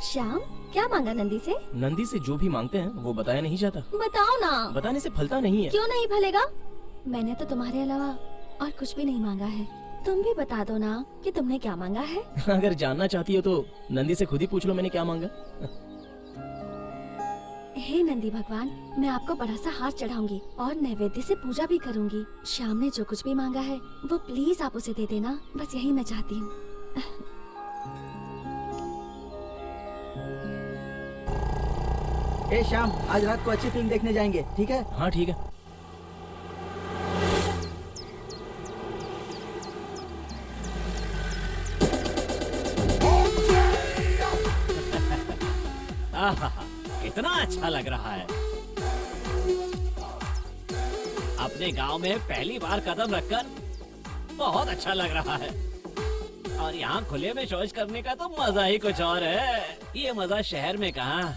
श्याम, क्या मांगा नंदी से? नंदी से जो भी मांगते हैं वो बताया नहीं जाता। बताओ ना। बताने से फलता नहीं है। क्यों नहीं फलेगा? मैंने तो तुम्हारे अलावा और कुछ भी नहीं मांगा है। तुम भी बता दो ना कि तुमने क्या मांगा है। अगर जानना चाहती हो तो नंदी से खुद ही पूछ लो मैंने क्या मांगा। हे नंदी भगवान, मैं आपको बड़ा सा हार चढ़ाऊंगी और नैवेद्य से पूजा भी करूंगी। श्याम ने जो कुछ भी मांगा है वो प्लीज आप उसे दे देना, बस यही मैं चाहती हूँ। ए श्याम, आज रात को अच्छी फिल्म देखने जाएंगे, ठीक है? हाँ ठीक है। कितना अच्छा लग रहा है। अपने गांव में पहली बार कदम रखकर बहुत अच्छा लग रहा है। और यहाँ खुले में शौच करने का तो मजा ही कुछ और है। ये मजा शहर में कहाँ।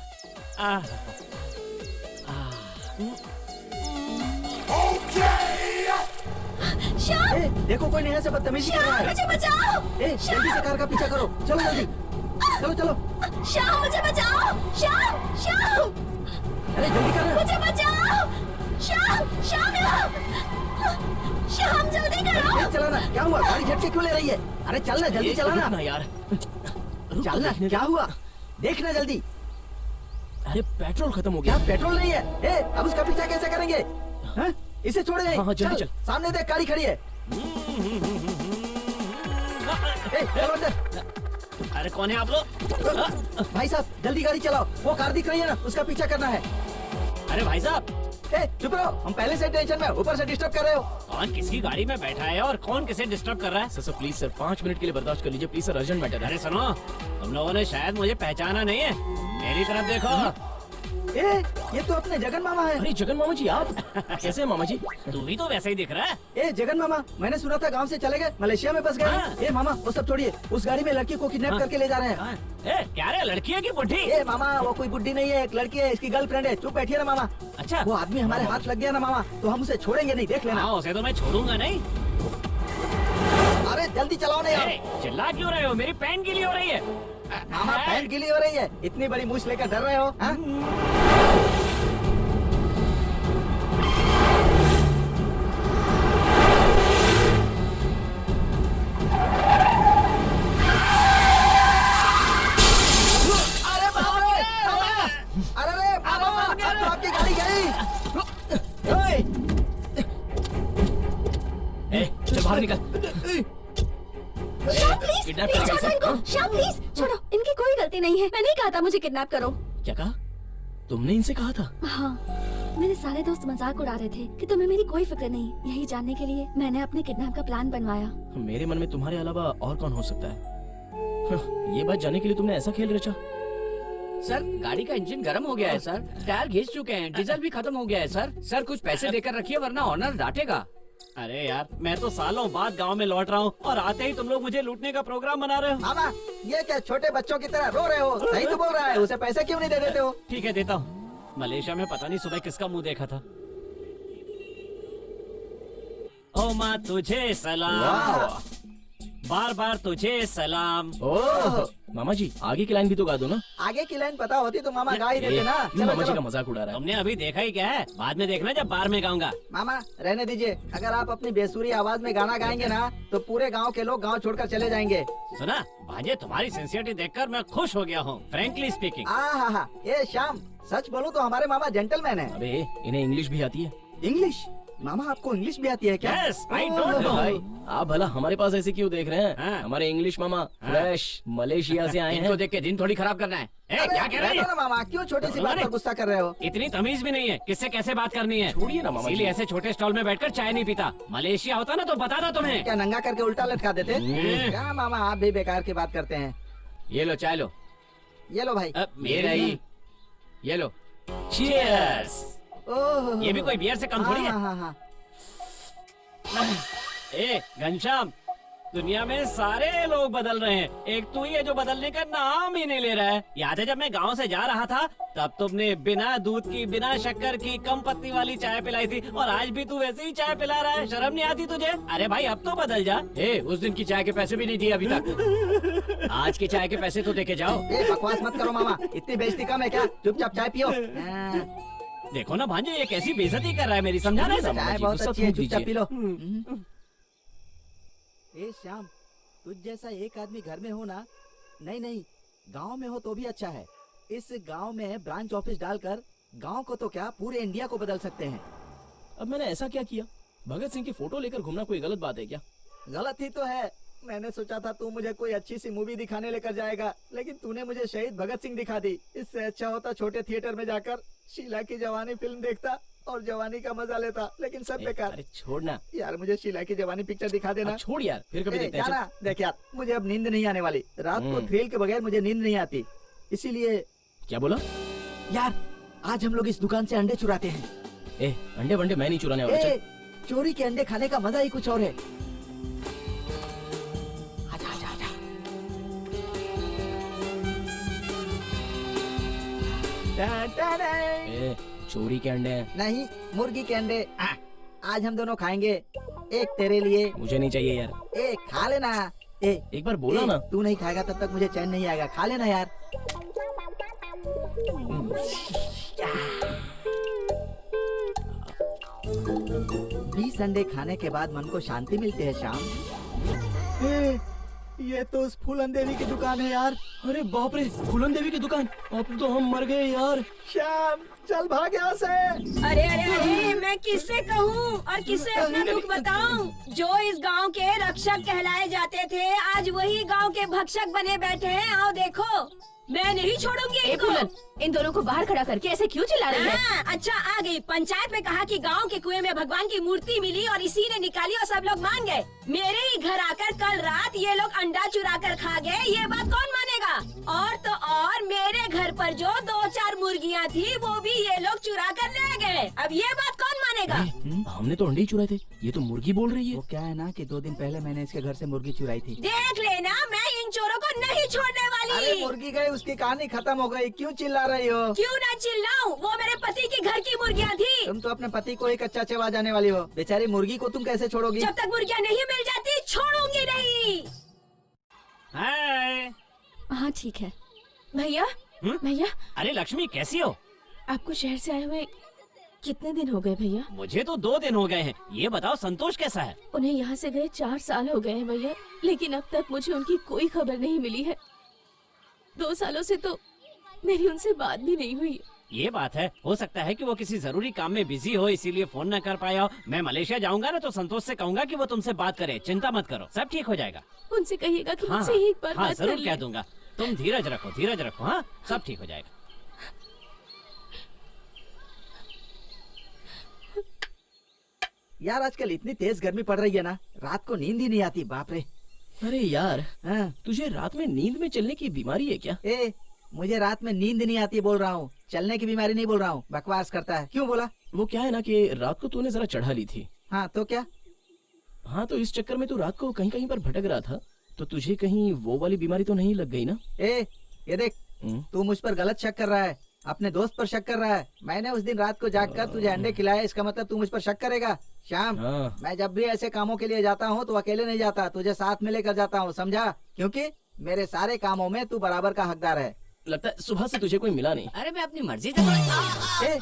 श्याम! ए, देखो कोई नया से बदतमीजी कर रहा है। मुझे बचाओ! ए, जल्दी से कार का पीछा करो, चलो जल्दी, चलो चलो। श्याम, मुझे बचाओ! श्याम! श्याम! अरे जल्दी कर। मुझे बचाओ! श्याम! श्याम! श्याम, जल्दी करो! तेज चलाना, क्या हुआ? गाड़ी झटके क्यों ले रही है? अरे चलना, जल्दी चलाना। रुकना यार। चलना, क्या हुआ? देखना जल्दी। अरे पेट्रोल खत्म हो गया। क्या पेट्रोल नहीं है? ए, अब उसका पीछा कैसे करेंगे? हैं? इसे छोड़े नहीं। हाँ, जल्दी चल। सामने देख, गाड़ी खड़ी है। ए, चलो अंदर। अरे कौन है आप लोग? भाई साहब जल्दी गाड़ी चलाओ, वो कार दिख रही है ना, उसका पीछा करना है। अरे भाई साहब, ए, चुप रहो, हम पहले से टेंशन में, ऊपर से डिस्टर्ब कर रहे हो। कौन किसकी गाड़ी में बैठा है और कौन किसे डिस्टर्ब कर रहा है? सर प्लीज सर 5 मिनट के लिए बर्दाश्त कर लीजिए प्लीज सर, अर्जेंट मैटर है। अरे सुनो, तुम लोगों ने शायद मुझे पहचाना नहीं है। मेरी तरफ देखो। ए, ये तो अपने जगन मामा है। अरे जगन मामा जी आप कैसे हैं मामा जी? तू भी तो वैसे ही दिख रहा है। ए जगन मामा, मैंने सुना था गांव से चले गए, मलेशिया में बस गए। हाँ। ए मामा, वो सब छोड़िए, उस गाड़ी में लड़की को किडनैप करके ले जा रहे हैं। ए, क्या रे, लड़की है कि बुढ़ी? ए मामा, वो कोई बुड्ढी नहीं है, एक लड़की है, इसकी गर्लफ्रेंड है। चुप बैठिए ना मामा। अच्छा, वो आदमी हमारे हाथ लग गया ना मामा, तो हम उसे छोड़ेंगे नहीं, देख लेना। हाँ, उसे तो मैं छोड़ूंगा नहीं। अरे जल्दी चलाओ ना यार। ए, चिल्ला क्यों रहे हो? मेरी पैंट गीली हो रही है। मामा पैंट गीली हो रही है, इतनी बड़ी मूछ लेकर डर रहे हो? हाँ? अरे बाप रे, मामा! अरे रे मामा, अब तो आपकी गाड़ी गई। ओए! ए, चल बाहर निकल। श्याम प्लीज, किडनैप प्लीज करेगा छोड़ो इसे? इनको। श्याम प्लीज छोड़ो, इनकी कोई गलती नहीं है। मैंने ही कहा था मुझे किडनैप करो। क्या कहा? तुमने इनसे कहा था? हाँ, मेरे सारे दोस्त मजाक उड़ा रहे थे कि तुम्हें मेरी कोई फिक्र नहीं। यही जानने के लिए मैंने अपने किडनैप का प्लान बनवाया। मेरे मन में तुम्हारे अलावा और कौन हो सकता है? ये बात जानने के लिए तुमने ऐसा खेल रचा? सर, गाड़ी का इंजन गर्म हो गया है सर, टायर घिस चुके हैं, डीजल भी खत्म हो गया है सर। सर कुछ पैसे देकर रखिए वरना ऑनर डांटेगा। अरे यार, मैं तो सालों बाद गांव में लौट रहा हूँ और आते ही तुम लोग मुझे लूटने का प्रोग्राम बना रहे हो। मामा, ये क्या छोटे बच्चों की तरह रो रहे हो? सही तो बोल रहा है, उसे पैसे क्यों नहीं दे देते हो? ठीक है, देता हूँ। मलेशिया में पता नहीं सुबह किसका मुंह देखा था। ओ माँ तुझे सलाम, बार बार तुझे सलाम। ओह मामा जी, आगे की लाइन भी तो गा दो ना। आगे की लाइन पता होती तो मामा गा ही देते ना। ये चलो मामा जी चलो। का मजाक उड़ा रहा है। तुमने अभी देखा ही क्या है? बाद में देखना जब बार में गाऊंगा। मामा रहने दीजिए, अगर आप अपनी बेसुरी आवाज में गाना गाएंगे ना तो पूरे गांव के लोग गांव छोड़कर चले जाएंगे। सुना भांजे, तुम्हारी सिंसियरिटी देखकर मैं खुश हो गया हूँ, फ्रैंकली स्पीकिंग। हाँ, ये श्याम, सच बोलूं तो हमारे मामा जेंटलमैन है। अबे इन्हें इंग्लिश भी आती है? इंग्लिश? मामा आपको इंग्लिश भी आती है क्या? Yes, I don't know. भाई आप भला हमारे पास ऐसे क्यों देख रहे हैं? हाँ। हमारे इंग्लिश मामा फ्रेश मलेशिया से आए इनको हैं। देख के दिन थोड़ी खराब करना है। ए, क्या कह रहे रहने हैं? दो ना मामा, क्यों छोटी सी बात पर गुस्सा कर रहे हो? इतनी तमीज भी नहीं है, किससे कैसे बात करनी है। छोड़िए ना मामा जी। इसीलिए ऐसे छोटे स्टॉल में बैठकर चाय नहीं पीता। मलेशिया होता ना तो बताता तुम्हें। क्या नंगा करके उल्टा लटका देते? क्या मामा, आप भी बेकार की बात करते हैं। ये लो चाय लो। ये लो भाई। ये रही, ये लो। Cheers। ओह, ये भी कोई बियर से कम थोड़ी है। हाँ। ए घनश्याम, दुनिया में सारे लोग बदल रहे हैं, एक तू ही है जो बदलने का नाम ही नहीं ले रहा है। याद है जब मैं गांव से जा रहा था तब तुमने बिना दूध की, बिना शक्कर की, कम पत्ती वाली चाय पिलाई थी, और आज भी तू वैसे ही चाय पिला रहा है। शर्म नहीं आती तुझे? अरे भाई अब तो बदल जा। उस दिन की चाय के पैसे भी नहीं दिए अभी तक। आज की चाय के पैसे तो देके जाओ। बकवास मत करो मामा, इतनी बेइज्जती कम है क्या? चुपचाप चाय पियो। देखो ना भांजे, ये कैसी बेइज्जती कर रहा है मेरी, समझा नहीं समझ। चाय बहुत गुस्सा अच्छी है, तुम चुपचाप दीजिए। P low. ए श्याम, तुझ जैसा एक आदमी घर में हो ना, नहीं गांव में हो तो भी अच्छा है। इस गांव में ब्रांच ऑफिस डालकर गांव को तो क्या पूरे इंडिया को बदल सकते हैं। अब मैंने ऐसा क्या किया? भगत सिंह की फोटो लेकर घूमना कोई गलत बात है क्या? गलत ही तो है। मैंने सोचा था तू मुझे कोई अच्छी सी मूवी दिखाने लेकर जाएगा, लेकिन तूने मुझे शहीद भगत सिंह दिखा दी। इससे अच्छा होता छोटे थिएटर में जाकर शीला की जवानी फिल्म देखता और जवानी का मजा लेता, लेकिन सब बेकार। अरे छोड़ना यार मुझे शीला की जवानी पिक्चर दिखा देना। अब छोड़ यार, फिर कभी देखते हैं। जाना, देख यार मुझे अब नींद नहीं आने वाली। रात को थ्रिल के बगैर मुझे नींद नहीं आती, इसीलिए चल। क्या बोला? यार आज हम लोग इस दुकान से अंडे चुराते हैं। अंडे वंडे मैं नहीं चुराने वाला। चल। चोरी के अंडे खाने का मजा ही कुछ और है। आजा आजा आजा। चोरी के अंडे हैं। नहीं, मुर्गी के अंडे। आज हम दोनों खाएंगे, एक तेरे लिए। मुझे नहीं चाहिए यार। खा लेना। एक बार बोला ना। तू नहीं खाएगा तब तक मुझे चैन नहीं आएगा। खा लेना यार। बीस अंडे खाने के बाद मन को शांति मिलती है श्याम। ये तो उस फूलन देवी की दुकान है यार। अरे बाप रे, फूलन देवी की दुकान। अब तो हम मर गए यार। श्याम चल भाग यहाँ से। अरे अरे अरे, मैं किससे कहूँ और किससे अपना दुख बताऊँ? जो इस गांव के रक्षक कहलाए जाते थे, आज वही गांव के भक्षक बने बैठे हैं। आओ देखो, मैं नहीं छोड़ूंगी इनको। इन दोनों को बाहर खड़ा करके ऐसे क्यों चिल्ला रही है? अच्छा आ गई। पंचायत में कहा कि गांव के कुएं में भगवान की मूर्ति मिली और इसी ने निकाली और सब लोग मान गए। मेरे ही घर आकर कल रात ये लोग अंडा चुरा कर खा गए, ये बात कौन मानेगा? और तो और मेरे घर पर जो 2-4 मुर्गियाँ थी वो भी ये लोग चुरा कर ले गए। अब ये बात कौन मानेगा? हमने तो अंडे ही चुराए थे, ये तो मुर्गी बोल रही है। वो क्या है ना कि 2 दिन पहले मैंने इसके घर से मुर्गी चुराई थी। देख लेना, मैं इन चोरों को नहीं छोड़ने अरे वाली। मुर्गी गई, उसकी कहानी खत्म हो गई, क्यों चिल्ला रही हो? क्यों ना चिल्लाऊं? वो मेरे पति के घर की मुर्गियाँ थी। तुम तो अपने पति को ही कच्चा चबा जाने वाली हो। बेचारी मुर्गी को तुम कैसे छोड़ोगी? जब तक मुर्गियाँ नहीं मिल जाती छोड़ूंगी नहीं। हाय। हाँ ठीक है। भैया भैया, अरे लक्ष्मी कैसी हो? आपको शहर से आए हुए कितने दिन हो गए भैया? मुझे तो 2 दिन हो गए हैं। ये बताओ संतोष कैसा है? उन्हें यहाँ से गए 4 साल हो गए हैं भैया, लेकिन अब तक मुझे उनकी कोई खबर नहीं मिली है। 2 सालों से तो मेरी उनसे बात भी नहीं हुई। ये बात है, हो सकता है कि वो किसी जरूरी काम में बिजी हो, इसीलिए फोन न कर पाया हो। मैं मलेशिया जाऊंगा ना तो संतोष से कहूंगा कि वो तुमसे बात करे। चिंता मत करो, सब ठीक हो जाएगा। उनसे कहिएगा कि हाँ मुझसे एक बार हाँ बात कर जरूर ले। कह दूंगा। तुम धीरज रखो। हाँ सब ठीक हो जाएगा। यार आजकल इतनी तेज गर्मी पड़ रही है ना, रात को नींद ही नहीं आती। बाप रे। अरे यार, हाँ। तुझे रात में नींद में चलने की बीमारी है क्या? मुझे रात में नींद नहीं आती बोल रहा हूँ, चलने की बीमारी नहीं बोल रहा हूँ। बकवास करता है। क्यों बोला? वो क्या है ना कि रात को तूने जरा चढ़ा ली थी। हाँ तो क्या? हाँ तो इस चक्कर में तू रात को कहीं कहीं पर भटक रहा था, तो तुझे कहीं वो वाली बीमारी तो नहीं लग गई ना? ये देख, तू मुझ पर गलत शक कर रहा है, अपने दोस्त पर शक कर रहा है। मैंने उस दिन रात को जागकर तुझे अंडे खिलाए, इसका मतलब तू मुझ पर शक करेगा? श्याम, हाँ। मैं जब भी ऐसे कामों के लिए जाता हूँ तो अकेले नहीं जाता, तुझे साथ में लेकर जाता हूँ, समझा? क्योंकि मेरे सारे कामों में तू बराबर का हकदार है। लगता है सुबह से तुझे कोई मिला नहीं। अरे मैं अपनी मर्जी से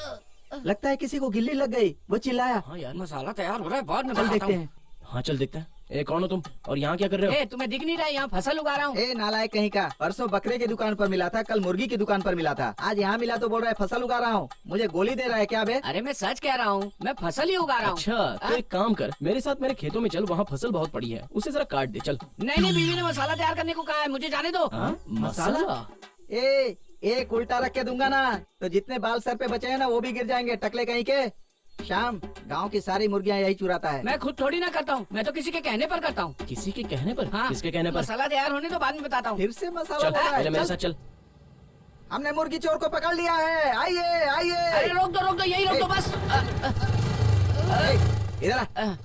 लगता है किसी को गिल्ली लग गई, वो चिल्लाया। हाँ यार, मसाला तैयार हो रहा है, बाद में चल बताता देखते हूँ। हैं। हाँ चल देखते हैं। कौन हो तुम और यहाँ क्या कर रहे हो? तुम्हें दिख नहीं रहा है? यहाँ फसल उगा रहा हूँ। नालायक कहीं का, परसों बकरे की दुकान पर मिला था, कल मुर्गी की दुकान पर मिला था, आज यहाँ मिला तो बोल रहा है फसल उगा रहा हूँ। मुझे गोली दे रहा है क्या बे? अरे मैं सच कह रहा हूँ, मैं फसल ही उगा रहा हूँ। अच्छा तो एक काम कर, मेरे साथ मेरे खेतों में चल, वहाँ फसल बहुत पड़ी है, उसे जरा काट दे। चल। नहीं बीवी ने मसाला तैयार करने को कहा है, मुझे जाने दो। मसाला? एक उल्टा रख के दूंगा ना तो जितने बाल सर पे बचे हैं ना वो भी गिर जाएंगे, टकले कहीं के। शाम, गांव की सारी मुर्गियां यही चुराता है। मैं खुद थोड़ी ना करता हूँ, मैं तो किसी के कहने पर करता हूँ। किसी के कहने पर? हाँ, किसके कहने पर? मसाला तैयार होने तो बाद में बताता हूँ। फिर से मसाला चल बोल रहा है। पहले मेरे चल। साथ चल। हमने मुर्गी चोर को पकड़ लिया है, आइए आइए। अरे रोक दो यही रोक दो बस। इधर आ।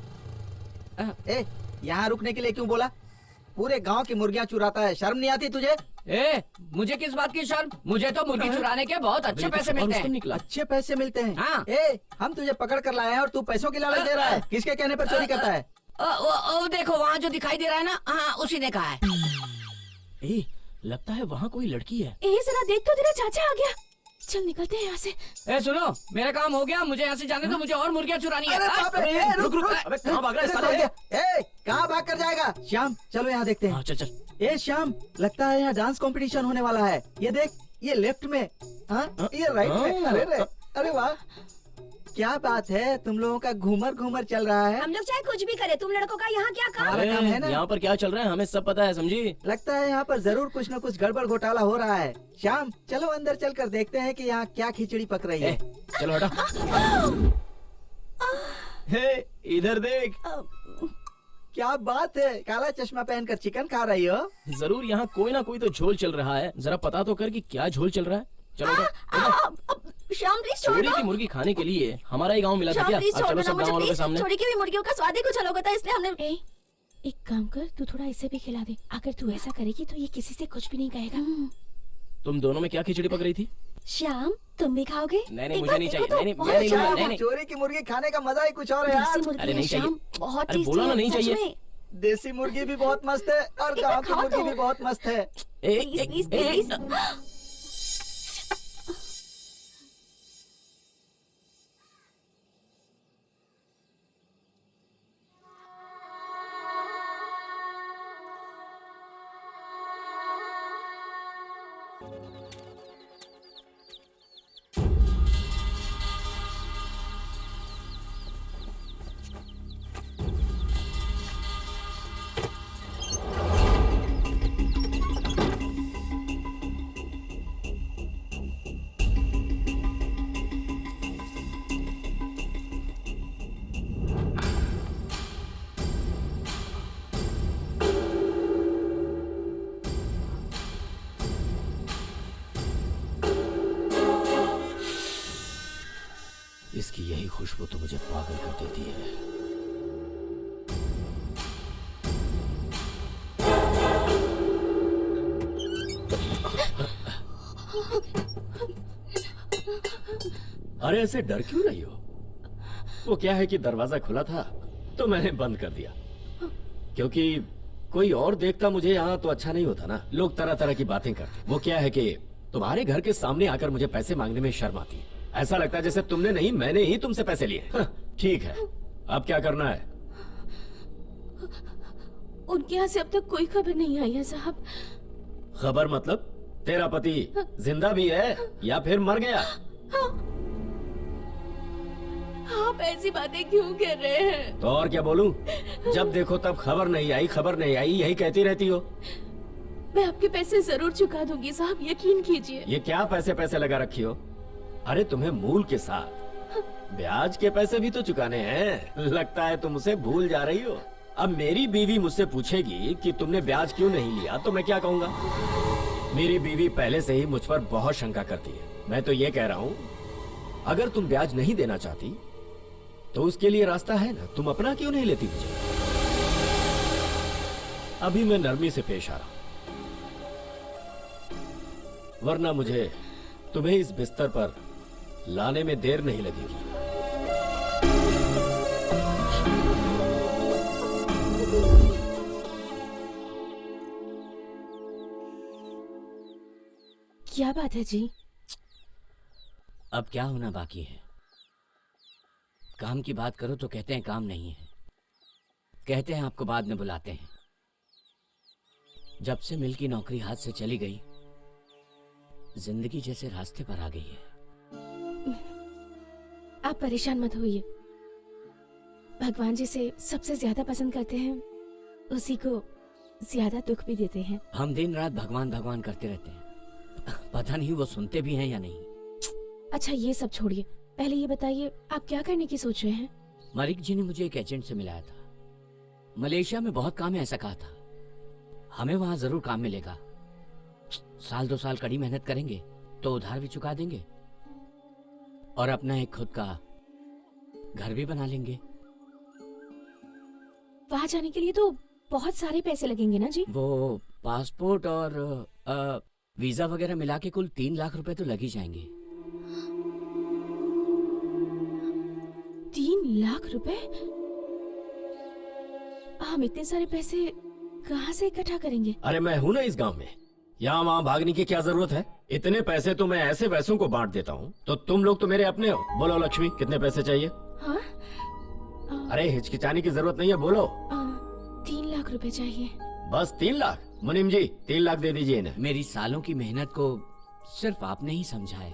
यहाँ रुकने के लिए क्यों बोला? पूरे गांव की मुर्गियां चुराता है, शर्म नहीं आती तुझे? ए, मुझे किस बात की शर्म? मुझे तो मुर्गी चुराने के बहुत अच्छे पैसे मिलते हैं। निकला। अच्छे पैसे मिलते हैं? हाँ। ए, हम तुझे पकड़ कर लाए हैं और तू पैसों की लालच दे रहा है। किसके कहने पर चोरी करता है? ओ, देखो वहाँ जो दिखाई दे रहा है ना, हाँ उसी ने कहा है। ए, लगता है वहाँ कोई लड़की है। ए जरा देख तो, तेरा चाचा आ गया। चल निकलते हैं यहाँ से। ए सुनो, मेरा काम हो गया, मुझे यहाँ से जाने दो, मुझे और मुर्गियाँ चुरानी है। अरे बाप रे, हाँ? रुक रुक। अबे कहाँ भाग रहा है अरे साले? भाग गया। ए, कहाँ भाग कर जाएगा? श्याम चलो यहाँ देखते हाँ हैं। चल चल। ए श्याम, लगता है यहाँ डांस कंपटीशन होने वाला है। ये देख, ये लेफ्ट में, हाँ ये राइट में। अरे रे, अरे वाह, क्या बात है, तुम लोगों का घूमर घूमर चल रहा है। हम लोग चाहे कुछ भी करें, तुम लड़कों का यहाँ क्या काम? हमारा काम है ना। यहाँ पर क्या चल रहा है हमें सब पता है, समझी? लगता है यहाँ पर जरूर कुछ न कुछ गड़बड़ घोटाला हो रहा है। श्याम चलो अंदर चलकर देखते हैं कि यहाँ क्या खिचड़ी पक रही है। चलो हटा। हे, इधर देख। क्या बात है, काला चश्मा पहनकर चिकन खा रही हो? जरूर यहाँ कोई ना कोई तो झोल चल रहा है, जरा पता तो कर कि क्या झोल चल रहा है। चलो उठो। श्याम प्लीज छोड़ चोरी दो। की मुर्गी खाने के लिए हमारा ही गांव मिला था श्याम क्या? प्लीज अब छोड़ चलो दो सब ना गांव मुझे वालों के प्लीज। सामने। चोरी की हुई मुर्गियों का स्वाद ही कुछ अलग होता है, इसलिए हमने। ए, एक काम कर, तू थोड़ा इसे भी खिला दे। अगर तू ऐसा करेगी तो ये किसी से कुछ भी नहीं कहेगा। तुम दोनों में क्या खिचड़ी पक रही थी? श्याम तुम भी खाओगे? नहीं एक मुझे बार नहीं देखो चाहिए। तो, नहीं बहुत मैं नहीं अच्छा लूंगा, है। नहीं नहीं। चोरी की मुर्गी खाने का मजा ही कुछ और है यार। देसी मुर्गी अरे है नहीं चाहिए। श्याम, बहुत अरे टेस्टी बोला ना है, नहीं सच चाहिए। में। देसी मुर्गी भी बहुत मस्त है और एक गांव बार की खाओ मुर्गी तो। भी बहुत मस्त है। Please please please. इसकी यही खुशबू तो मुझे पागल कर देती है। अरे ऐसे डर क्यों रही हो? वो क्या है कि दरवाजा खुला था तो मैंने बंद कर दिया, क्योंकि कोई और देखता मुझे यहाँ तो अच्छा नहीं होता ना। लोग तरह तरह की बातें करते। वो क्या है कि तुम्हारे घर के सामने आकर मुझे पैसे मांगने में शर्म आती है। ऐसा लगता है जैसे तुमने नहीं मैंने ही तुमसे पैसे लिए। हाँ, ठीक है, अब क्या करना है? उनके यहाँ से अब तक कोई खबर नहीं आई है साहब। खबर मतलब तेरा पति जिंदा भी है या फिर मर गया? आप ऐसी बातें क्यों कर रहे हैं? तो और क्या बोलूं? जब देखो तब खबर नहीं आई, खबर नहीं आई, यही कहती रहती हो। मैं आपके पैसे जरूर चुका दूंगी साहब, यकीन कीजिए। ये क्या पैसे पैसे लगा रखी हो? अरे तुम्हें मूल के साथ ब्याज के पैसे भी तो चुकाने हैं। लगता है तुम उसे भूल जा रही हो। अब मेरी बीवी मुझसे पूछेगी कि तुमने ब्याज क्यों नहीं लिया, तो मैं क्या कहूँगा? मेरी बीवी पहले से ही मुझ पर बहुत शंका करती है। मैं तो ये कह रहा हूँ, अगर तुम ब्याज नहीं देना चाहती तो उसके लिए रास्ता है ना, तुम अपना क्यों नहीं लेती मुझे? अभी मैं नरमी से पेश आ रहा हूं, वरना मुझे तुम्हें इस बिस्तर पर लाने में देर नहीं लगेगी। क्या बात है जी? अब क्या होना बाकी है? काम की बात करो तो कहते हैं काम नहीं है, कहते हैं आपको बाद में बुलाते हैं। जब से मिल की नौकरी हाथ से चली गई, जिंदगी जैसे रास्ते पर आ गई है। आप परेशान मत होइए। भगवान जिसे सबसे ज्यादा पसंद करते हैं उसी को ज्यादा दुख भी देते हैं। हम दिन रात भगवान भगवान करते रहते हैं, पता नहीं वो सुनते भी हैं या नहीं। अच्छा ये सब छोड़िए, पहले ये बताइए आप क्या करने की सोच रहे हैं? मलिक जी ने मुझे एक एजेंट से मिलाया था। मलेशिया में बहुत काम है ऐसा कहा था। हमें वहां जरूर काम मिलेगा। 1-2 साल कड़ी मेहनत करेंगे तो उधार भी चुका देंगे और अपना एक खुद का घर भी बना लेंगे। वहां जाने के लिए तो बहुत सारे पैसे लगेंगे ना जी? वो पासपोर्ट और वीजा वगैरह मिला के कुल 3 लाख रुपए तो लग ही जाएंगे। 3 लाख रुपए? हम इतने सारे पैसे कहाँ से इकट्ठा करेंगे? अरे मैं हूँ ना इस गांव में, यहाँ वहाँ भागने की क्या जरूरत है? इतने पैसे तो मैं ऐसे वैसों को बांट देता हूँ, तो तुम लोग तो मेरे अपने हो। बोलो लक्ष्मी, कितने पैसे चाहिए? हाँ? अरे हिचकिचाने की जरूरत नहीं है, बोलो। 3 लाख रुपए चाहिए। बस 3 लाख? मुनीम जी 3 लाख दे दीजिए इन्हें। मेरी सालों की मेहनत को सिर्फ आपने ही समझा है।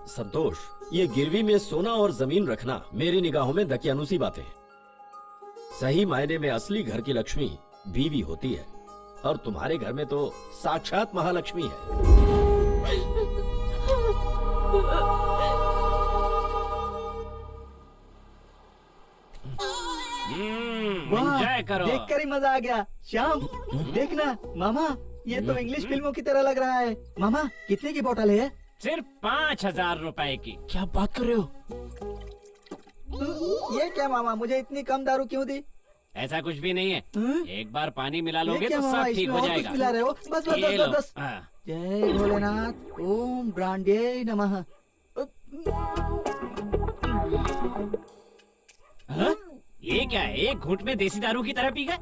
संतोष, ये गिरवी में सोना और जमीन रखना मेरी निगाहों में दकियानुसी बातें हैं। सही मायने में असली घर की लक्ष्मी बीवी होती है, और तुम्हारे घर में तो साक्षात महालक्ष्मी है। एंजॉय करो। देख कर ही मजा आ गया। श्याम देखना मामा, ये तो इंग्लिश फिल्मों की तरह लग रहा है। मामा कितने की बोतल है? सिर्फ 5,000 रुपए की। क्या बात कर रहे हो? ये क्या मामा, मुझे इतनी कम दारू क्यों दी? ऐसा कुछ भी नहीं है, एक बार पानी मिला ये लोगे क्या तो मामा, सब ठीक इसमें हो और कुछ जाएगा। मिला रहे हो? बस बस ये बस लो। बस बस। हाँ। जय भोलेनाथ, ओम ब्रांडे नमः। हाँ? ये क्या है, एक घूंट में देसी दारू की तरह पी गए?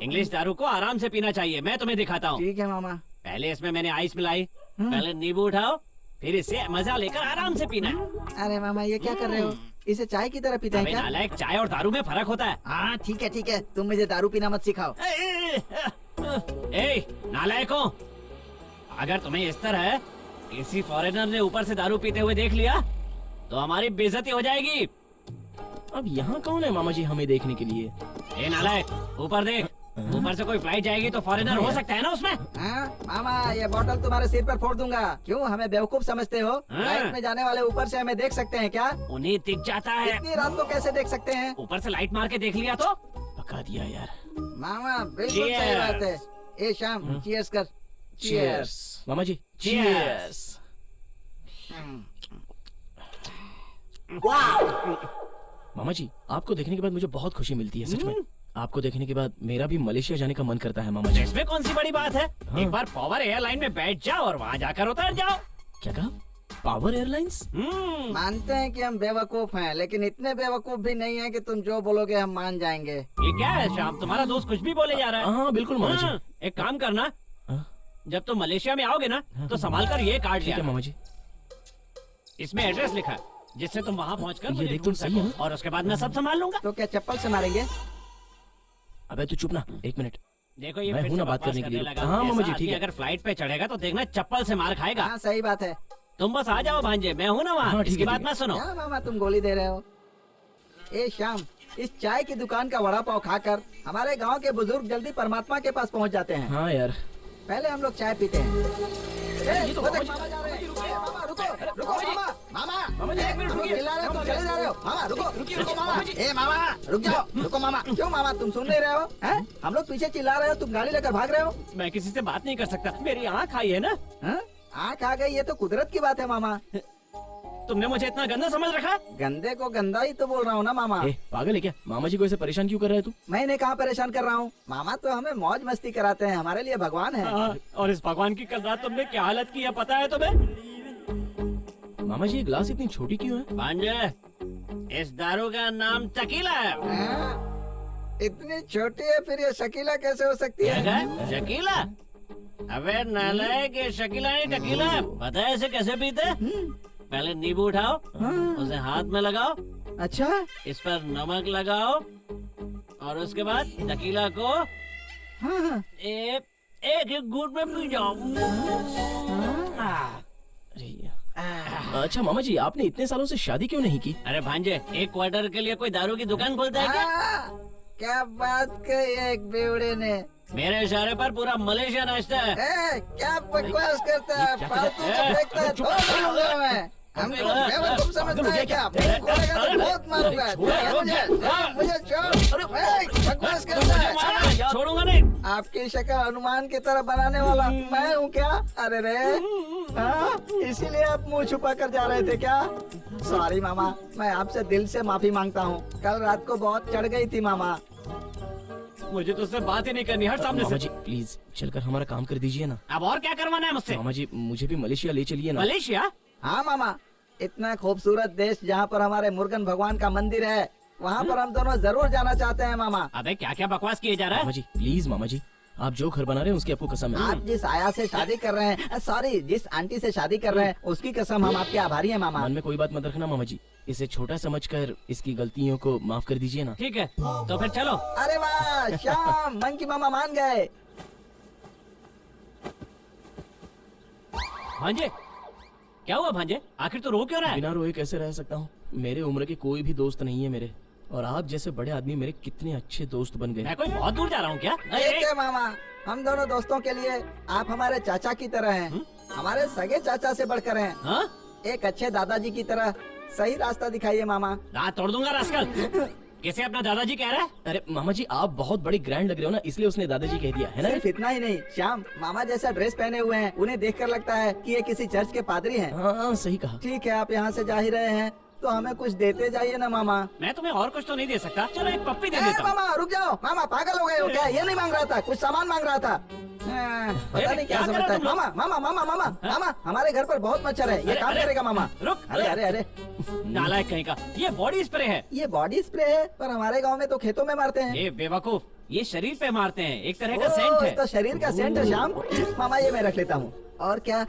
इंग्लिश दारू को आराम से पीना चाहिए, मैं तुम्हें दिखाता हूँ। ठीक है मामा। पहले इसमें मैंने आइस मिलाई, पहले नींबू उठाओ, फिर इसे मजा लेकर आराम से पीना है। अरे मामा ये क्या कर रहे हो? इसे चाय की तरह पीते हैं अबे क्या? नालायक, चाय और दारू में फर्क होता है। हाँ ठीक है, तुम मुझे दारू पीना मत सिखाओ। ए नालायकों, अगर तुम्हें इस तरह किसी फॉरेनर ने ऊपर से दारू पीते हुए देख लिया तो हमारी बेइज्जती हो जाएगी। अब यहाँ कौन है मामा जी हमें देखने के लिए? ए नालायक, ऊपर देख, ऊपर से कोई फ्लाइट जाएगी तो फॉरेनर हो सकता है ना उसमें। हाँ मामा, ये बोतल तुम्हारे सिर पर फोड़ दूंगा। क्यों हमें बेवकूफ समझते हो? फ्लाइट में जाने वाले ऊपर से हमें देख सकते हैं क्या? उन्हें दिख जाता है। इतनी रात को कैसे देख सकते हैं? ऊपर से लाइट मार के देख लिया तो। पका दिया यार। मामा बिल्कुल सही बात है। ए शाम चीयर्स कर। चीयर्स मामा जी, चीयर्स। मामा जी, आपको देखने के बाद मुझे बहुत खुशी मिलती है, सच में। आपको देखने के बाद मेरा भी मलेशिया जाने का मन करता है मामा जी। इसमें कौन सी बड़ी बात है? एक बार पावर एयरलाइन में बैठ जाओ और वहाँ जाकर उतर जाओ। क्या कहा? Power airlines? मानते हैं कि हम बेवकूफ हैं, लेकिन इतने बेवकूफ भी नहीं है कि तुम जो बोलोगे हम मान जाएंगे। ये क्या है शाम, तुम्हारा दोस्त कुछ भी बोले जा रहा है। हाँ बिल्कुल मामा जी। एक काम करना, हाँ? जब तुम मलेशिया में आओगे ना तो संभाल कर ये कार्ड ठीक है लिया। मामा जी। इसमें एड्रेस लिखा है, जिससे तुम वहाँ पहुँचकर ये मुझे देख, ढूंढ तुम सही सको। हो? और उसके बाद मैं सब संभाल लूंगा। तो क्या चप्पल से मारेंगे? अबे तू चुप ना, 1 मिनट। देखो ये मैं फिर हूं से ना बात बकवास करने के लिए। लगा। हाँ, मामा जी, ऐसा ठीक है। आदमी अगर फ्लाइट पे चढ़ेगा तो देखना चप्पल से मार खाएगा। हाँ सही बात है। तुम बस आ जाओ भांजे, मैं हूँ ना वहाँ। हाँ, ठीक इसकी है, बात ठीक है। मत सुनो। क्या मामा तुम गोली दे रहे हो? ए शाम, इस चाय की दुकान का वड़ा पाव खाकर हमारे गांव के बुजुर्ग जल्दी परमात्मा के पास पहुंच जाते हैं। हाँ यार। पहले हम लोग चाय पीते हैं। ए, वो देख, मामा जा रहे हैं। ए, मामा रुको रुको मामा, मामा एक मिनट रुकिए। चिल्ला रहे हो, तुम चले जा रहे हो। मामा रुको मामा। ए मामा रुक जाओ, रुको मामा। क्यों मामा तुम सुन नहीं रहे हो? हैं? हम लोग पीछे चिल्ला रहे हो, तुम गाड़ी लेकर भाग रहे हो। मैं किसी से बात नहीं कर सकता, मेरी आँख आई है ना। हैं? आँख आ गई, ये तो कुदरत की बात है मामा। तुमने मुझे इतना गंदा समझ रखा? गंदे को गंदा ही तो बोल रहा हूँ ना मामा। ए, पागल है क्या? मामा जी को ऐसे परेशान क्यों कर रहा है तू? मैं इन्हें कहाँ परेशान कर रहा हूँ? मामा तो हमें मौज मस्ती कराते हैं, हमारे लिए भगवान है। और इस भगवान की कल रात तुमने क्या हालत की है पता है तुम्हें? मामा जी ये ग्लास इतनी छोटी क्यों है? भांजे, इस दारू का नाम टकीला है। हैं? इतनी छोटी है, फिर ये शकीला कैसे हो सकती क्या है? कहा? शकीला? अबे नालायक, ये शकीला नहीं टकीला है। पता है इसे कैसे पीते? पहले नींबू उठाओ, उसे हाथ में लगाओ, अच्छा इस पर नमक लगाओ और उसके बाद टकीला को हाँ, एक एक घूंट में पी जाओ। अरे यार। अच्छा मामा जी, आपने इतने सालों से शादी क्यों नहीं की? अरे भांजे, एक क्वार्टर के लिए कोई दारू की दुकान खोलता है क्या? क्या बात कही एक बेवड़े ने। मेरे इशारे पर पूरा मलेशिया नाचता है। क्या बकवास करता है, फालतू का फेंकता है, छोड़ दूंगा मैं। हमको बेवकूफ समझता है क्या? मुझे खोलेगा तो बहुत मारूंगा। मुझे छोड़, बकवास करता है। छोड़ूंगा नहीं। आपकी शक्ल हनुमान की तरह बनाने वाला मैं हूँ क्या? अरे रे, हाँ, इसीलिए आप मुंह छुपा कर जा रहे थे क्या? सॉरी मामा, मैं आपसे दिल से माफी मांगता हूँ। कल रात को बहुत चढ़ गई थी मामा। मुझे तो उससे बात ही नहीं करनी, हट सामने मामा से। जी प्लीज चलकर हमारा काम कर दीजिए ना। अब और क्या करवाना है मुझसे? मामा जी मुझे भी मलेशिया ले चलिए ना। मलेशिया? हाँ मामा, इतना खूबसूरत देश जहाँ पर हमारे मुर्गन भगवान का मंदिर है, वहाँ पर हम दोनों जरूर जाना चाहते हैं मामा। अबे क्या क्या बकवास किए जा रहा मामा है? जी प्लीज मामा जी, आप जो घर बना रहे हैं उसकी आपको कसम है। आप जिस आया से शादी कर रहे हैं, सॉरी जिस आंटी से शादी कर रहे हैं, उसकी कसम हम आपके आभारी हैं मामा। मन में कोई बात मत रखना मामा जी, इसे छोटा समझकर इसकी गलतियों को माफ कर दीजिए ना। ठीक है तो फिर चलो। अरे वाह श्याम, मंकी मामा मान गए। भांजे क्या हुआ भांजे? आखिर तो रो क्यों रहा है? बिना रोए कैसे रह सकता हूँ? मेरे उम्र के कोई भी दोस्त नहीं है मेरे, और आप जैसे बड़े आदमी मेरे कितने अच्छे दोस्त बन गए। मैं कोई बहुत दूर जा रहा हूँ क्या? ठीक है मामा, हम दोनों दोस्तों के लिए आप हमारे चाचा की तरह हैं, हमारे सगे चाचा से बढ़कर हैं। हाँ? एक अच्छे दादाजी की तरह सही रास्ता दिखाइए मामा। दांत तोड़ दूंगा रास्कल। कैसे अपना दादाजी कह रहा है? अरे मामा जी आप बहुत बड़े ग्रैंड लग रहे हो ना, इसलिए उसने दादाजी कह दिया है ना। सिर्फ इतना ही नहीं श्याम, मामा जैसा ड्रेस पहने हुए हैं, उन्हें देखकर लगता है कि ये किसी चर्च के पादरी हैं। हाँ सही कहा। ठीक है, आप यहाँ से जा ही रहे हैं तो हमें कुछ देते जाइए ना मामा। मैं तुम्हें और कुछ तो नहीं दे सकता, चलो एक पप्पी दे ए, देता हूँ। मामा रुक जाओ, मामा पागल हो गए हो क्या? ये नहीं मांग रहा था, कुछ सामान मांग रहा था। पता नहीं क्या क्या कर रहे हो समझता है। तुम लोग? मामा मामा मामा मामा मामा, हमारे घर पर बहुत मच्छर है, ये अरे, काम अरे, करेगा मामा। रुक, अरे अरे अरे, नालायक कहीं का, ये बॉडी स्प्रे है। ये बॉडी स्प्रे है, पर हमारे गांव में तो खेतों में मारते हैं। ये बेवकूफ, ये शरीर पे मारते हैं, एक तरह का ओह, सेंट ये है। तो शरीर का सेंट है श्याम। मामा ये मैं रख लेता हूँ, और क्या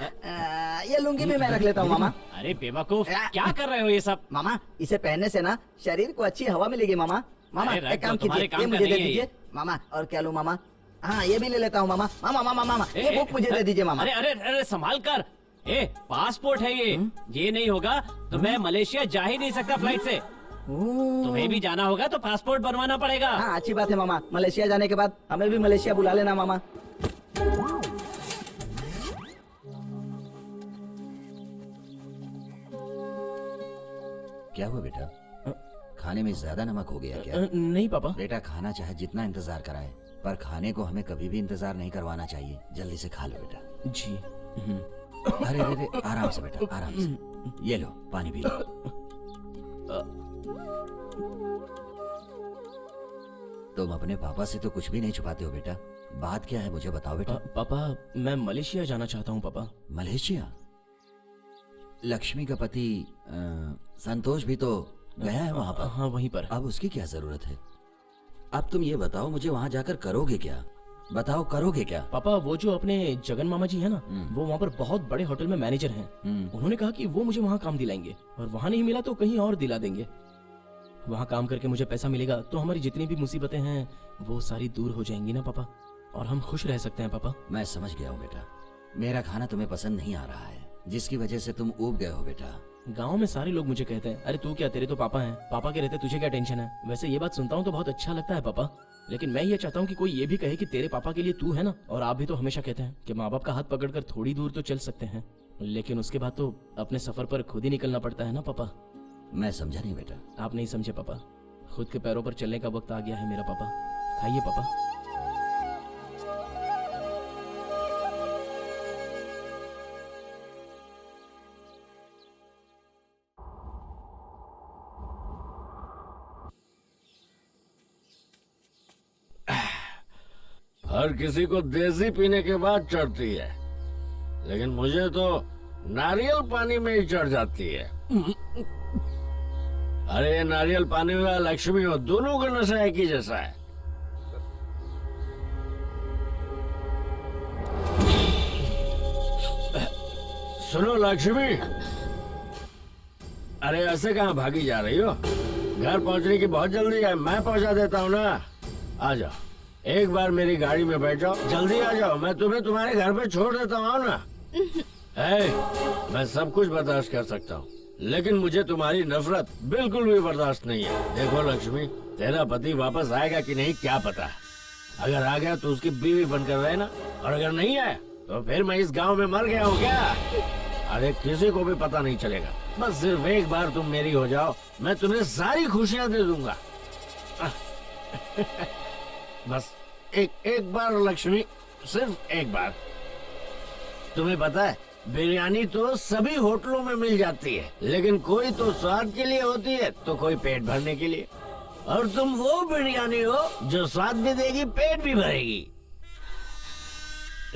ये लुंगी भी मैं रख लेता हूँ मामा। अरे बेवकूफ, क्या कर रहे हो ये सब? मामा इसे पहनने से ना शरीर को अच्छी हवा मिलेगी मामा। मामा अरे, रख एक काम दो, तुम्हारे कीजिए, काम ये का मुझे दे नहीं है ये। दीजिए मामा। और क्या लूँ मामा? हाँ ये भी ले लेता हूँ मामा। मामा मामा मामा ए, ये ए, बुक मुझे दे दीजिए मामा। अरे अरे अरे संभाल कर। ए पासपोर्ट है ये नहीं होगा तो मैं मलेशिया जा ही नहीं सकता फ्लाइट से। तुम्हें भी जाना होगा तो पासपोर्ट बनवाना पड़ेगा। हाँ अच्छी बात है मामा, मलेशिया जाने के बाद हमें भी मलेशिया बुला लेना मामा। क्या हुआ बेटा? खाने में ज्यादा नमक हो गया क्या? नहीं पापा। बेटा खाना चाहे जितना इंतजार कराए, पर खाने को हमें कभी भी इंतजार नहीं करवाना चाहिए। जल्दी से खा लो बेटा। जी। अरे अरे अरे, आराम से बेटा, आराम से। ये लो पानी पी लो। तुम अपने पापा से तो कुछ भी नहीं छुपाते हो बेटा, बात क्या है मुझे बताओ बेटा। पापा मैं मलेशिया जाना चाहता हूँ पापा। मलेशिया? लक्ष्मी का पति संतोष भी तो गया है वहाँ पर। हाँ वहीं पर। अब उसकी क्या जरूरत है? अब तुम ये बताओ मुझे, वहाँ जाकर करोगे क्या? बताओ करोगे क्या? पापा वो जो अपने जगन मामा जी है ना, वो वहाँ पर बहुत बड़े होटल में मैनेजर हैं। उन्होंने कहा कि वो मुझे वहाँ काम दिलाएंगे, और वहाँ नहीं मिला तो कहीं और दिला देंगे। वहाँ काम करके मुझे पैसा मिलेगा तो हमारी जितनी भी मुसीबतें हैं वो सारी दूर हो जाएंगी ना पापा, और हम खुश रह सकते हैं पापा। मैं समझ गया हूँ बेटा, मेरा खाना तुम्हें पसंद नहीं आ रहा है, जिसकी वजह से तुम ऊब गए हो बेटा। गांव में सारे लोग मुझे कहते हैं, अरे तू क्या, तेरे तो पापा हैं, पापा के रहते तुझे क्या टेंशन है। वैसे ये बात सुनता हूँ तो बहुत अच्छा लगता है पापा, लेकिन मैं ये चाहता हूँ कि कोई ये भी कहे कि तेरे पापा के लिए तू है ना। और आप भी तो हमेशा कहते हैं कि माँ बाप का हाथ पकड़कर थोड़ी दूर तो चल सकते हैं, लेकिन उसके बाद तो अपने सफर पर खुद ही निकलना पड़ता है ना पापा। मैं समझा नहीं बेटा। आप नहीं समझे पापा, खुद के पैरों पर चलने का वक्त आ गया है मेरा पापा। खाइए पापा। हर किसी को देसी पीने के बाद चढ़ती है, लेकिन मुझे तो नारियल पानी में ही चढ़ जाती है। अरे ये नारियल पानी हो या लक्ष्मी हो, दोनों का नशा एक ही जैसा है। सुनो लक्ष्मी, अरे ऐसे कहाँ भागी जा रही हो? घर पहुंचने की बहुत जल्दी है, मैं पहुंचा देता हूँ ना। आ जाओ, एक बार मेरी गाड़ी में बैठ जाओ, जल्दी आ जाओ, मैं तुम्हें तुम्हारे घर पे छोड़ देता हूँ ना। मैं सब कुछ बर्दाश्त कर सकता हूँ, लेकिन मुझे तुम्हारी नफरत बिल्कुल भी बर्दाश्त नहीं है। देखो लक्ष्मी, तेरा पति वापस आएगा कि नहीं क्या पता है। अगर आ गया तो उसकी बीवी बनकर रहना, और अगर नहीं आया तो फिर मैं इस गांव में मर गया हूँ क्या? अरे किसी को भी पता नहीं चलेगा, बस सिर्फ एक बार तुम मेरी हो जाओ, मैं तुम्हें सारी खुशियाँ दे दूंगा। बस एक बार लक्ष्मी, सिर्फ एक बार। तुम्हें पता है बिरयानी तो सभी होटलों में मिल जाती है, लेकिन कोई तो स्वाद के लिए होती है तो कोई पेट भरने के लिए। और तुम वो बिरयानी हो जो स्वाद भी देगी पेट भी भरेगी।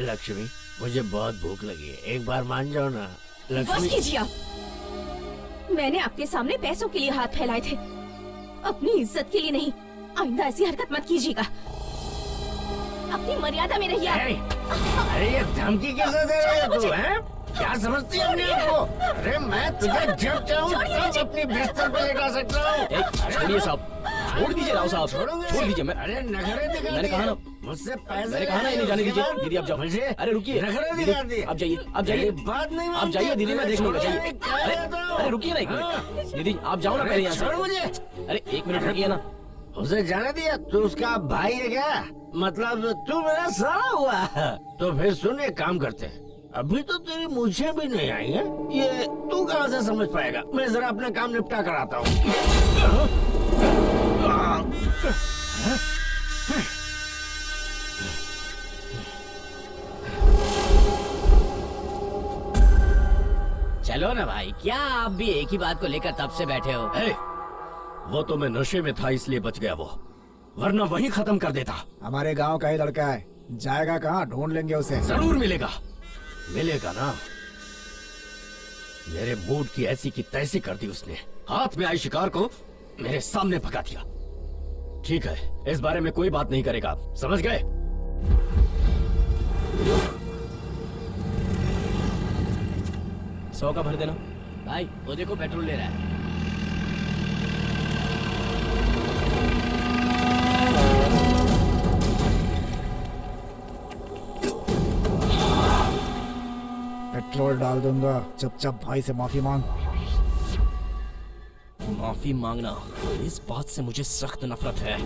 लक्ष्मी मुझे बहुत भूख लगी है, एक बार मान जाओ ना। बस लक्ष्मी कीजिए आप। मैंने आपके सामने पैसों के लिए हाथ फैलाए थे, अपनी इज्जत के लिए नहीं। आइंदा ऐसी हरकत मत कीजिएगा, अपनी मर्यादा में रहिए आप। अरे ये धमकी कैसे दे रही है तू, हैं? क्या समझती है अपने आप को? अरे मैं तुझे जब चाहूँ तब अपनी बिस्तर पे लेटा सकता हूँ। छोड़िए साहब, छोड़ दीजिए राव साहब, छोड़ दीजिए। मैं अरे नखरे दिखा मैंने कहा ना, मुझसे पैसे मैंने कहा ना इन्हें जाने दीजिए। दीदी आप जाओ। मुझे अरे रुकिए, नखरे दीदी, दिखा दिए। आप जाइए, आप जाइए, बात नहीं आप जाइए दीदी, मैं देख लूंगा। जाइए। अरे अरे रुकिए ना एक मिनट, दीदी आप जाओ ना पहले यहाँ छोड़ से। मुझे। अरे एक मिनट रुकिए ना। उसे जाने दिया, तू उसका भाई है क्या? मतलब तू मेरा साला हुआ। तो फिर सुन, एक काम करते हैं, अभी तो तेरी मुझे भी नहीं आई है, ये तू कहाँ से समझ पाएगा? मैं जरा अपना काम निपटा कर आता हूँ। चलो ना भाई, क्या आप भी एक ही बात को लेकर तब से बैठे हो? हे, वो तो मैं नशे में था इसलिए बच गया, वो वरना वही खत्म कर देता। हमारे गांव का ही लड़का है, जाएगा कहाँ? ढूंढ लेंगे उसे। जरूर मिलेगा, मिलेगा ना। मेरे मूड की ऐसी की तैसी कर दी उसने, हाथ में आई शिकार को मेरे सामने भगा दिया। ठीक है, इस बारे में कोई बात नहीं करेगा, समझ गए? 100 का भर देना। भाई वो देखो पेट्रोल ले रहा है। पेट्रोल डाल दूंगा, चुपचाप भाई से माफी मांग। माफी मांगना, इस बात से मुझे सख्त नफरत है।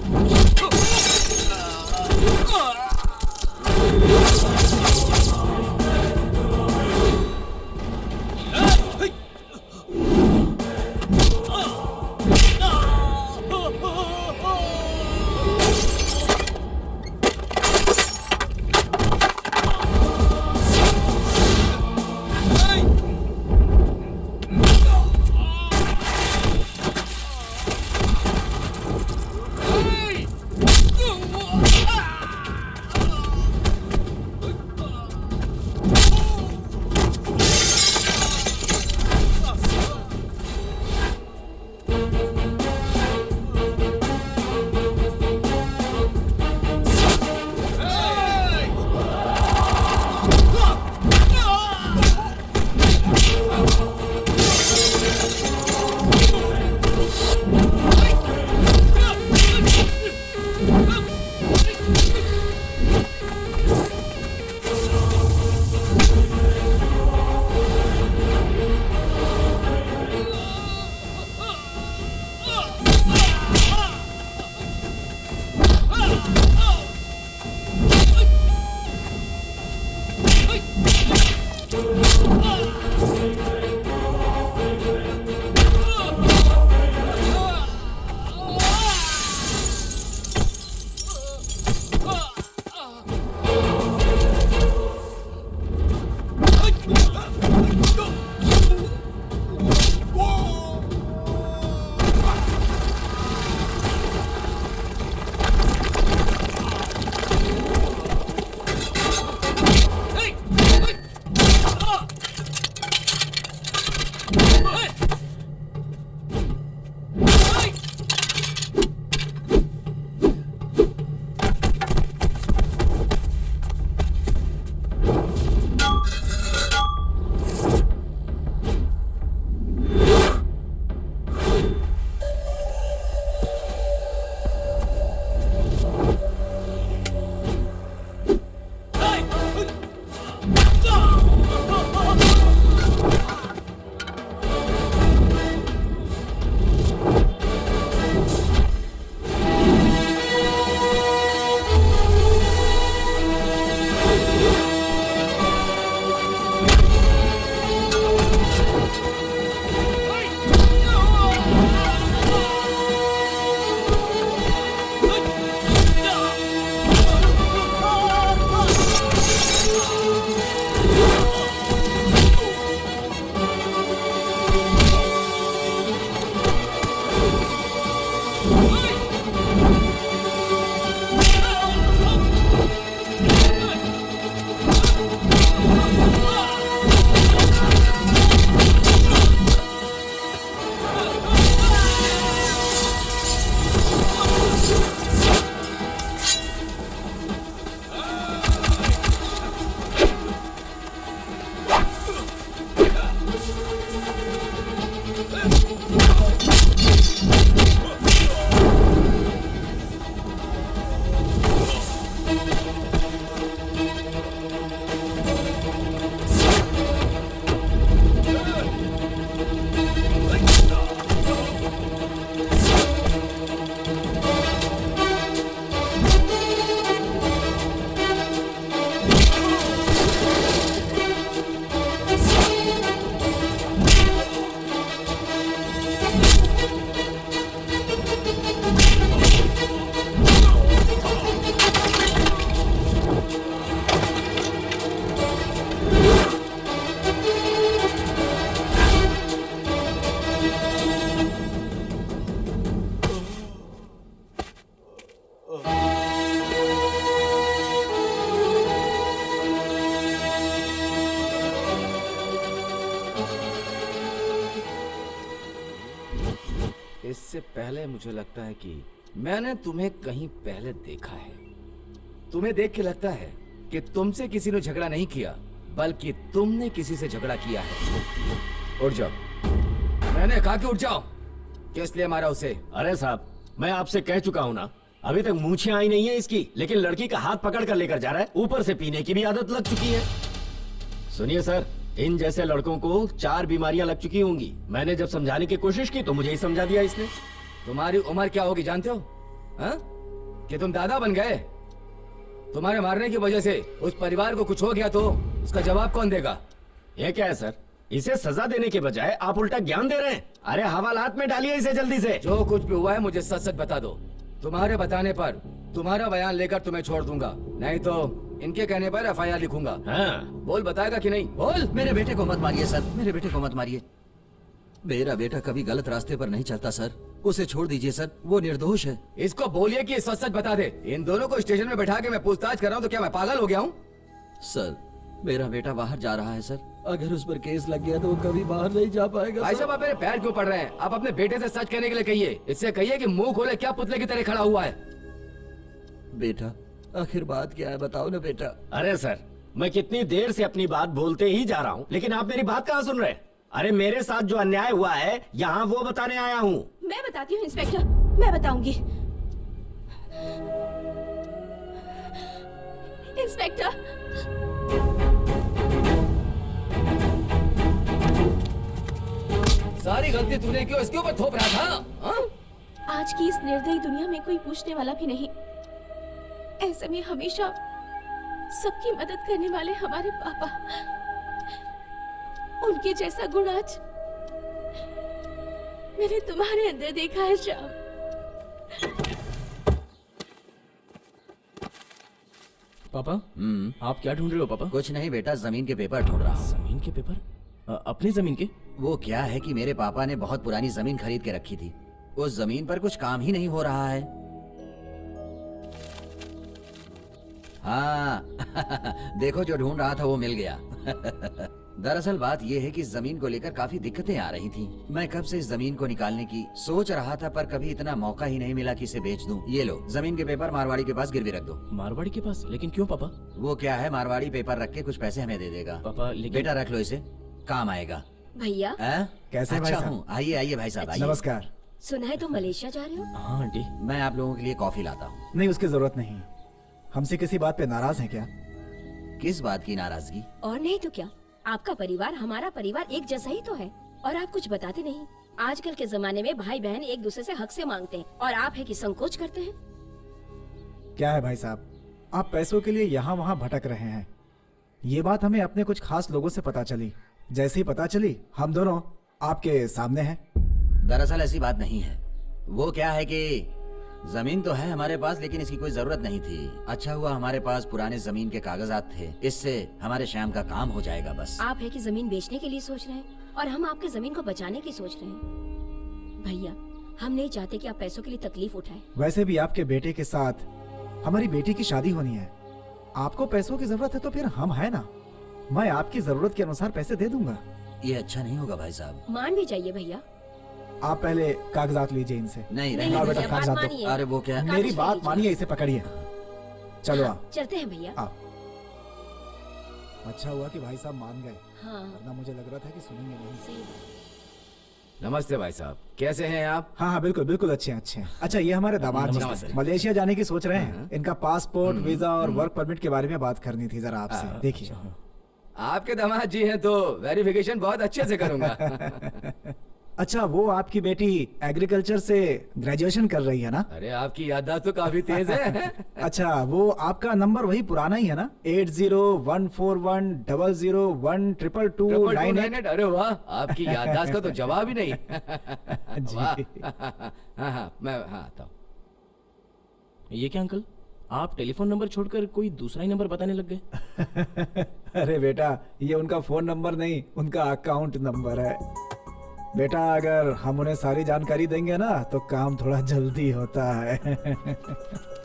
इससे पहले मुझे लगता है कि मैंने तुम्हें कहीं पहले देखा है। तुम्हें देख के लगता है कि तुमसे किसी ने झगड़ा नहीं किया, बल्कि तुमने किसी से झगड़ा किया है। उठ जाओ, मैंने कहा कि उठ जाओ। किस लिए मारा उसे? अरे साहब, मैं आपसे कह चुका हूँ ना, अभी तक मूछें आई नहीं है इसकी, लेकिन लड़की का हाथ पकड़ कर लेकर जा रहा है। ऊपर से पीने की भी आदत लग चुकी है। सुनिए सर, इन जैसे लड़कों को 4 बीमारियां लग चुकी होंगी। मैंने जब समझाने की कोशिश की तो मुझे ही समझा दिया इसने। तुम्हारी उम्र क्या होगी जानते हो? हाँ? कि तुम दादा बन गए? तुम्हारे मारने की वजह से उस परिवार को कुछ हो गया तो उसका जवाब कौन देगा? ये क्या है सर, इसे सजा देने के बजाय आप उल्टा ज्ञान दे रहे हैं। अरे हवालात में डालिए इसे जल्दी से। जो कुछ भी हुआ है मुझे सच सच बता दो। तुम्हारे बताने पर तुम्हारा बयान लेकर तुम्हें छोड़ दूंगा, नहीं तो इनके कहने पर FIR लिखूंगा। हाँ। बोल, बताएगा कि नहीं? बोल। मेरे बेटे को मत मारिए सर, मेरे बेटे को मत मारिए। मेरा बेटा कभी गलत रास्ते पर नहीं चलता सर, उसे छोड़ दीजिए सर, वो निर्दोष है। इसको बोलिए कि सच सच बता दे। इन दोनों को स्टेशन में बैठा के मैं पूछताछ कर रहा हूँ तो क्या मैं पागल हो गया हूँ? सर, मेरा बेटा बाहर जा रहा है सर, अगर उस पर केस लग गया तो वो कभी बाहर नहीं जा पाएगा। भाई साहब, आप मेरे पैर क्यों पड़ रहे हैं? आप अपने बेटे से सच कहने के लिए कहिए। इससे कहिए कि मुंह खोले क्या पुतले की तरह खड़ा हुआ है। बेटा, आखिर बात क्या है बताओ ना बेटा। अरे सर, मैं कितनी देर से अपनी बात बोलते ही जा रहा हूँ, लेकिन आप मेरी बात कहाँ सुन रहे हैं? अरे मेरे साथ जो अन्याय हुआ है यहाँ वो बताने आया हूँ। मैं बताती हूँ इंस्पेक्टर, मैं बताऊंगी। इंस्पेक्टर, सारी गलती तूने क्यों इसके ऊपर थोप रहा था? हाँ? आज की इस निर्दयी दुनिया में कोई पूछने वाला भी नहीं। ऐसे में हमेशा सबकी मदद करने वाले हमारे पापा, उनके जैसा गुण आज मैंने तुम्हारे अंदर देखा है श्याम। पापा, आप क्या ढूंढ रहे हो पापा? कुछ नहीं बेटा, जमीन के पेपर ढूंढ रहा हूँ। जमीन के पेपर? अपनी जमीन के? वो क्या है कि मेरे पापा ने बहुत पुरानी जमीन खरीद के रखी थी, उस जमीन पर कुछ काम ही नहीं हो रहा है। हाँ देखो, जो ढूंढ रहा था वो मिल गया। दरअसल बात यह है कि इस जमीन को लेकर काफी दिक्कतें आ रही थी। मैं कब से इस जमीन को निकालने की सोच रहा था, पर कभी इतना मौका ही नहीं मिला कि इसे बेच दूं। ये लो, जमीन के पेपर मारवाड़ी के पास गिरवी रख दो। मारवाड़ी के पास? लेकिन क्यों पापा? वो क्या है, मारवाड़ी पेपर रख के कुछ पैसे हमें दे देगा। पापा लेकिन... बेटा रख लो इसे, काम आएगा। भैया कैसे अच्छा हूँ, आइए आइए भाई साहब आइए। नमस्कार। सुना है तुम मलेशिया जा रहे हो? हाँ आंटी। मैं आप लोगों के लिए कॉफी लाता हूँ। नहीं, उसकी जरूरत नहीं। हमसे किसी बात पे नाराज हैं क्या? किस बात की नाराजगी? और नहीं तो क्या, आपका परिवार हमारा परिवार एक जैसा ही तो है, और आप कुछ बताते नहीं। आजकल के जमाने में भाई बहन एक दूसरे से हक से मांगते हैं, और आप है कि संकोच करते हैं। क्या है भाई साहब, आप पैसों के लिए यहाँ वहाँ भटक रहे हैं। ये बात हमें अपने कुछ खास लोगों से पता चली। जैसे ही पता चली, हम दोनों आपके सामने हैं। दरअसल ऐसी बात नहीं है। वो क्या है कि जमीन तो है हमारे पास, लेकिन इसकी कोई जरूरत नहीं थी। अच्छा हुआ हमारे पास पुराने जमीन के कागजात थे, इससे हमारे श्याम का काम हो जाएगा बस। आप है कि जमीन बेचने के लिए सोच रहे हैं, और हम आपके जमीन को बचाने की सोच रहे हैं। भैया, हम नहीं चाहते कि आप पैसों के लिए तकलीफ उठाएं। वैसे भी आपके बेटे के साथ हमारी बेटी की शादी होनी है। आपको पैसों की जरूरत है तो फिर हम है ना, मैं आपकी जरूरत के अनुसार पैसे दे दूंगा। ये अच्छा नहीं होगा भाई साहब। मान भी जाइए भैया। आप पहले कागजात लीजिए इनसे। नहीं नहीं, हाँ बेटा, भैया, बात कागजात दो। मानिए। अरे वो क्या है? मेरी कागज बात लीजिए। मानिए, इसे पकड़िए। चलो आप। चलते हैं भैया। आप। अच्छा हुआ कि भाई साहब मान गए, हाँ, वरना मुझे लग रहा था कि सुनेंगे नहीं। सही बात। नमस्ते भाई साहब, कैसे हैं आप? हाँ हाँ, बिल्कुल बिल्कुल, अच्छे हैं अच्छे हैं। अच्छा, ये हमारे दामाद जी नमस्ते। मलेशिया जाने की सोच रहे हैं। इनका पासपोर्ट, वीजा और वर्क परमिट के बारे में बात करनी थी जरा आपसे। देखिए। आपके दामाद जी हैं तो वेरिफिकेशन बहुत अच्छे से करूंगा। अच्छा, वो आपकी बेटी एग्रीकल्चर से ग्रेजुएशन कर रही है ना? अरे आपकी याददाश्त तो काफी तेज है। अच्छा, वो आपका नंबर वही पुराना ही है ना? 801410012298। अरे वाह, आपकी याददाश्त का तो जवाब ही नहीं। जी। वाह। हाँ, मैं आता हूँ। ये क्या अंकल, आप टेलीफोन नंबर छोड़कर कोई दूसरा ही नंबर बताने लग गए? अरे बेटा, ये उनका फोन नंबर नहीं, उनका अकाउंट नंबर है। बेटा, अगर हम उन्हें सारी जानकारी देंगे ना तो काम थोड़ा जल्दी होता है।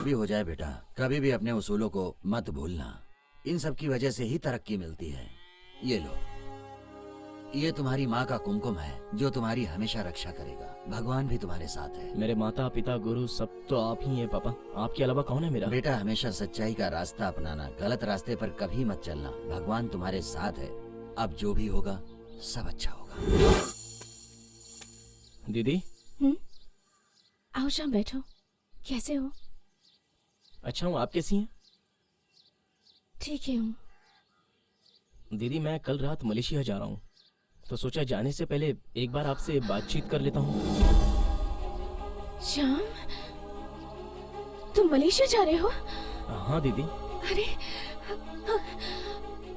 भी हो जाए बेटा, कभी भी अपने उसूलों को मत भूलना। इन सब की वजह से ही तरक्की मिलती है। ये लो। ये तुम्हारी माँ का कुमकुम है जो तुम्हारी हमेशा रक्षा करेगा। भगवान भी तुम्हारे साथ है। मेरे माता पिता गुरु सब तो आप ही हैं पापा, आपके अलावा कौन है मेरा? बेटा, हमेशा सच्चाई का रास्ता अपनाना, गलत रास्ते पर कभी मत चलना। भगवान तुम्हारे साथ है। अब जो भी होगा सब अच्छा होगा। दीदी आओ शाम, बैठो। कैसे हो? अच्छा हूँ, आप कैसी हैं? ठीक है हूँ। दीदी मैं कल रात मलेशिया जा रहा हूँ, तो सोचा जाने से पहले एक बार आपसे बातचीत कर लेता हूँ। श्याम, तुम मलेशिया जा रहे हो? हाँ दीदी। अरे,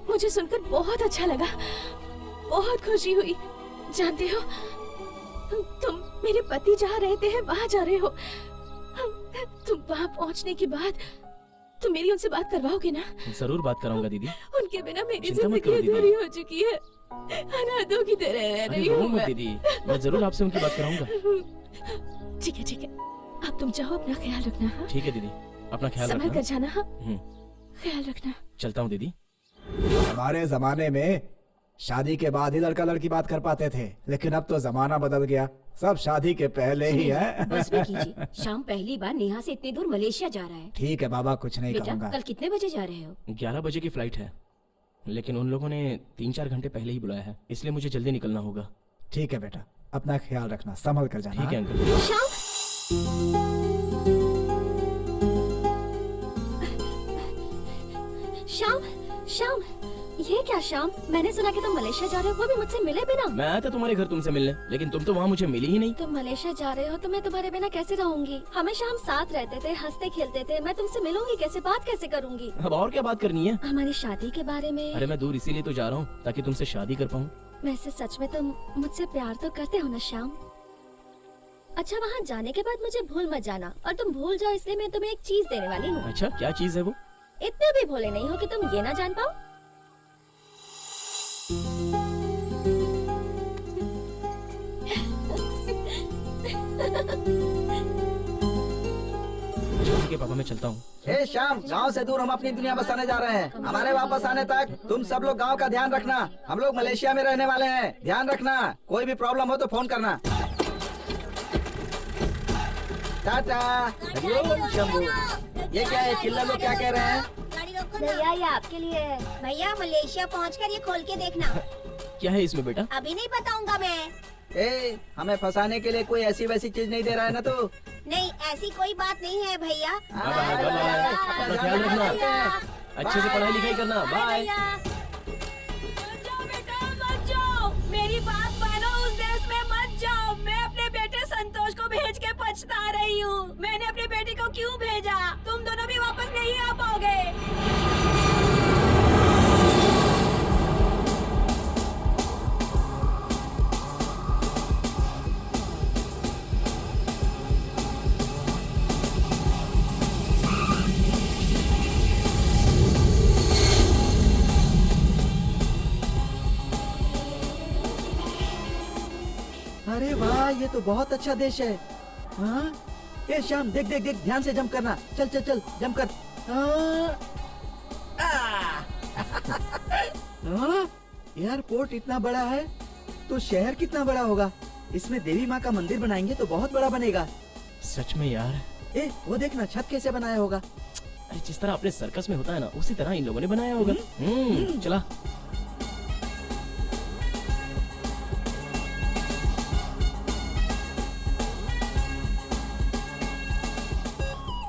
मुझे सुनकर बहुत अच्छा लगा, बहुत खुशी हुई। जानते हो, तुम मेरे पति जहाँ रहते हैं वहाँ जा रहे हो। तुम वहाँ पहुँचने के बाद तुम मेरी उनसे बात करवाओगे ना? जरूर बात कराऊंगा दीदी। उनके बिना मेरी चिंता मत जिंदगी करो दीदी। अधूरी हो चुकी है। अनाथों की तरह रह अरे रही रो हूँ मत मैं। दीदी, मैं जरूर आपसे उनकी बात कराऊंगा। ठीक है ठीक है, अब तुम जाओ, अपना ख्याल रखना। हाँ, ठीक है दीदी, अपना ख्याल संभल रखना। कर जाना। हाँ, हम्म, ख्याल रखना। चलता हूँ दीदी। हमारे जमाने में शादी के बाद ही लड़का लड़की बात कर पाते थे, लेकिन अब तो जमाना बदल गया। सब शादी के पहले ही है। बस भी कीजिए। शाम पहली बार नेहा से इतनी दूर मलेशिया जा रहा है। ठीक है बाबा, कुछ नहीं बेटा कहूँगा। कल कितने बजे जा रहे हो? 11 बजे की फ्लाइट है, लेकिन उन लोगों ने 3-4 घंटे पहले ही बुलाया है, इसलिए मुझे जल्दी निकलना होगा। ठीक है बेटा, अपना ख्याल रखना, संभल कर जाना। ठीक है अंकल। श्याम, श्याम, ये क्या श्याम? मैंने सुना कि तुम मलेशिया जा रहे हो, वो भी मुझसे मिले बिना। मैं आया था तुम्हारे घर तुमसे मिलने, लेकिन तुम तो वहाँ मुझे मिली ही नहीं। तुम मलेशिया जा रहे हो तो मैं तुम्हारे बिना कैसे रहूंगी? हमेशा हम साथ रहते थे, हंसते खेलते थे। मैं तुमसे मिलूंगी कैसे, बात कैसे करूंगी? अब और क्या बात करनी है? हमारी शादी के बारे में। अरे मैं दूर इसीलिए तो जा रहा हूँ ताकि तुमसे शादी कर पाऊँ। वैसे सच में तुम मुझसे प्यार तो करते हो ना श्याम? अच्छा, वहाँ जाने के बाद मुझे भूल मत जाना, और तुम भूल जाओ इसलिए मैं तुम्हें एक चीज देने वाली हूँ। अच्छा क्या चीज है वो? इतने भी भोले नहीं हो कि तुम ये ना जान पाओ। ठीक है पापा, मैं चलता हूँ। ए श्याम, गांव से दूर हम अपनी दुनिया बसाने जा रहे हैं। हमारे वापस आने तक तुम सब लोग गांव का ध्यान रखना। हम लोग मलेशिया में रहने वाले हैं, ध्यान रखना। कोई भी प्रॉब्लम हो तो फोन करना। टाटा। हरिओम शंभू। ये क्या है, चिल्ला लोग क्या कह रहे हैं? भैया ये आपके लिए है। भैया मलेशिया पहुंचकर ये खोल के देखना। क्या है इसमें बेटा? अभी नहीं बताऊंगा मैं। ए, हमें फंसाने के लिए कोई ऐसी वैसी चीज नहीं दे रहा है ना तू? नहीं, ऐसी कोई बात नहीं है भैया। बाय बाय बाय, अपना ख्याल रखना, अच्छे से पढ़ाई लिखाई करना। बाय। मत जाओ, मेरी बात मानो, उस देश में मत जाओ। मैं अपने बेटे संतोष को भेज के पछता रही हूँ। मैंने अपने बेटे को क्यों भेजा? तुम दोनों भी वापस नहीं आ पाओगे। अरे वाह, ये तो बहुत अच्छा देश है। हाँ? ए श्याम, देख देख देख, ध्यान से जंप करना। चल चल चल, जंप कर। एयरपोर्ट इतना बड़ा है तो शहर कितना बड़ा होगा? इसमें देवी माँ का मंदिर बनाएंगे तो बहुत बड़ा बनेगा। सच में यार। ए, वो देखना, छत कैसे बनाया होगा। अरे जिस तरह अपने सर्कस में होता है ना, उसी तरह इन लोगों ने बनाया होगा। चला।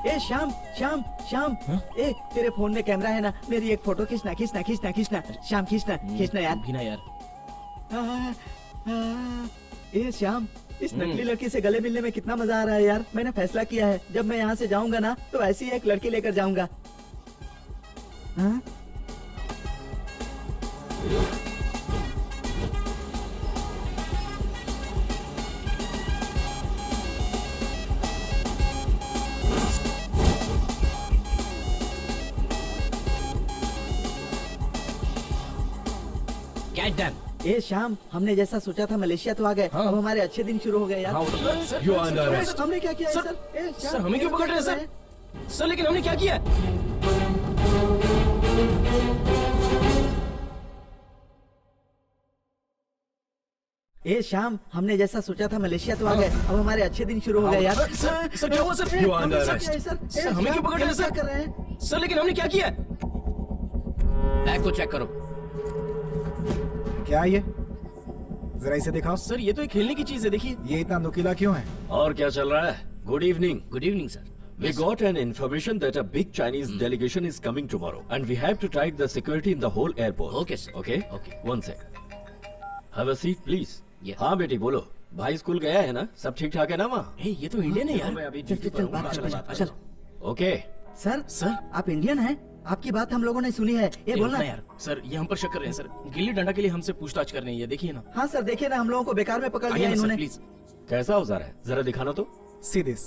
ए श्याम श्याम श्याम, हाँ? ए तेरे फोन में कैमरा है ना? मेरी एक फोटो खींचना खींचना खींचना खींचना। श्याम खींचना खींचना यार। भी ना यार। ए श्याम, इस नकली लड़की से गले मिलने में कितना मजा आ रहा है यार। मैंने फैसला किया है, जब मैं यहाँ से जाऊंगा ना तो ऐसी एक लड़की लेकर जाऊंगा। हाँ? Get them. ए श्याम, हमने जैसा सोचा था मलेशिया तो आ गए। हाँ। अब हमारे अच्छे दिन शुरू हो गए यार। हाँ, You are under arrest. हमने क्या किया है सर, सर? ए, सर श्याम, हमें क्यों पकड़ रहे हैं सर? सर लेकिन हमने क्या किया है? ए शाम, हमने जैसा सोचा था मलेशिया तो आ गए, अब हमारे अच्छे दिन शुरू हो गए यार। सर क्या हुआ sir? A, You are under हमने arrest. क्या किया है, सर, हमें क्यों पकड़ रहे हैं, क्या सर? कर रहे हैं? सर लेकिन हमने क्या किया है? बैग को चेक करो। क्या ये, जरा इसे दिखाओ। सर ये तो एक खेलने की चीज है, देखिए। ये इतना नुकीला क्यों है? और क्या चल रहा है? Good evening. Good evening sir. We got an information that a big Chinese delegation is coming tomorrow, and we have to tighten the security in the whole airport. Okay, sir. Okay. Okay. One sec. Have a seat, please. Yeah. हाँ बेटी बोलो। भाई school गया है ना? सब ठीक ठाक है ना वहाँ? हे ये तो इंडियन है यार। मैं अभी चल चल चल, बात कर, चल। ओके। सर सर आप इंडियन हैं? आपकी बात हम लोगों ने सुनी है, ये बोलना। रुकना यार। सर ये हम पर शक कर रहे हैं सर, गिल्ली डंडा के लिए हमसे पूछताछ कर रहे हैं, ये देखिए ना। हाँ सर, देखिए ना, हम लोगों को बेकार में पकड़ आइए लिया ना सर इन्होंने। प्लीज। कैसा औजार है? जरा दिखाना तो। See this.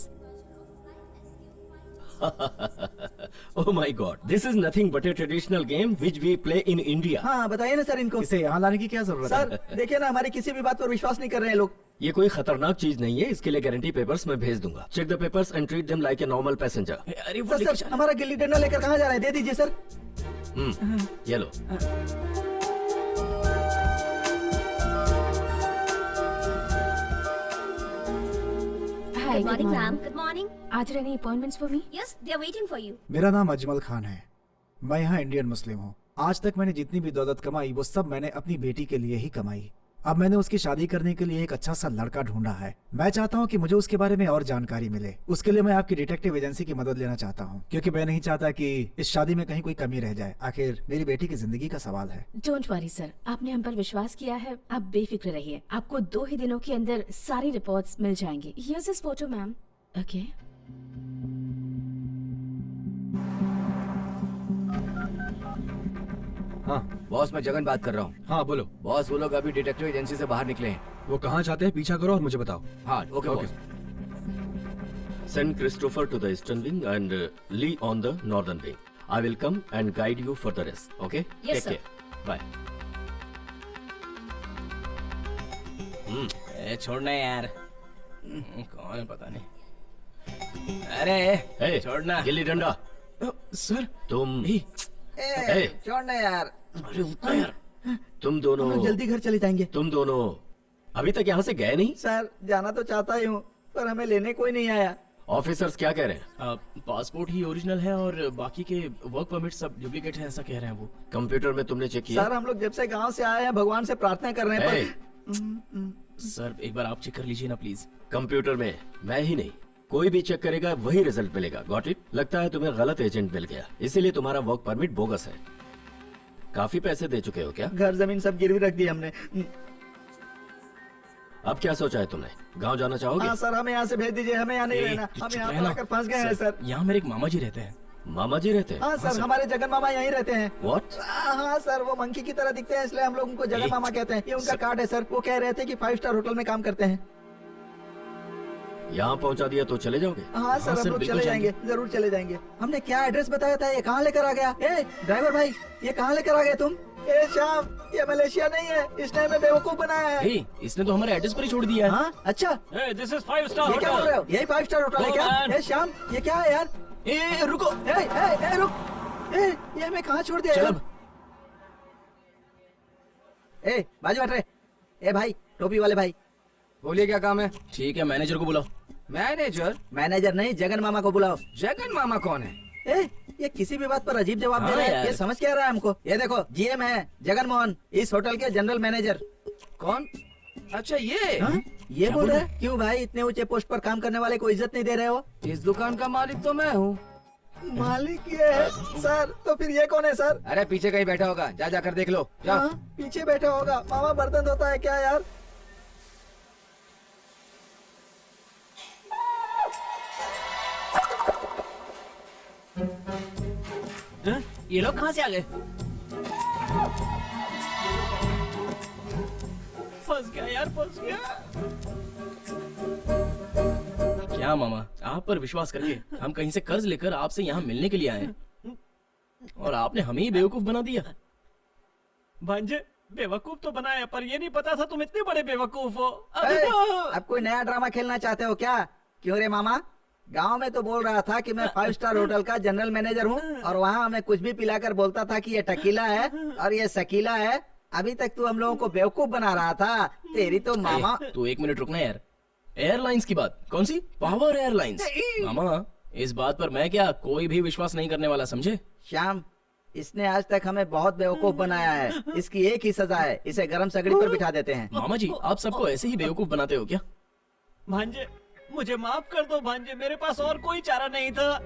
Oh my God! This is nothing but a traditional game which we play in India. हाँ बताइए ना सर इनको। इसे यहाँ लाने की क्या जरूरत है? सर देखिए ना, हमारी किसी भी बात पर विश्वास नहीं कर रहे हैं लोग। ये कोई खतरनाक चीज नहीं है, इसके लिए गारंटी पेपर्स मैं भेज दूंगा। Check the papers and treat them like a normal passenger. अरे वो सर लेके सर जा- हमारा गिल्ली डंडा लेकर कहाँ जा रहे हैं? दे दीजिए सर। ये लो। Hi, good morning ma'am. Good morning. Are there any appointments for me? Yes, they are waiting for you. मेरा नाम अजमल खान है, मैं यहाँ इंडियन मुस्लिम हूँ। आज तक मैंने जितनी भी दौलत कमाई वो सब मैंने अपनी बेटी के लिए ही कमाई। अब मैंने उसकी शादी करने के लिए एक अच्छा सा लड़का ढूंढा है। मैं चाहता हूँ कि मुझे उसके बारे में और जानकारी मिले। उसके लिए मैं आपकी डिटेक्टिव एजेंसी की मदद लेना चाहता हूँ, क्योंकि मैं नहीं चाहता कि इस शादी में कहीं कोई कमी रह जाए। आखिर मेरी बेटी की जिंदगी का सवाल है। डोंट वरी सर, आपने हम पर विश्वास किया है, आप बेफिक्र रहिए। आपको 2 ही दिनों के अंदर सारी रिपोर्ट्स मिल जाएंगी। Here's this photo ma'am. Okay. हाँ बॉस, मैं जगन बात कर रहा हूँ। हाँ बोलो। बॉस, वो लोग अभी डिटेक्टिव एजेंसी से बाहर निकले हैं। वो कहाँ जाते हैं, पीछा करो और मुझे बताओ। हाँ okay okay. Boss. Send Christopher to the eastern wing and Lee on the northern wing. I will come and guide you for the rest. Okay? Yes, Take sir. care. Bye. ए छोड़ना यार। कौन है पता नहीं। अरे Hey, छोड़ना। Gilli danda. Sir तुम हे, Hey, छोड़ना यार। अरे उतना यार। तुम हम दोनों लोग जल्दी घर चले जाएंगे। तुम दोनों अभी तक यहाँ से गए नहीं? सर जाना तो चाहता ही हूँ, पर हमें लेने कोई नहीं आया। ऑफिसर्स क्या कह रहे हैं? पासपोर्ट ही ओरिजिनल है और बाकी के वर्क परमिट सब डुप्लीकेट है, ऐसा कह रहे हैं वो। कंप्यूटर में तुमने चेक किया? सर हम लोग जब से गांव से आए हैं भगवान से प्रार्थना कर रहे हैं, Hey, पर सर एक बार आप चेक कर लीजिए ना प्लीज। कंप्यूटर में मैं ही नहीं, कोई भी चेक करेगा वही रिजल्ट मिलेगा। Got it? लगता है तुम्हें गलत एजेंट मिल गया, इसीलिए तुम्हारा वर्क परमिट बोगस है। काफी पैसे दे चुके हो क्या? घर जमीन सब गिरवी रख दी हमने। अब क्या सोचा है तुमने? गांव जाना चाहोगे? हाँ सर, हमें यहाँ से भेज दीजिए, हमें यहाँ नहीं ए, रहना। तू हम चुप यहाँ रह पर ना। आकर फंस गए हैं सर। यहाँ मेरे एक मामा जी रहते हैं। मामा जी रहते हैं? हाँ सर, हमारे जगन मामा यहीं रहते हैं। What? हाँ सर, वो मंकी की तरह दिखते हैं, इसलिए हम लोग उनको जगन ए, मामा कहते हैं। ये उनका कार्ड है सर। वो कह रहे थे कि 5 स्टार होटल में काम करते हैं। यहाँ पहुँचा दिया तो चले जाओगे? हाँ सर, हम सर, लोग बिल्कुल चले जाएंगे, जरूर चले जाएंगे। हमने क्या एड्रेस बताया था, ये कहाँ लेकर आ गया? ए ड्राइवर भाई, ये कहाँ लेकर आ गए तुम? ए श्याम, ये मलेशिया नहीं है, इसने हमें बेवकूफ बनाया है। हे, इसने तो हमारे एड्रेस पर ही छोड़ दिया है। हाँ अच्छा, Hey, this is 5-star ये क्या बोल रहे hotel. हो? यही 5 स्टार होटल है Go, क्या? man. ए श्याम, ये क्या है यार? ए रुको। ए रुक। ये हमें कहाँ छोड़ दिया चल यार? अब। बाजू हट रहे। ए भाई, टोपी वाले भाई। बोलिए क्या काम है? ठीक है, मैनेजर को बुलाओ। मैनेजर? मैनेजर नहीं, जगन मामा को बुलाओ। जगन मामा कौन है? ये किसी भी बात पर अजीब जवाब दे हाँ रहा है। यार। ये समझ क्या रहा है हमको? ये देखो, जीएम है जगन मोहन, इस होटल के जनरल मैनेजर। कौन? अच्छा ये? हाँ? ये क्या बोल बोल रहे हैं? क्यों भाई, इतने ऊंचे पोस्ट पर काम करने वाले को इज्जत नहीं दे रहे हो? इस दुकान का मालिक तो मैं हूँ। मालिक ये है सर, तो फिर ये कौन है सर? अरे पीछे कहीं बैठा होगा, जा जाकर देख लो। जाओ। हाँ, पीछे बैठा होगा। मामा बर्तन धोता है क्या यार? ये लोग कहाँ से आ गए? फंस गया यार, फंस गया। क्या मामा, आप पर विश्वास करके हम कहीं से कर्ज लेकर आपसे यहाँ मिलने के लिए आए हैं। और आपने हमें ही बेवकूफ बना दिया। भांजे, बेवकूफ तो बनाया, पर ये नहीं पता था तुम इतने बड़े बेवकूफ हो। अब कोई नया ड्रामा खेलना चाहते हो क्या? क्यों रे मामा, गांव में तो बोल रहा था कि मैं 5 स्टार होटल का जनरल मैनेजर हूँ, और वहाँ हमें कुछ भी पिलाकर बोलता था कि ये टकीला है और ये शकीला है। अभी तक तू हम लोगों को बेवकूफ बना रहा था। तेरी तो मामा। तू 1 मिनट रुकना यार। एयरलाइंस की बात कौन सी? Power airlines. मामा इस बात पर मैं क्या कोई भी विश्वास नहीं करने वाला, समझे? श्याम, इसने आज तक हमें बहुत बेवकूफ बनाया है। इसकी एक ही सजा है, इसे गरम सगड़ी पर बिठा देते हैं। मामा जी आप सबको ऐसे ही बेवकूफ बनाते हो क्या? भांजे मुझे माफ कर दो भांजे, मेरे पास और कोई चारा नहीं था।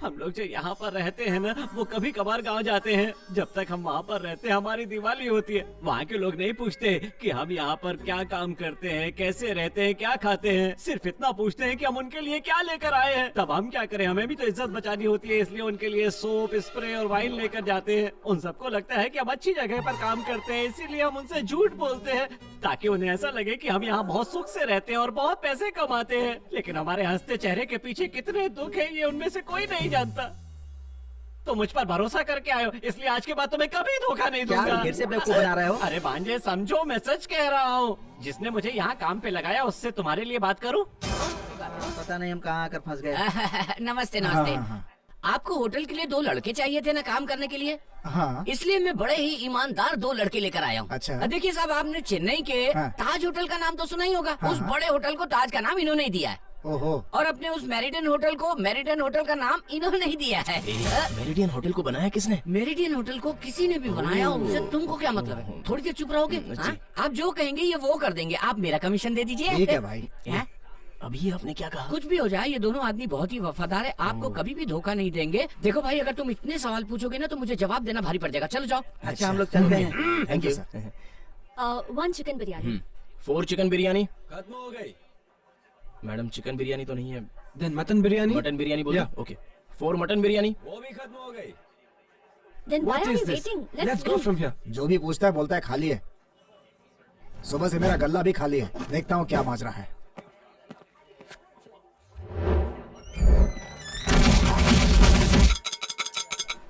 हम लोग जो यहाँ पर रहते हैं ना, वो कभी कभार गांव जाते हैं। जब तक हम वहाँ पर रहते हैं हमारी दिवाली होती है। वहाँ के लोग नहीं पूछते कि हम यहाँ पर क्या काम करते हैं, कैसे रहते हैं, क्या खाते हैं। सिर्फ इतना पूछते हैं कि हम उनके लिए क्या लेकर आए हैं। तब हम क्या करें, हमें भी तो इज्जत बचानी होती है, इसलिए उनके लिए सोप, स्प्रे और वाइन लेकर जाते हैं। उन सबको लगता है कि हम अच्छी जगह पर काम करते हैं, इसीलिए हम उनसे झूठ बोलते हैं, ताकि उन्हें ऐसा लगे कि हम यहाँ बहुत सुख से रहते हैं और बहुत पैसे कमाते हैं। लेकिन हमारे हंसते चेहरे के पीछे कितने दुख है, ये उनमें से कोई नहीं जानता। तो मुझ पर भरोसा करके आए हो, इसलिए आज के बाद तुम्हें कभी धोखा नहीं दूंगा। क्या फिर से बेवकूफ बना रहे हो? अरे भांजे समझो, मैं सच कह रहा हूँ। जिसने मुझे यहाँ काम पे लगाया उससे तुम्हारे लिए बात करूँ? पता नहीं हम कहाँ आकर फंस गए। नमस्ते हाँ, नमस्ते। हाँ, आपको होटल के लिए 2 लड़के चाहिए थे ना काम करने के लिए, हाँ। इसलिए मैं बड़े ही ईमानदार 2 लड़के लेकर आया हूँ। अच्छा। देखिए साहब, आपने चेन्नई के हाँ। ताज होटल का नाम तो सुना ही होगा। हाँ, उस हाँ। बड़े होटल को ताज का नाम इन्होंने ही दिया है, ओहो। और अपने उस मेरिडियन होटल को मेरिडियन होटल का नाम इन्होंने ही दिया है। मेरिडियन होटल को बनाया किसने? मेरिडियन होटल को किसी ने भी बनाया, उनसे तुमको क्या मतलब है? थोड़ी देर चुप रहोगे? हाँ? आप जो कहेंगे ये वो कर देंगे। आप मेरा कमीशन दे दीजिए। ठीक है भाई। हाँ? अभी आपने क्या कहा? कुछ भी हो जाए, ये दोनों आदमी बहुत ही वफादार है, आपको कभी भी धोखा नहीं देंगे। देखो भाई, अगर तुम इतने सवाल पूछोगे ना तो मुझे जवाब देना भारी पड़ जाएगा। चलो जाओ। अच्छा हम लोग चलते हैं। Thank you. 1 chicken biryani. 4 chicken biryani. खत्म हो गई। मैडम चिकन बिरयानी तो नहीं है, then mutton biryani. Mutton biryani बोलो। Yeah. Okay 4 mutton biryani. वो भी खत्म हो गई। Then why What are is you this? waiting? Let's go from here. जो भी पूछता है बोलता है खाली है। सुबह से मेरा गल्ला भी खाली है, देखता हूँ क्या माजरा है।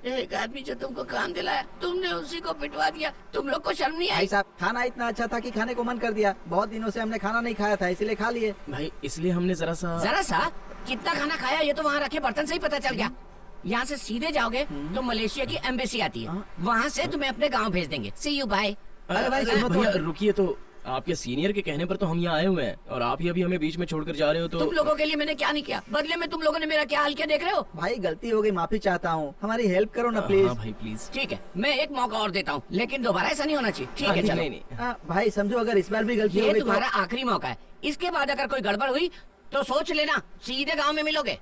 एक आदमी जो तुमको काम दिलाया, तुमने उसी को पिटवा दिया। तुम लोग को शर्म नहीं आई? भाई साहब, खाना इतना अच्छा था कि खाने को मन कर दिया। बहुत दिनों से हमने खाना नहीं खाया था, इसलिए खा लिए। भाई इसलिए हमने जरा सा कितना खाना खाया ये तो वहाँ रखे बर्तन से ही पता चल गया। यहाँ से सीधे जाओगे तो मलेशिया की एम्बेसी आती है, वहाँ से तुम्हें अपने गाँव भेज देंगे। सी यू बाय। अरे भाई सुनो तो। भैया रुकिए, तो आपके सीनियर के कहने पर तो हम यहाँ आए हुए हैं और आप ही अभी हमें बीच में छोड़कर जा रहे हो तो। तुम लोगों के लिए मैंने क्या नहीं किया, बदले में तुम लोगों ने मेरा क्या हाल किया देख रहे हो। भाई गलती हो गई, माफी चाहता हूँ, हमारी हेल्प करो ना हाँ प्लीज। भाई प्लीज। ठीक है, मैं एक मौका और देता हूँ, लेकिन दोबारा ऐसा नहीं होना चाहिए। ठीक है चलो। नहीं। भाई समझो, अगर इस बार भी गलती हो ये गई तुम्हारा आखिरी मौका है। इसके बाद अगर कोई गड़बड़ हुई तो सोच लेना, सीधे गाँव में मिलोगे।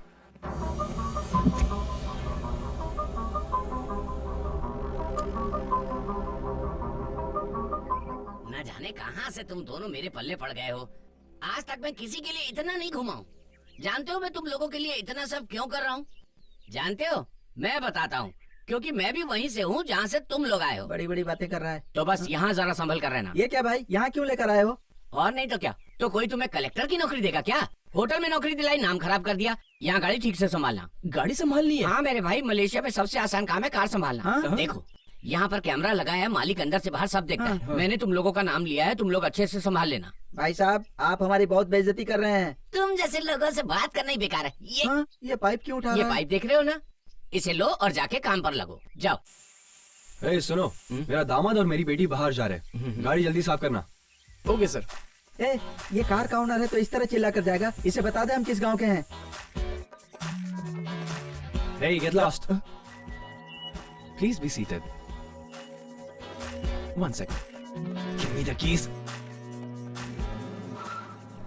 न जाने कहाँ से तुम दोनों मेरे पल्ले पड़ गए हो। आज तक मैं किसी के लिए इतना नहीं घुमा हूँ। जानते हो मैं तुम लोगों के लिए इतना सब क्यों कर रहा हूँ? जानते हो, मैं बताता हूँ, क्योंकि मैं भी वहीं से हूँ जहाँ से तुम लोग आए हो। बड़ी बड़ी बातें कर रहा है। तो बस यहाँ जरा संभल कर रहना। ये क्या भाई, यहाँ क्यों लेकर आए हो? और नहीं तो क्या, तो कोई तुम्हें कलेक्टर की नौकरी देगा क्या? होटल में नौकरी दिलाई, नाम खराब कर दिया। यहाँ गाड़ी ठीक से संभालना। गाड़ी संभालनी है? हाँ मेरे भाई, मलेशिया में सबसे आसान काम है कार संभालना। हाँ? देखो यहाँ पर कैमरा लगा है, मालिक अंदर से बाहर सब देखता है। मैंने तुम लोगों का नाम लिया है, तुम लोग अच्छे से संभाल लेना। भाई साहब, आप हमारी बहुत बेइज्जती कर रहे हैं। तुम जैसे लोगों से बात करना ही बेकार है। ये पाइप क्यों उठा ये रहा है? पाइप देख रहे हो ना, इसे लो और जाके काम पर लगो। जाओ। ए, सुनो, मेरा दामाद और मेरी बेटी बाहर जा रहे हैं। गाड़ी जल्दी साफ करना। Okay sir. ये कार का ओनर है तो इस तरह चिल्ला कर जाएगा? इसे बता दे हम किस गांव के हैं। Hey, get lost. Please be seated. 1 second. Give me the keys.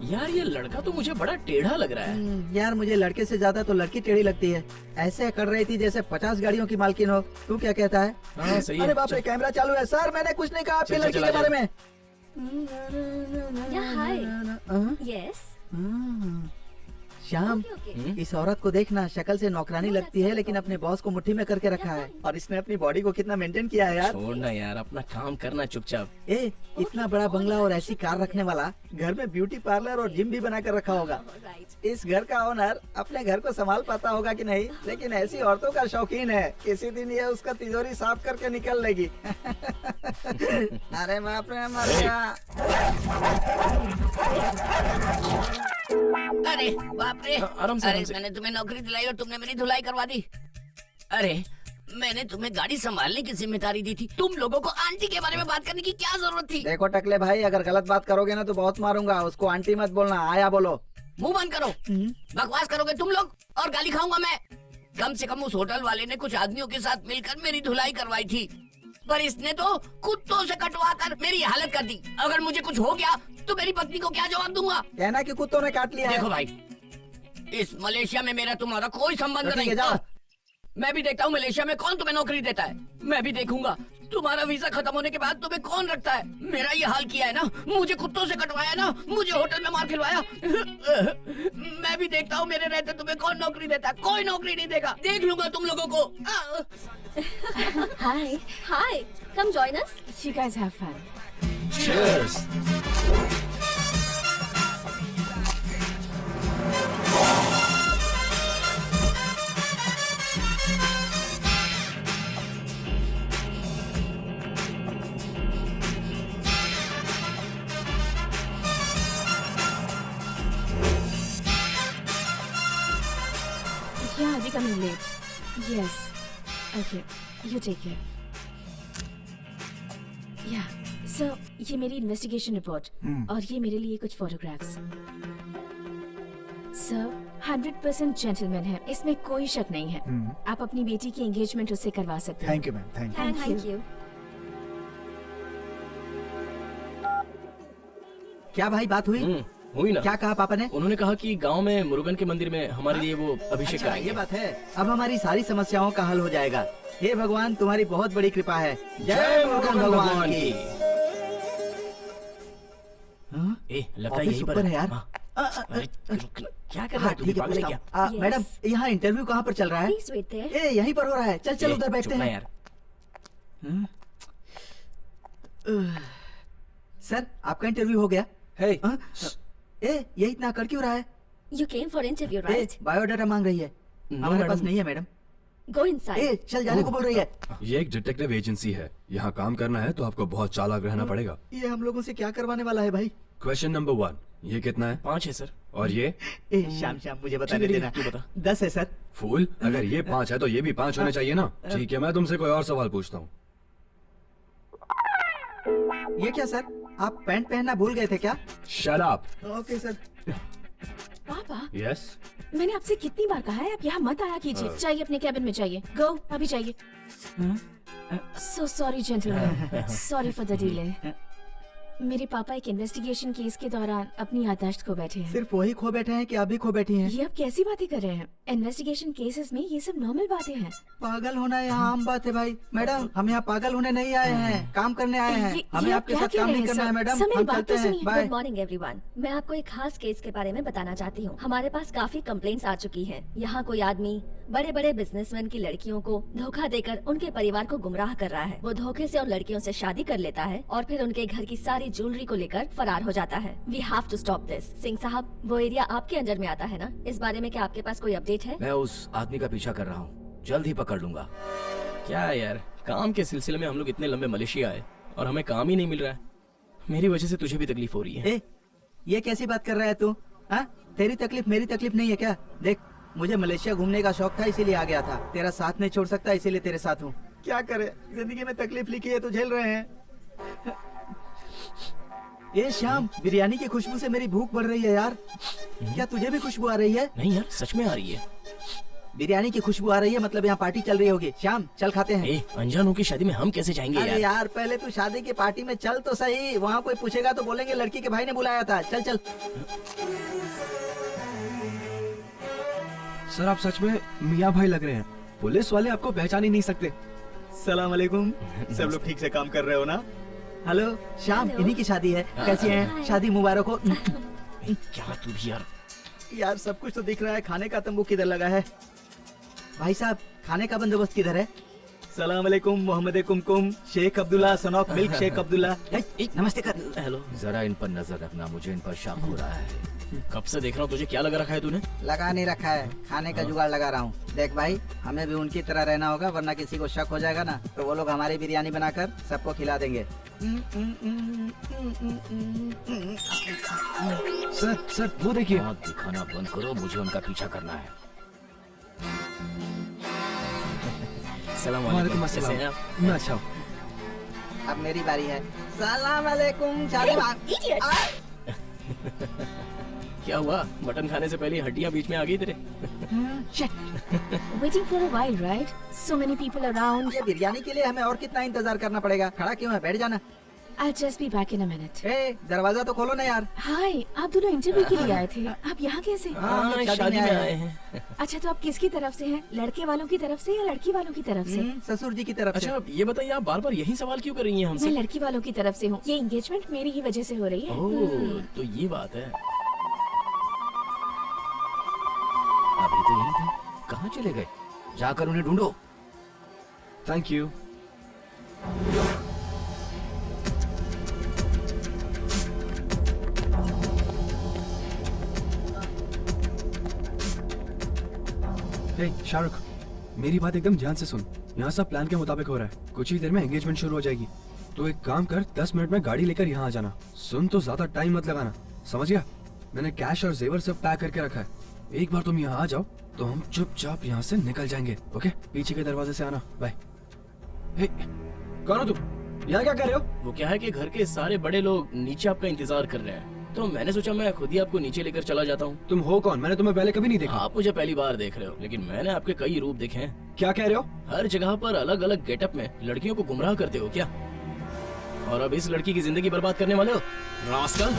यार ये लड़का तो मुझे बड़ा टेढ़ा लग रहा है। यार मुझे लड़के से ज्यादा तो लड़की टेढ़ी लगती है। ऐसे कर रही थी जैसे 50 गाड़ियों की मालकिन हो। तू क्या कहता है? हाँ सही है। अरे बाप रे, कैमरा चालू है। सर मैंने कुछ नहीं कहा आपकी चल, लड़की चल, के बारे में। Yeah, hi. Yes. Shyam, Okay, okay. इस औरत को देखना, शक्ल से नौकरानी लगती है लेकिन अपने बॉस को मुट्ठी में करके रखा है। और इसने अपनी बॉडी को कितना मेंटेन किया है यार। छोड़ना यार, अपना काम करना चुपचाप। इतना बड़ा बंगला और ऐसी कार रखने वाला घर में ब्यूटी पार्लर और जिम भी बना कर रखा होगा। इस घर का ओनर अपने घर को संभाल पाता होगा कि नहीं, लेकिन ऐसी औरतों का शौकीन है। किसी दिन ये उसका तिजोरी साफ करके निकल लेगी। अरे बाप रे, मर गया। अरे बाप रे, आराम से, अरे आराम से। मैंने तुम्हें नौकरी दिलाई और तुमने मेरी धुलाई करवा दी। अरे मैंने तुम्हें गाड़ी संभालने की जिम्मेदारी दी थी, तुम लोगों को आंटी के बारे में बात करने की क्या जरूरत थी? देखो टकले भाई, अगर गलत बात करोगे ना तो बहुत मारूंगा। उसको आंटी मत बोलना, आया बोलो। मुंह बंद करो, बकवास करोगे तुम लोग और गाली खाऊंगा मैं। कम से कम उस होटल वाले ने कुछ आदमियों के साथ मिलकर मेरी धुलाई करवाई थी, पर इसने तो कुत्तों से कटवा कर मेरी हालत कर दी। अगर मुझे कुछ हो गया तो मेरी पत्नी को क्या जवाब दूंगा? कहना कि कुत्तों ने काट लिया है। देखो भाई, इस मलेशिया में मेरा तुम्हारा कोई संबंध तो ठीक नहीं। है, जाओ। मैं भी देखता हूँ मलेशिया में कौन तुम्हें नौकरी देता है। मैं भी देखूंगा तुम्हारा वीजा खत्म होने के बाद तुम्हें कौन रखता है। मेरा ये हाल किया है ना, मुझे कुत्तों से कटवाया ना, मुझे होटल में मार खिलवाया। मैं भी देखता हूँ मेरे रहते तुम्हें कौन नौकरी देता है। कोई नौकरी नहीं देगा, देख लूंगा तुम लोगों को। Hi hi, come join us. You guys have fun. Cheers. Yeah, I'll be coming late. Yes. Okay. You take care. Yeah. So, ये मेरी इन्वेस्टिगेशन रिपोर्ट और ये मेरे लिए कुछ फोटोग्राफ्स। सर, 100% जेंटलमैन है, इसमें कोई शक नहीं है। आप अपनी बेटी की एंगेजमेंट उससे करवा सकते हैं। Thank you ma'am, thank you. Thank you. क्या भाई बात हुई? हुई ना। क्या कहा पापा ने? उन्होंने कहा कि गांव में मुरुगन के मंदिर में हमारे लिए वो अभिषेक अच्छा, कराएंगे। ये बात है। अब हमारी सारी समस्याओं का हल हो जाएगा। हे भगवान, तुम्हारी बहुत बड़ी कृपा है। जय मुरुगन भगवान की। ए, लगता है ऑफिस यहीं पर ऊपर है यार। अरे, क्या कर रहा हाँ है तू? ठीक है, पागल है पूछता क्या? हूँ। मैडम, यहाँ इंटरव्यू कहाँ पर चल रहा है? Please wait there. ए, यहीं पर हो रहा है। चल चल ए, उधर बैठते चुप ना हैं। यार। सर, आपका इंटरव्यू हो गया। Hey. ए, ये इतना कर क्यों रहा है? You came for interview, A, right? Biodata मांग रही है। हमारे पास नहीं है मैडम। Go inside. ए, चल जाने को बोल रही है। ये एक डिटेक्टिव एजेंसी है। यहाँ काम करना है तो आपको बहुत चालाक रहना पड़ेगा। ये हम लोगों से क्या करवाने वाला है भाई? क्वेश्चन नंबर 1, ये कितना है? 5 है सर। और ये? ए, शाम शाम मुझे बताने ठीक है, देना। तू बता। 10 है सर। फूल, अगर ये 5 है तो ये भी 5 होने चाहिए ना। ठीक है, मैं तुमसे कोई और सवाल पूछता हूँ। ये क्या सर? आप पैंट पहनना भूल गए थे क्या? Shut up. Okay sir. पापा, Yes. मैंने आपसे कितनी बार कहा है आप यहाँ मत आया कीजिए। चाहिए अपने कैबिन में चाहिए। गो, अभी चाहिए। So sorry gentlemen. Sorry for the delay. मेरे पापा एक इन्वेस्टिगेशन केस के दौरान अपनी याददाश्त खो बैठे हैं। सिर्फ वही खो बैठे हैं कि आप भी खो बैठी हैं? ये आप कैसी बातें कर रहे हैं? इन्वेस्टिगेशन केसेस में ये सब नॉर्मल बातें हैं। पागल होना यहाँ आम बात है भाई। मैडम, हम यहाँ पागल होने नहीं आए हैं, काम करने आए हैं। ये हमें आप आपके क्या साथ कह काम रहे नहीं हैं, करना है सर? मैडम। सर, मेरी हम बात चलते तो हैं। सुनिए। बाय। Good morning everyone. मैं आपको एक खास केस के बारे में बताना चाहती हूँ। हमारे पास काफी कंप्लेंट्स आ चुकी हैं। यहाँ कोई आदमी बड़े बड़े बिजनेसमैन की लड़कियों को धोखा देकर उनके परिवार को गुमराह कर रहा है। वो धोखे से उन लड़कियों से शादी कर लेता है और फिर उनके घर की सारी ज्वेलरी को लेकर फरार हो जाता है। We have to stop this. Singh साहब, वो एरिया आपके अंडर में आता है ना? इस बारे में क्या आपके पास कोई अपडेट है? मैं उस आदमी का पीछा कर रहा हूँ, जल्द ही पकड़ लूंगा। क्या यार, काम के सिलसिले में हम लोग इतने लंबे मलेशिया आए और हमें काम ही नहीं मिल रहा है। मेरी वजह से तुझे भी तकलीफ हो रही है। ए, ये कैसी बात कर रहा है तू? हाँ, तेरी तकलीफ मेरी तकलीफ नहीं है क्या? देख, मुझे मलेशिया घूमने का शौक था, इसीलिए आ गया था। तेरा साथ नहीं छोड़ सकता, इसीलिए तेरे साथ हूँ। क्या करे, जिंदगी में तकलीफ लिखी है तो झेल रहे हैं। ये शाम, बिरयानी की खुशबू से मेरी भूख बढ़ रही है यार। क्या तुझे भी खुशबू आ रही है? नहीं यार, सच में आ रही है। बिरयानी की खुशबू आ रही है, मतलब यहाँ पार्टी चल रही होगी। शाम, चल खाते हैं। ए, अनजानों की शादी में हम कैसे जाएंगे अरे यार? यार, पहले तू शादी की पार्टी में चल तो सही। वहाँ कोई पूछेगा तो बोलेंगे लड़की के भाई ने बुलाया था। चल चल। सर, आप सच में मियाँ भाई लग रहे हैं। पुलिस वाले आपको पहचान ही नहीं सकते। सलाम अलैकुम। सब लोग ठीक से काम कर रहे हो ना? हेलो शाम, हेलो। इन्हीं की शादी है। कैसी हैं? हाय। शादी मुबारक हो। क्या तू भी यार? यार सब कुछ तो दिख रहा है, खाने का तंबू किधर लगा है? भाई साहब, खाने का बंदोबस्त किधर है? सलाम अलैकुम, Mohammed Kumkum, Sheikh Abdullah, son of milk Sheikh Abdullah. नमस्ते कर। हेलो। जरा इन पर नजर रखना, मुझे इन पर शक हो रहा है। कब से देख रहा हूँ, तुझे क्या लगा रखा है तूने? लगा नहीं रखा है, खाने का जुगाड़ लगा रहा हूँ। देख भाई, हमें भी उनकी तरह रहना होगा, वरना किसी को शक हो जाएगा ना, तो वो लोग हमारी बिरयानी बनाकर सबको खिला देंगे। सर, वो देखिए। आँख दिखाना बंद करो, मुझे उनका पीछा करना है। सलाम वालेकुम कैसे हैं अस्सलाम। आप? मैं अच्छा हूँ। अब मेरी बारी है। सलाम अलैकुम शादी क्या हुआ? मटन खाने से पहले हड्डियां बीच में आ गई तेरे? Waiting for a while, right? So many people around. ये बिरयानी के लिए हमें और कितना इंतजार करना पड़ेगा? खड़ा क्यों है? बैठ जाना। I'll just be back in a minute. ए, दरवाजा तो खोलो ना यार। हाय, आप दोनों इंटरव्यू के लिए आए थे। आप यहाँ कैसे? हम लोग शादी में आए हैं। अच्छा, तो आप किसकी तरफ से हैं? लड़के वालों की तरफ से या लड़की वालों की तरफ से? ससुर जी की तरफ से। अच्छा ये बताइए, आप बार बार यही सवाल क्यों कर रही हैं मैं हमसे? लड़की वालों की तरफ से हूँ। ये एंगेजमेंट मेरी ही वजह से हो रही है। ओह, तो ये बात है। अभी तो यही थे, कहाँ चले गए? जाकर उन्हें ढूंढो। Thank you. हे शाहरुख, मेरी बात एकदम ध्यान से सुन। यहाँ सब प्लान के मुताबिक हो रहा है। कुछ ही देर में एंगेजमेंट शुरू हो जाएगी। तो एक काम कर, 10 मिनट में गाड़ी लेकर यहाँ आ जाना। सुन, तो ज्यादा टाइम मत लगाना, समझ गया? मैंने कैश और जेवर सब पैक करके रखा है। एक बार तुम यहाँ आ जाओ तो हम चुपचाप यहाँ से निकल जाएंगे। ओके, पीछे के दरवाजे से आना। बाय। हे, कौन हो तुम? यहाँ क्या कर रहे हो? वो क्या है कि घर के सारे बड़े लोग नीचे आपका इंतजार कर रहे हैं, तो मैंने सोचा मैं खुद ही आपको नीचे लेकर चला जाता हूँ। तुम हो कौन? मैंने तुम्हें पहले कभी नहीं देखा। आप मुझे पहली बार देख रहे हो, लेकिन मैंने आपके कई रूप देखे हैं। क्या कह रहे हो? हर जगह पर अलग अलग गेटअप में लड़कियों को गुमराह करते हो क्या? और अब इस लड़की की जिंदगी बर्बाद करने वाले हो, रास्कल।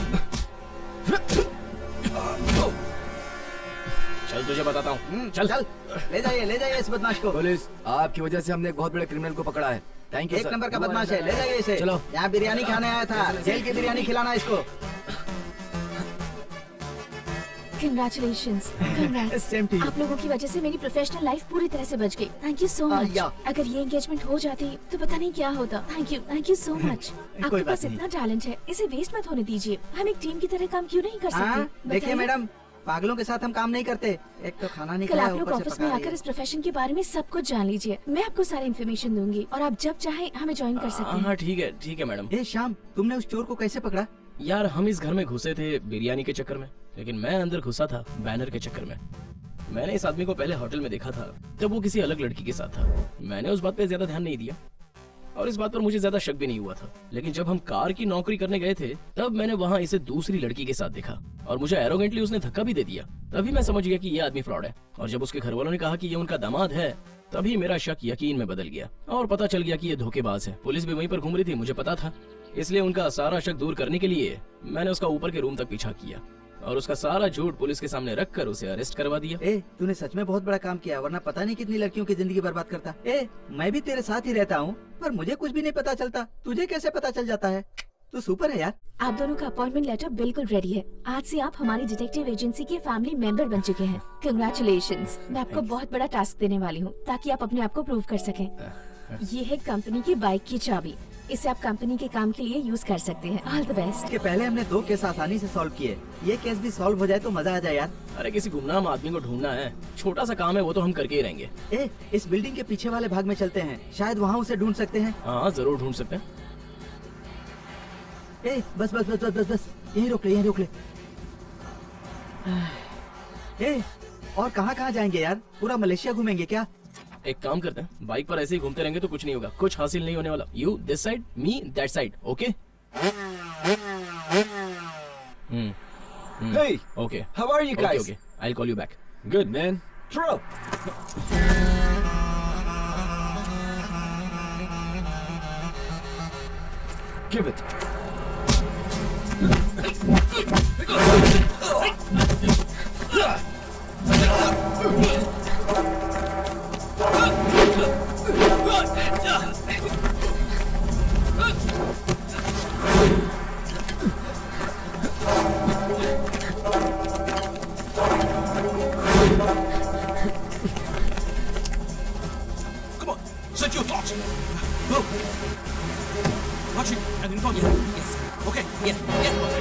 चल तुझे बताता हूँ। चल चल, ले जाइए इस बदमाश को। पुलिस, आपकी वजह से हमने एक बहुत बड़े क्रिमिनल को पकड़ा है। थैंक यू एक सर। नंबर का बदमाश है, ले जाइए इसे। चलो। यहाँ बिरयानी खाने आया था, जेल की बिरयानी खिलाना इसको। Congratulations. Congrats. Same to you. आप लोगों की वजह से मेरी प्रोफेशनल लाइफ पूरी तरह से बच गई। Thank you so much. या। अगर ये एंगेजमेंट हो जाती तो पता नहीं क्या होता। Thank you so much. आपके बात पास नहीं। इतना टैलेंट है, इसे वेस्ट मत होने दीजिए। हम एक टीम की तरह काम क्यों नहीं कर हाँ, सकते? देखिए बताइए। मैडम, पागलों के साथ हम काम नहीं करते। एक तो खाना नहीं कल खाया, आप लोग ऊपर से ऑफिस में पका रही आकर है। इस प्रोफेशन के बारे में सब कुछ जान लीजिए। मैं आपको सारी इन्फॉर्मेशन दूंगी और आप जब चाहे हमें ज्वाइन कर सकते हैं। हाँ ठीक है मैडम। ए श्याम, तुमने उस चोर को कैसे पकड़ा? यार हम इस घर में घुसे थे बिरयानी के चक्कर में, लेकिन मैं अंदर घुसा था बैनर के चक्कर में। मैंने इस आदमी को पहले होटल में देखा था, तब वो किसी अलग लड़की के साथ था। मैंने उस बात पे ज्यादा ध्यान नहीं दिया और इस बात पर मुझे ज्यादा शक भी नहीं हुआ था। लेकिन जब हम कार की नौकरी करने गए थे, तब मैंने वहाँ इसे दूसरी लड़की के साथ देखा और मुझे एरोगेंटली उसने धक्का भी दे दिया। तभी मैं समझ गया कि ये आदमी फ्रॉड है। और जब उसके घर वालों ने कहा कि ये उनका दामाद है, तभी मेरा शक यकीन में बदल गया और पता चल गया कि ये धोखेबाज है। पुलिस भी वहीं पर घूम रही थी, मुझे पता था। इसलिए उनका सारा शक दूर करने के लिए मैंने उसका ऊपर के रूम तक पीछा किया और उसका सारा झूठ पुलिस के सामने रखकर उसे अरेस्ट करवा दिया। ए, तूने सच में बहुत बड़ा काम किया, वरना पता नहीं कितनी लड़कियों की जिंदगी बर्बाद करता। ए, मैं भी तेरे साथ ही रहता हूँ, पर मुझे कुछ भी नहीं पता चलता। तुझे कैसे पता चल जाता है? तू सुपर है यार। आप दोनों का अपॉइंटमेंट लेटर बिल्कुल रेडी है। आज से आप हमारी डिटेक्टिव एजेंसी के फैमिली मेंबर बन चुके हैं। कंग्रेचुलेशंस। मैं आपको बहुत बड़ा टास्क देने वाली हूँ ताकि आप अपने आप को प्रूव कर सकें। ये है कंपनी की बाइक की चाबी। इसे आप कंपनी के काम के लिए यूज कर सकते हैं। All the best. इसके पहले हमने 2 केस आसानी से सॉल्व किए, ये केस भी सॉल्व हो जाए तो मजा आ जाए यार। अरे किसी गुमनाम आदमी को ढूंढना है, छोटा सा काम है, वो तो हम करके ही रहेंगे। ए, इस बिल्डिंग के पीछे वाले भाग में चलते हैं, शायद वहाँ उसे ढूंढ सकते हैं। हाँ जरूर ढूंढ सकते हैं। ए, बस बस बस बस बस बस, यहीं रोक ले। ए, और कहाँ जाएंगे यार? पूरा मलेशिया घूमेंगे क्या? एक काम करते हैं, बाइक पर ऐसे ही घूमते रहेंगे तो कुछ नहीं होगा, कुछ हासिल नहीं होने वाला। You this side, me that side, okay? Hey, okay how are you guys? Okay, I call you back. Good man. Throw. Give it. Come on, set your thoughts. Go. Watch it and inform me. Yes. Okay. Yes, boss.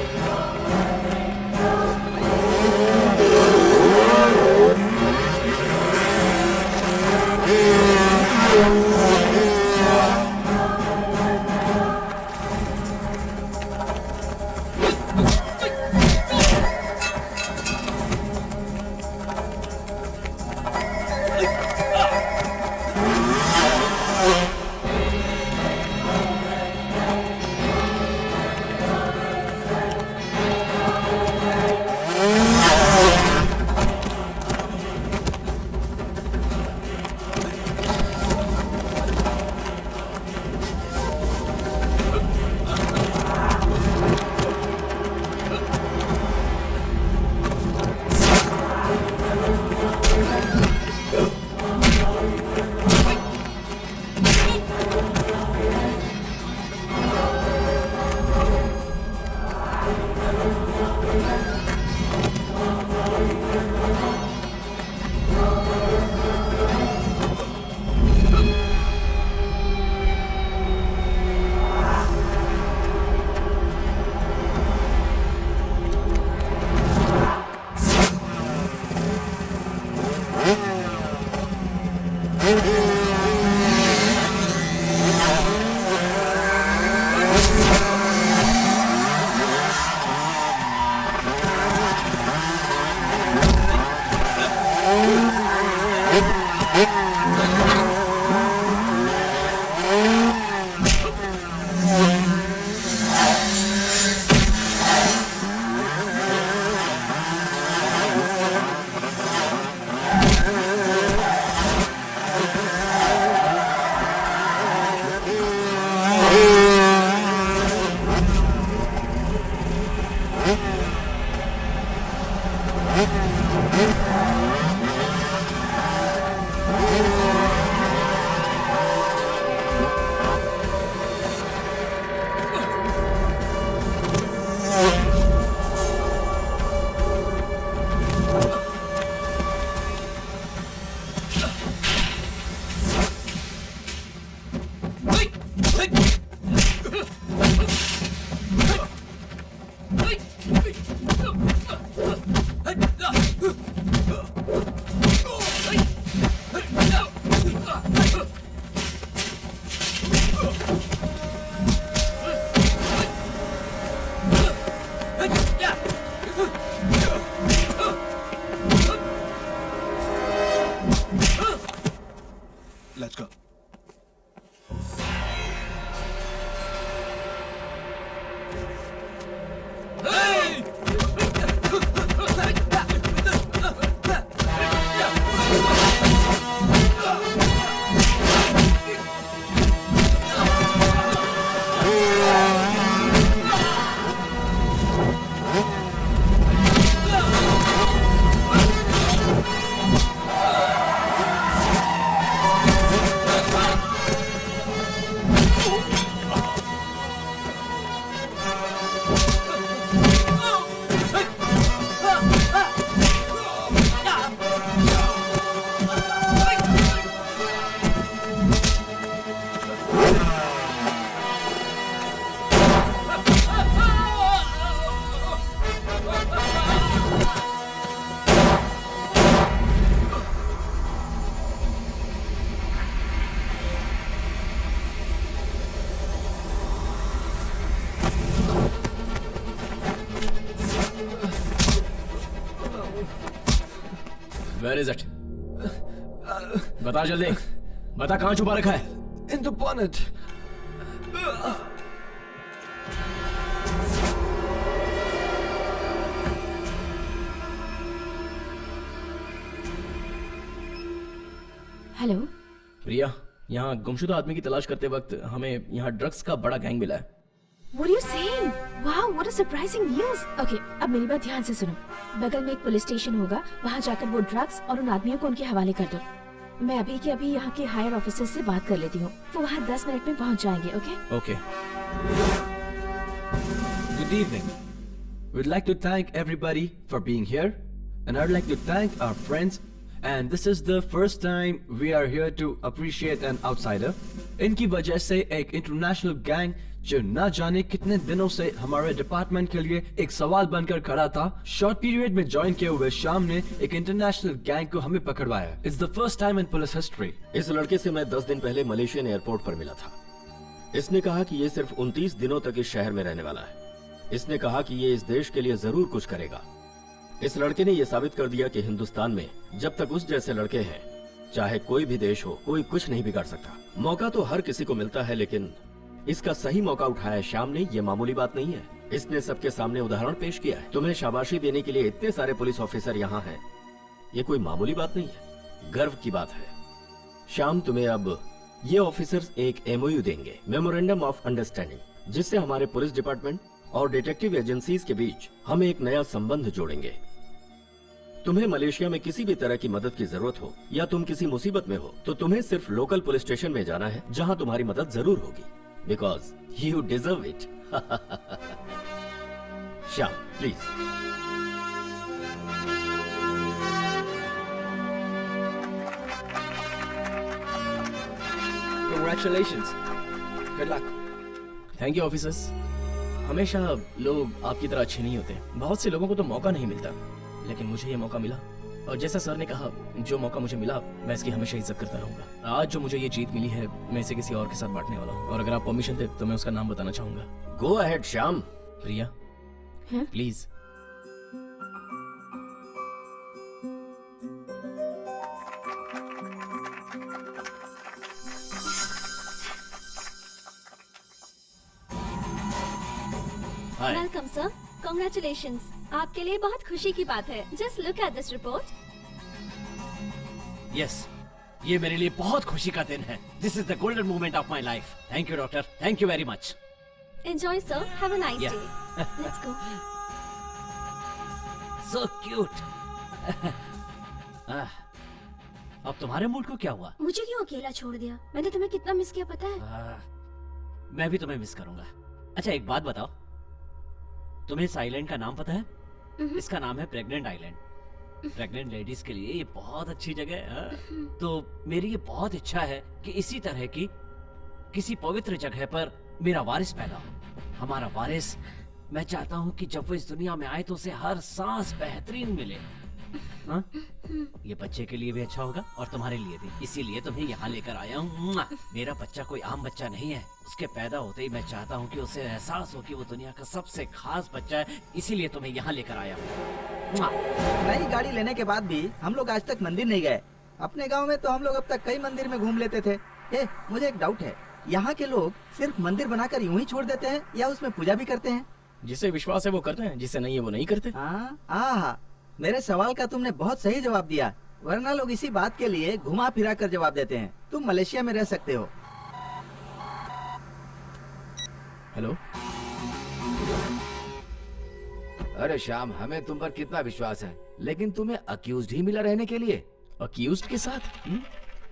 Let's go. Where is it? बता जल्दी, बता कहाँ छुपा रखा है? In the bonnet. Hello, प्रिया, यहाँ गुमशुदा आदमी की तलाश करते वक्त हमें यहाँ ड्रग्स का बड़ा गैंग मिला है। What are you saying? Wow, what a surprising news. Okay, अब मेरी बात ध्यान से सुनो। बगल में एक पुलिस स्टेशन होगा, वहाँ जाकर वो ड्रग्स और उन आदमियों को उनके हवाले कर दो। मैं अभी के अभी यहाँ के हायर ऑफिसर से बात कर लेती हूँ। वो वहाँ 10 मिनट में पहुँच जाएंगे, okay? Okay. Good evening. We'd like to thank everybody for being here, and I'd like to thank our friends. And this is the first time we are here to appreciate an outsider. इनकी वजह से एक international gang जो न जाने कितने दिनों से हमारे डिपार्टमेंट के लिए एक सवाल बनकर खड़ा था, शॉर्ट पीरियड में ज्वाइन किए हुए शाम ने एक इंटरनेशनल गैंग को हमें पकड़वाया। It's the first time in police history. इस लड़के से मैं 10 दिन पहले मलेशियन एयरपोर्ट पर मिला था। इसने कहा कि ये सिर्फ 29 दिनों तक इस शहर में रहने वाला है। इसने कहा कि ये इस देश के लिए जरूर कुछ करेगा। इस लड़के ने यह साबित कर दिया कि हिंदुस्तान में जब तक उस जैसे लड़के हैं, चाहे कोई भी देश हो, कोई कुछ नहीं बिगाड़ सकता। मौका तो हर किसी को मिलता है, लेकिन इसका सही मौका उठाया शाम ने, ये मामूली बात नहीं है। इसने सबके सामने उदाहरण पेश किया है। तुम्हें शाबाशी देने के लिए इतने सारे पुलिस ऑफिसर यहाँ हैं, ये कोई मामूली बात नहीं है, गर्व की बात है। शाम, तुम्हें अब ये ऑफिसर्स एक MOU देंगे, मेमोरेंडम ऑफ अंडरस्टैंडिंग, जिससे हमारे पुलिस डिपार्टमेंट और डिटेक्टिव एजेंसीज के बीच हम एक नया संबंध जोड़ेंगे। तुम्हें मलेशिया में किसी भी तरह की मदद की जरूरत हो या तुम किसी मुसीबत में हो, तो तुम्हें सिर्फ लोकल पुलिस स्टेशन में जाना है, जहां तुम्हारी मदद जरूर होगी, because you deserve it. Shyam, please. Congratulations. Good luck. Thank you officers. हमेशा लोग आपकी तरह अच्छे नहीं होते। बहुत से लोगों को तो मौका नहीं मिलता, लेकिन मुझे ये मौका मिला, और जैसा सर ने कहा, जो मौका मुझे मिला मैं इसकी हमेशा इज्जत करता रहूंगा। आज जो मुझे ये जीत मिली है, मैं इसे किसी और के साथ बांटने वाला हूँ, और अगर आप परमिशन दे तो मैं उसका नाम बताना चाहूंगा। Go ahead Shyam. Priya, please. Welcome sir, congratulations. आपके लिए बहुत खुशी की बात है। Just look at this report. Yes, ये मेरे लिए बहुत खुशी का दिन है। This is the golden moment of my life. Thank you doctor, thank you very much. Enjoy sir, have a nice Yeah. Day. Let's go. So cute. अब तुम्हारे मूड को क्या हुआ? मुझे क्यों अकेला छोड़ दिया? मैंने तुम्हें कितना मिस किया पता है? मैं भी तुम्हें मिस करूंगा। अच्छा एक बात बताओ, तुम्हें इस आइलैंड का नाम पता है? इसका नाम है प्रेग्नेंट आइलैंड। प्रेग्नेंट लेडीज के लिए ये बहुत अच्छी जगह है। तो मेरी ये बहुत इच्छा है कि इसी तरह की किसी पवित्र जगह पर मेरा वारिस पैदा हो। हमारा वारिस, मैं चाहता हूँ कि जब वो इस दुनिया में आए तो उसे हर सांस बेहतरीन मिले। हाँ? ये बच्चे के लिए भी अच्छा होगा और तुम्हारे लिए भी, इसीलिए तुम्हें यहाँ लेकर आया हूँ। मेरा बच्चा कोई आम बच्चा नहीं है। उसके पैदा होते ही मैं चाहता हूँ कि उसे एहसास हो कि वो दुनिया का सबसे खास बच्चा है, इसीलिए तुम्हें यहाँ लेकर आया हूँ। नई गाड़ी लेने के बाद भी हम लोग आज तक मंदिर नहीं गए। अपने गांव में तो हम लोग अब तक कई मंदिर में घूम लेते थे। मुझे एक डाउट है, यहाँ के लोग सिर्फ मंदिर बनाकर यूं ही छोड़ देते हैं या उसमें पूजा भी करते हैं? जिसे विश्वास है वो करते हैं, जिसे नहीं है वो नहीं करते। मेरे सवाल का तुमने बहुत सही जवाब दिया, वरना लोग इसी बात के लिए घुमा फिरा कर जवाब देते हैं। तुम मलेशिया में रह सकते हो। हेलो। अरे श्याम, हमें तुम पर कितना विश्वास है, लेकिन तुम्हें अक्यूज्ड ही मिला रहने के लिए। अक्यूज्ड के साथ?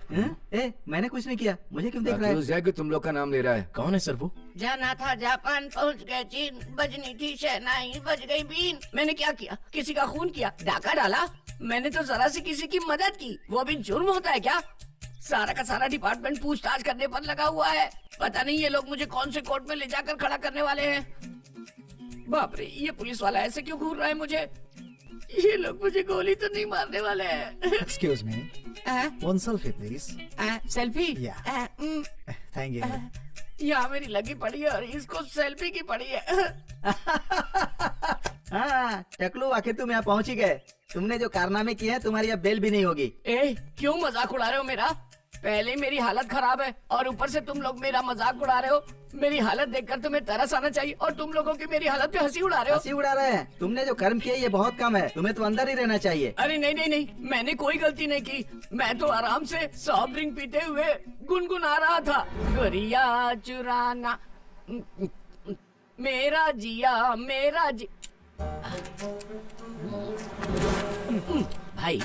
मैंने कुछ नहीं किया, मुझे क्यों देख रहा है? अक्यूज्ड है कि तुम लोग का नाम ले रहा है। कौन है सर वो? जाना था जापान, पहुंच गए चीन, बजनी थी शहनाई, बज गई बीन। मैंने क्या किया? किसी का खून किया, डाका डाला? मैंने तो जरा सी किसी की मदद की, वो भी जुर्म होता है क्या? सारा का सारा डिपार्टमेंट पूछताछ करने पर लगा हुआ है। पता नहीं ये लोग मुझे कौन से कोर्ट में ले जाकर खड़ा करने वाले हैं। बाप रे, ये पुलिस वाला ऐसे क्यों घूर रहा है मुझे? ये लोग मुझे गोली तो नहीं मारने वाले हैं। Excuse me. One selfie, please. Selfie? Thank you. यहाँ मेरी लगी पड़ी है और इसको सेल्फी की पड़ी है। हाँ टकलू, आखिर तुम यहाँ पहुँच ही गए। तुमने जो कारनामे किए हैं तुम्हारी अब बेल भी नहीं होगी। क्यों मजाक उड़ा रहे हो मेरा? पहले मेरी हालत खराब है और ऊपर से तुम लोग मेरा मजाक उड़ा रहे हो। मेरी हालत देखकर तुम्हें तरस आना चाहिए और तुम लोगों की मेरी हालत पे हंसी उड़ा रहे हो। हंसी उड़ा रहे हैं? तुमने जो कर्म किए ये बहुत कम है, तुम्हें तो अंदर ही रहना चाहिए। अरे नहीं नहीं नहीं, मैंने कोई गलती नहीं की। मैं तो आराम से सॉफ्ट ड्रिंक पीते हुए गुनगुना रहा था। गरिया चुराना मेरा जिया मेरा भाई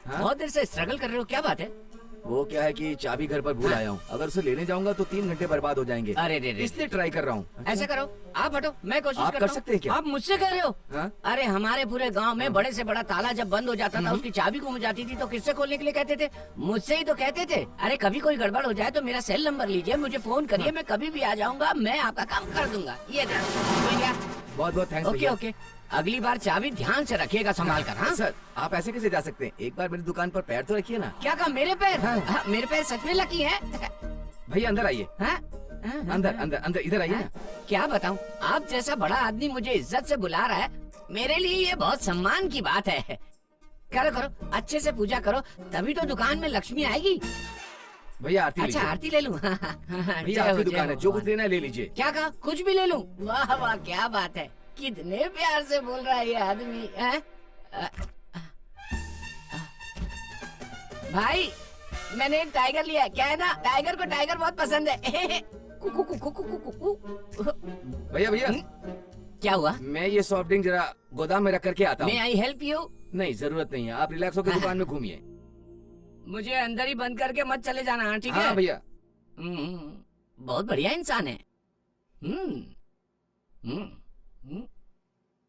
बहुत देर से स्ट्रगल कर रहे हो, क्या बात है? वो क्या है कि चाबी घर पर भूल आया हूँ। अगर उसे लेने जाऊंगा तो 3 घंटे बर्बाद हो जाएंगे। अरे रे रे, इसलिए ट्राई कर रहा हूँ। ऐसा करो, आप हटो, मैं कोशिश आप करता कर सकते हैं क्या? आप मुझसे कह रहे हो? हाँ? अरे हमारे पूरे गांव में बड़े से बड़ा ताला जब बंद हो जाता था, उसकी चाबी गुम जाती थी तो किससे खोलने के लिए कहते थे? मुझसे ही तो कहते थे। अरे कभी कोई गड़बड़ हो जाए तो मेरा सेल नंबर लीजिए, मुझे फोन करिए, मैं कभी भी आ जाऊंगा, मैं आपका काम कर दूंगा। ये बहुत बहुत थैंक्स। ओके ओके, अगली बार चाबी ध्यान से रखिएगा, संभाल कर। हाँ सर, आप ऐसे कैसे जा सकते हैं? एक बार मेरी दुकान पर पैर तो रखिए ना। क्या कहा? मेरे पैर? हाँ, मेरे पैर सच में लकी है। भैया अंदर आइए। अंदर अंदर अंदर, इधर आइए ना। क्या बताऊं, आप जैसा बड़ा आदमी मुझे इज्जत से बुला रहा है, मेरे लिए ये बहुत सम्मान की बात है। करो करो, अच्छे से पूजा करो, तभी तो दुकान में लक्ष्मी आएगी। भैया आरती अच्छा आरती ले लूं? भैया आपकी दुकान है, जो कुछ लेना है ले लीजिए। क्या कहा? कुछ भी ले लूं? वाह वाह, क्या बात है, कितने प्यार से बोल रहा है ये आदमी। भाई मैंने एक टाइगर लिया है, क्या है ना, टाइगर को टाइगर बहुत पसंद है। भैया भैया क्या हुआ? मैं ये सॉफ्ट ड्रिंक जरा गोदाम में रख करके आता हूँ। मैं आई हेल्प यू? नहीं जरूरत नहीं है, आप रिलैक्स होकर दुकान में घूमिए। मुझे अंदर ही बंद करके मत चले जाना, ठीक है? हाँ भैया। बहुत बढ़िया इंसान है।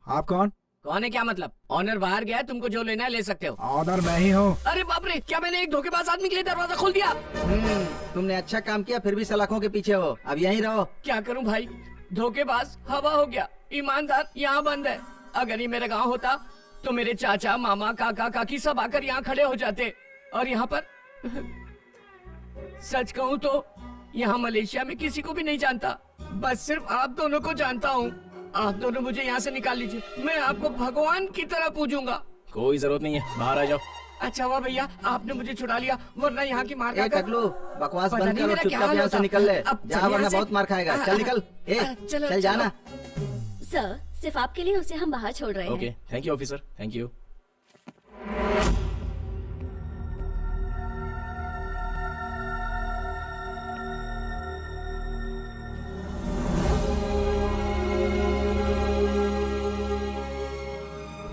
आप कौन? कौन है क्या मतलब? ऑनर बाहर गया, तुमको जो लेना है ले सकते हो। ऑनर मैं ही हूँ। अरे बाप रे, क्या मैंने एक धोखेबाज आदमी के लिए दरवाजा खोल दिया? तुमने अच्छा काम किया, फिर भी सलाखों के पीछे हो। अब यहीं रहो। क्या करूं भाई, धोखेबाज हवा हो गया, ईमानदार यहाँ बंद है। अगर ये मेरा गांव होता तो मेरे चाचा मामा काका काकी सब आकर यहाँ खड़े हो जाते, और यहाँ पर सच कहूँ तो यहाँ मलेशिया में किसी को भी नहीं जानता, बस सिर्फ आप दोनों को जानता हूँ। आप दोनों मुझे यहाँ से निकाल लीजिए, मैं आपको भगवान की तरह पूजूंगा। कोई जरूरत नहीं है, बाहर आ जाओ। अच्छा हुआ भैया आपने मुझे छुड़ा लिया, वरना यहाँ की मार खाकर टकलू, बकवास बंद करो, चुपचाप यहाँ से निकल ले। जा वरना बहुत मार खाएगा। चल निकल। चल जाना। सर, सिर्फ आपके लिए उसे हम बाहर छोड़ रहे हैं। Okay, thank you officer, thank you.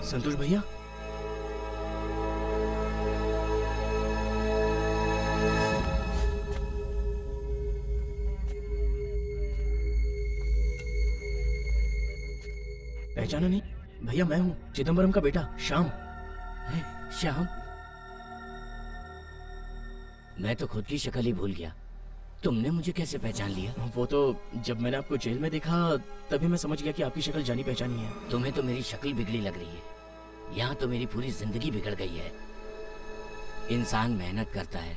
Santosh भैया, पहचाना नहीं? भैया मैं हूँ चिदम्बरम का बेटा श्याम। श्याम, मैं तो खुद की शक्ल ही भूल गया। तुमने मुझे कैसे पहचान लिया? वो तो जब मैंने आपको जेल में देखा तभी मैं समझ गया कि आपकी शक्ल जानी पहचानी है। तुम्हें तो मेरी शक्ल बिगड़ी लग रही है, यहाँ तो मेरी पूरी जिंदगी बिगड़ गई है। इंसान मेहनत करता है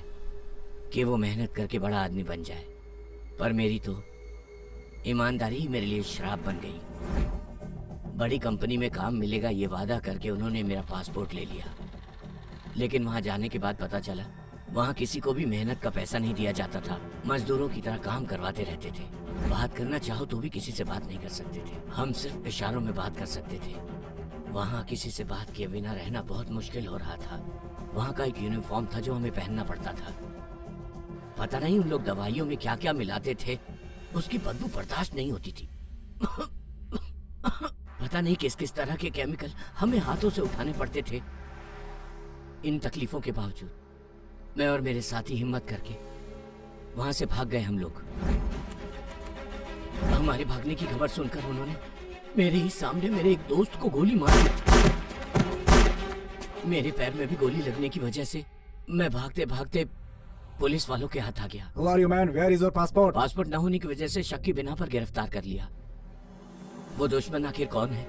कि वो मेहनत करके बड़ा आदमी बन जाए, पर मेरी तो ईमानदारी ही मेरे लिए श्राप बन गई। बड़ी कंपनी में काम मिलेगा ये वादा करके उन्होंने मेरा पासपोर्ट ले लिया, लेकिन वहां जाने के बाद पता चला वहां किसी को भी मेहनत का पैसा नहीं दिया जाता था। मजदूरों की तरह काम करवाते रहते थे। बात करना चाहो तो भी किसी से बात नहीं कर सकते थे, हम सिर्फ इशारों में बात कर सकते थे। वहाँ किसी से बात किए बिना रहना बहुत मुश्किल हो रहा था। वहाँ का एक यूनिफॉर्म था जो हमें पहनना पड़ता था। पता नहीं उन लोग दवाइयों में क्या क्या मिलाते थे, उसकी बदबू बर्दाश्त नहीं होती थी। पता नहीं किस किस तरह के केमिकल हमें हाथों से उठाने पड़ते थे। इन तकलीफों के बावजूद मैं और मेरे साथी हिम्मत करके वहां से भाग गए। हम लोग हमारे भागने की खबर सुनकर उन्होंने मेरे ही सामने मेरे एक दोस्त को गोली मार दी। मेरे पैर में भी गोली लगने की वजह से मैं भागते भागते पुलिस वालों के हाथ आ गया। Who are you, man? Where is your passport? Passport न होने की वजह से शक की बिना पर गिरफ्तार कर लिया। वो दुश्मन आखिर कौन है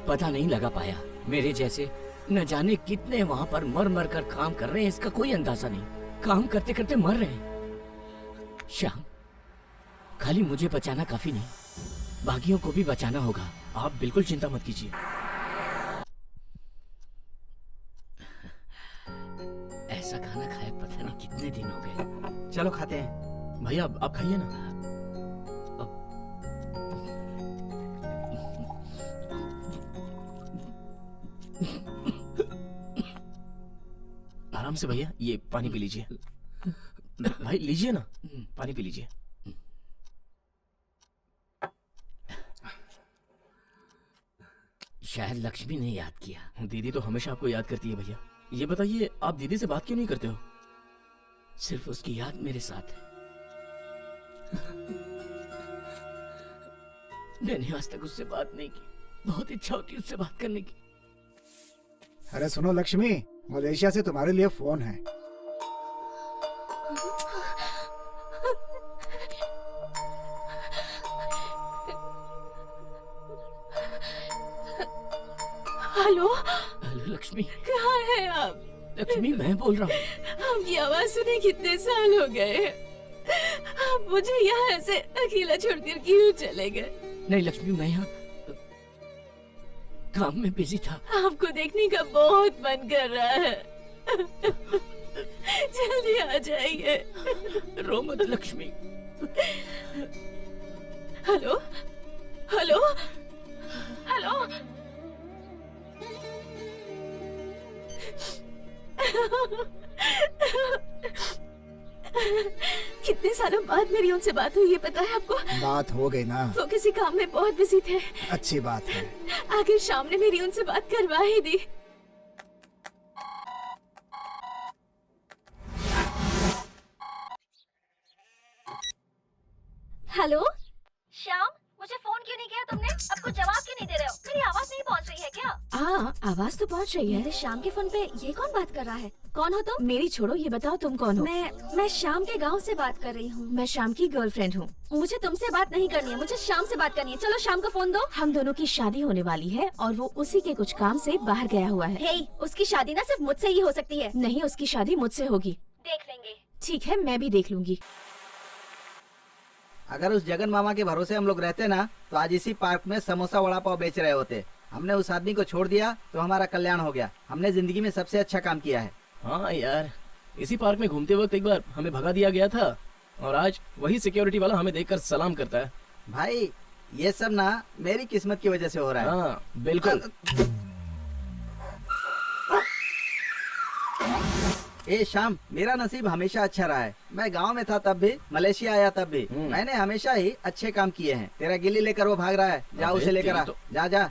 पता नहीं लगा पाया। मेरे जैसे न जाने कितने वहां पर मर मर कर काम कर रहे हैं, इसका कोई अंदाजा नहीं। काम करते करते मर रहे हैं। श्याम, खाली मुझे बचाना काफी नहीं, बाकियों को भी बचाना होगा। आप बिल्कुल चिंता मत कीजिए। ऐसा खाना खाए पता नहीं कितने दिन हो गए। चलो खाते हैं। भैया आप खाइए ना। आराम से भैया, ये पानी पी लीजिए। भाई लीजिए ना, पानी पी लीजिए। शायद लक्ष्मी ने याद किया। दीदी तो हमेशा आपको याद करती है भैया। ये बताइए आप दीदी से बात क्यों नहीं करते हो? सिर्फ उसकी याद मेरे साथ है। मैंने आज तक उससे बात नहीं की, बहुत इच्छा होती उससे बात करने की। अरे सुनो लक्ष्मी, मलेशिया से तुम्हारे लिए फोन है। Hello hello Lakshmi. कहाँ हैं आप? लक्ष्मी मैं बोल रहा हूँ। आपकी आवाज सुने कितने साल हो गए। आप मुझे यहाँ ऐसे अकेला छोड़कर क्यों चले गए? नहीं लक्ष्मी, मैं यहाँ काम में बिजी था। आपको देखने का बहुत मन कर रहा है। जल्दी आ जाइए। रो मत लक्ष्मी। Hello hello hello. कितने सालों बाद मेरी उनसे बात हुई, ये पता है आपको? बात हो गई ना। वो किसी काम में बहुत बिजी थे। अच्छी बात है। आखिर शाम ने मेरी उनसे बात करवा ही दी। हेलो श्याम, मुझे फोन क्यों नहीं किया तुमने? अब कुछ जवाब क्यों नहीं दे रहे हो? मेरी आवाज नहीं पहुंच रही है क्या? हाँ, आवाज तो पहुंच रही है। मेरे श्याम के फोन पे ये कौन बात कर रहा है? कौन हो तुम? मेरी छोड़ो, ये बताओ तुम कौन हो? मैं श्याम के गांव से बात कर रही हूँ। मैं श्याम की गर्लफ्रेंड हूँ। मुझे तुमसे बात नहीं करनी है, मुझे श्याम से बात करनी है। चलो श्याम का फोन दो। हम दोनों की शादी होने वाली है और वो उसी के कुछ काम से बाहर गया हुआ है। हे, उसकी शादी ना सिर्फ मुझसे ही हो सकती है। नहीं, उसकी शादी मुझसे होगी। देख लेंगे। ठीक है, मैं भी देख लूंगी। अगर उस जगन मामा के भरोसे हम लोग रहते ना, तो आज इसी पार्क में समोसा वड़ा पाव बेच रहे होते। हमने उस आदमी को छोड़ दिया तो हमारा कल्याण हो गया। हमने जिंदगी में सबसे अच्छा काम किया है। हाँ यार, इसी पार्क में घूमते वक्त एक बार हमें भगा दिया गया था और आज वही सिक्योरिटी वाला हमें देखकर सलाम करता है। भाई ये सब ना मेरी किस्मत की वजह से हो रहा है। हाँ बिल्कुल। ए शाम, मेरा नसीब हमेशा अच्छा रहा है। मैं गांव में था तब भी, मलेशिया आया तब भी, मैंने हमेशा ही अच्छे काम किए हैं। तेरा गिल्ली लेकर वो भाग रहा है, जा उसे लेकर आ। जा जा।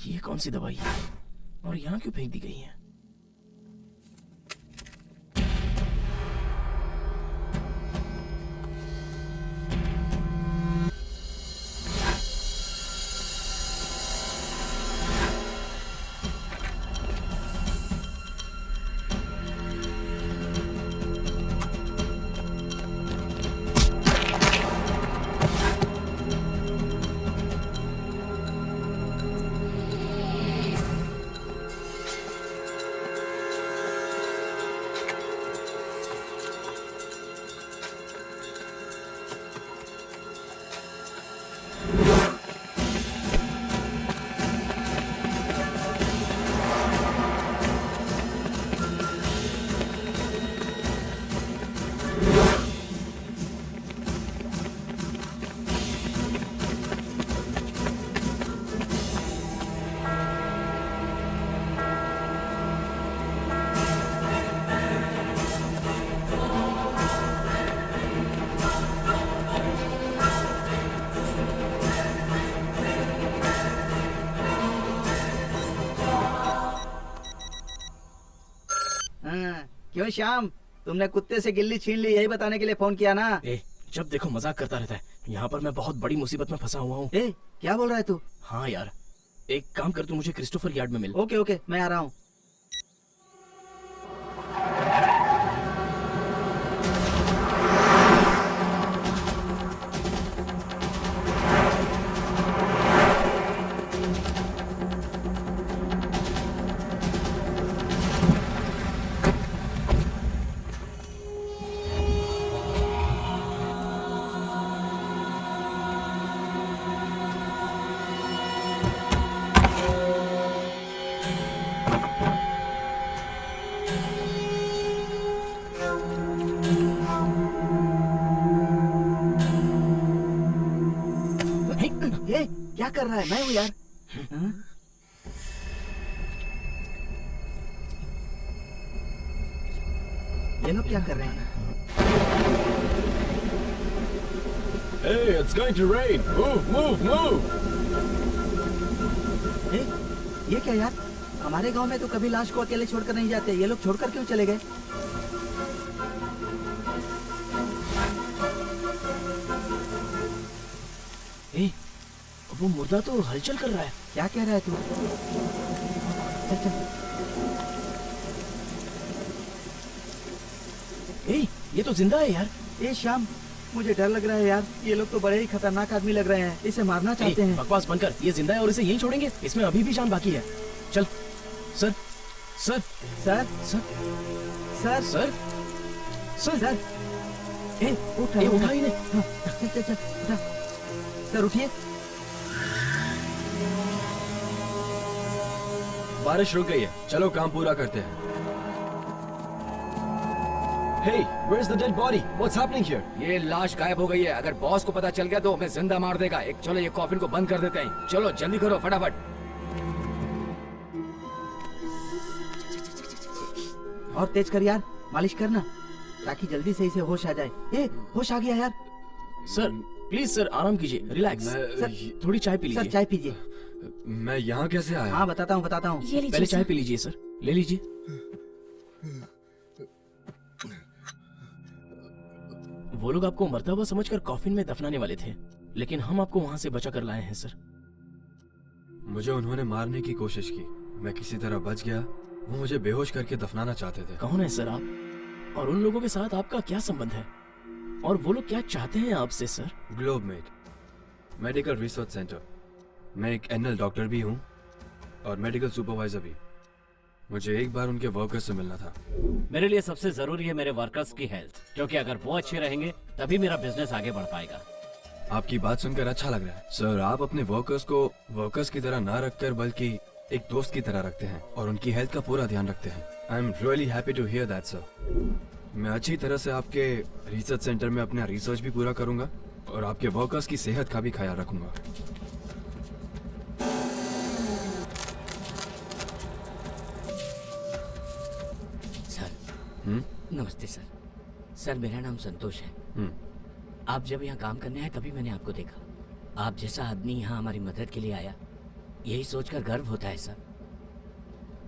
ये कौन सी दवाई है और यहाँ क्यों फेंक दी गई है? क्यों श्याम, तुमने कुत्ते से गिल्ली छीन ली, यही बताने के लिए फोन किया ना? जब देखो मजाक करता रहता है। यहाँ पर मैं बहुत बड़ी मुसीबत में फंसा हुआ हूँ। क्या बोल रहा है तू? हाँ यार, एक काम कर, तू मुझे क्रिस्टोफर यार्ड में मिल। ओके ओके, मैं आ रहा हूँ। क्या कर रहा है? मैं हूँ यार। ये लोग क्या कर रहे हैं? Hey, it's going to rain. Move, move, move. ये क्या यार? हमारे गांव में तो कभी लाश को अकेले छोड़कर नहीं जाते, ये लोग छोड़कर क्यों चले गए? वो मुर्दा तो हलचल कर रहा है। क्या कह रहा है तू? चल चल। ये तो जिंदा है यार। श्याम, मुझे डर लग रहा है यार, ये लोग तो बड़े ही खतरनाक आदमी लग रहे हैं, इसे मारना चाहते हैं। बकवास बनकर, ये जिंदा है और इसे यहीं छोड़ेंगे? इसमें अभी भी जान बाकी है। चल। Sir sir sir sir sir sir sir sir उठा ही नहीं। चल चल चल उठा। सर उठिए। बारिश रुक गई है, चलो काम पूरा करते हैं। Hey, where's the dead body? What's happening here? ये लाश गायब हो गई है। अगर बॉस को पता चल गया तो हमें जिंदा मार देगा। चलो ये कॉफिन को बंद कर देते हैं। चलो जल्दी करो फटाफट। और तेज कर यार, मालिश करना ताकि जल्दी से इसे होश आ जाए। होश आ गया यार। सर प्लीज सर, आराम कीजिए, रिलैक्स। सर थोड़ी चाय पी लीजिए। सर चाय पीजिए। मैं यहाँ कैसे आया? हाँ बताता हूँ बताता हूँ। पहले चाय पी लीजिए सर, ले लीजिए। वो लोग आपको मरता हुआ समझकर कॉफिन में दफनाने वाले थे, लेकिन हम आपको वहाँ से बचा कर लाए हैं सर। मुझे उन्होंने मारने की कोशिश की, मैं किसी तरह बच गया। वो मुझे बेहोश करके दफनाना चाहते थे। कौन है सर आप? और उन लोगों के साथ आपका क्या संबंध है? और वो लोग क्या चाहते हैं आपसे sir? Globemed medical research centre. मैं एक एनएल डॉक्टर भी हूँ और मेडिकल सुपरवाइजर भी। मुझे एक बार उनके वर्कर्स से मिलना था। मेरे लिए सबसे जरूरी है मेरे वर्कर्स की हेल्थ, क्योंकि अगर वो अच्छे रहेंगे तभी मेरा बिजनेस आगे बढ़ पाएगा। आपकी बात सुनकर अच्छा लग रहा है सर। आप अपने वर्कर्स को वर्कर्स की तरह ना रखकर बल्कि एक दोस्त की तरह रखते हैं और उनकी हेल्थ का पूरा ध्यान रखते हैं। I am really happy to hear that sir. मैं अच्छी तरह से आपके रिसर्च सेंटर में अपना रिसर्च भी पूरा करूंगा और आपके वर्कर्स की सेहत का भी ख्याल रखूंगा। सर नमस्ते सर। सर मेरा नाम संतोष है। आप जब यहाँ काम करने आए तभी मैंने आपको देखा। आप जैसा आदमी यहाँ हमारी मदद के लिए आया, यही सोचकर गर्व होता है सर।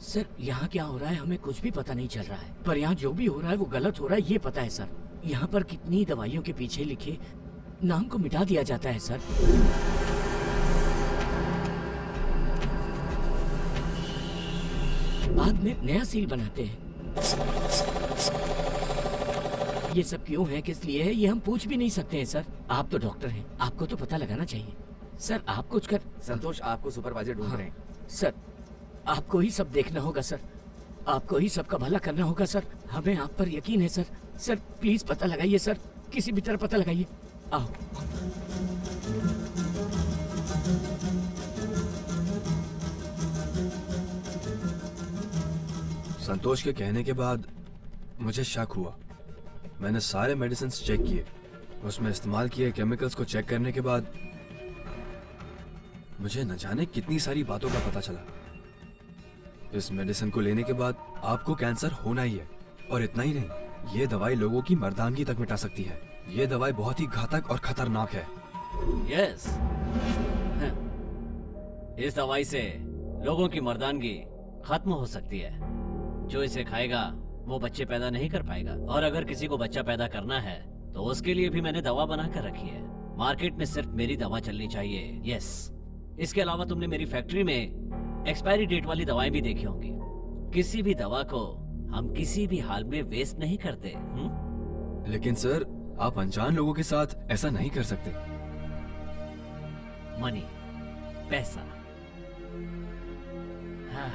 सर यहाँ क्या हो रहा है हमें कुछ भी पता नहीं चल रहा है, पर यहाँ जो भी हो रहा है वो गलत हो रहा है ये पता है सर। यहाँ पर कितनी दवाइयों के पीछे लिखे नाम को मिटा दिया जाता है सर। बाद में नया सील बनाते हैं। ये सब क्यों है, किस लिए है, ये हम पूछ भी नहीं सकते हैं सर। आप तो डॉक्टर हैं, आपको तो पता लगाना चाहिए सर। आप कुछ कर। संतोष आपको सुपरवाइजर ढूंढ रहे हैं। सर आपको ही सब देखना होगा सर, आपको ही सबका भला करना होगा सर। हमें आप पर यकीन है सर। सर प्लीज पता लगाइए सर, किसी भी तरह पता लगाइए। आओ। संतोष के कहने के बाद मुझे शक हुआ। मैंने सारे मेडिसिन चेक किए, उसमें इस्तेमाल किए केमिकल्स को चेक करने के बाद मुझे न जाने कितनी सारी बातों का पता चला। इस मेडिसिन को लेने के बाद आपको कैंसर होना ही है, और इतना ही नहीं, ये दवाई लोगों की मर्दानगी तक मिटा सकती है। ये दवाई बहुत ही घातक और खतरनाक है। यस, इस दवाई से लोगों की मर्दानगी खत्म हो सकती है। जो इसे खाएगा वो बच्चे पैदा नहीं कर पाएगा, और अगर किसी को बच्चा पैदा करना है तो उसके लिए भी मैंने दवा बना कर रखी है। मार्केट में सिर्फ मेरी दवा चलनी चाहिए। यस, इसके अलावा तुमने मेरी फैक्ट्री में एक्सपायरी डेट वाली दवाएं भी देखी होंगी। किसी भी दवा को हम किसी भी हाल में वेस्ट नहीं करते। लेकिन सर, आप अनजान लोगों के साथ ऐसा नहीं कर सकते। मनी, पैसा। हाँ।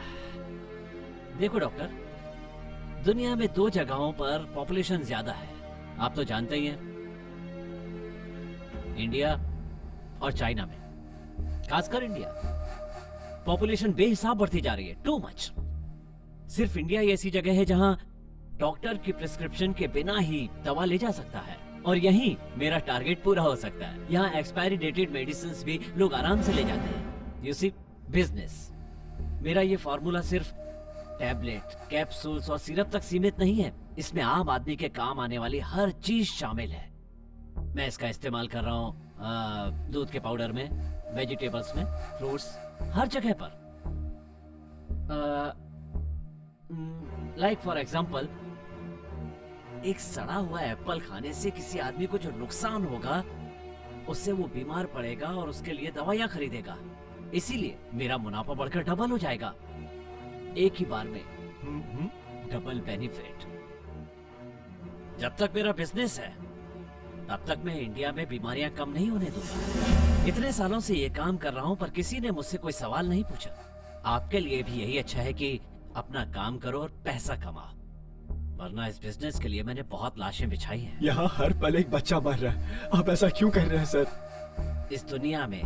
देखो डॉक्टर, दुनिया में 2 जगहों पर पॉपुलेशन ज्यादा है, आप तो जानते ही हैं, इंडिया और चाइना में। खासकर इंडिया, पॉपुलेशन बेहिसाब बढ़ती जा रही है, टू मच। सिर्फ इंडिया ही ऐसी जगह है जहां डॉक्टर की प्रिस्क्रिप्शन के बिना ही दवा ले जा सकता है, और यहीं मेरा टारगेट पूरा हो सकता है। यहाँ एक्सपायरी डेटेड मेडिसिन भी लोग आराम से ले जाते हैं। You see, business. मेरा ये फॉर्मूला सिर्फ टैबलेट, कैप्सूल्स और सिरप तक सीमित नहीं है, इसमें आम आदमी के काम आने वाली हर चीज शामिल है। मैं इसका इस्तेमाल कर रहा हूँ दूध के पाउडर में, वेजिटेबल्स में, फ्रूट्स, हर जगह पर। लाइक फॉर एग्जाम्पल, एक सड़ा हुआ एप्पल खाने से किसी आदमी को जो नुकसान होगा, उससे वो बीमार पड़ेगा और उसके लिए दवाइयां खरीदेगा। इसीलिए मेरा मुनाफा बढ़कर डबल हो जाएगा एक ही बार में। Double benefit. जब तक मेरा बिजनेस है तब तक मैं इंडिया में बीमारियां कम नहीं होने दूंगा। इतने सालों से ये काम कर रहा हूं, पर किसी ने मुझसे कोई सवाल नहीं पूछा। आपके लिए भी यही अच्छा है कि अपना काम करो और पैसा कमाओ, वरना इस बिजनेस के लिए मैंने बहुत लाशें बिछाई हैं। यहाँ हर पल एक बच्चा मर रहा है, आप ऐसा क्यों कर रहे हैं सर? इस दुनिया में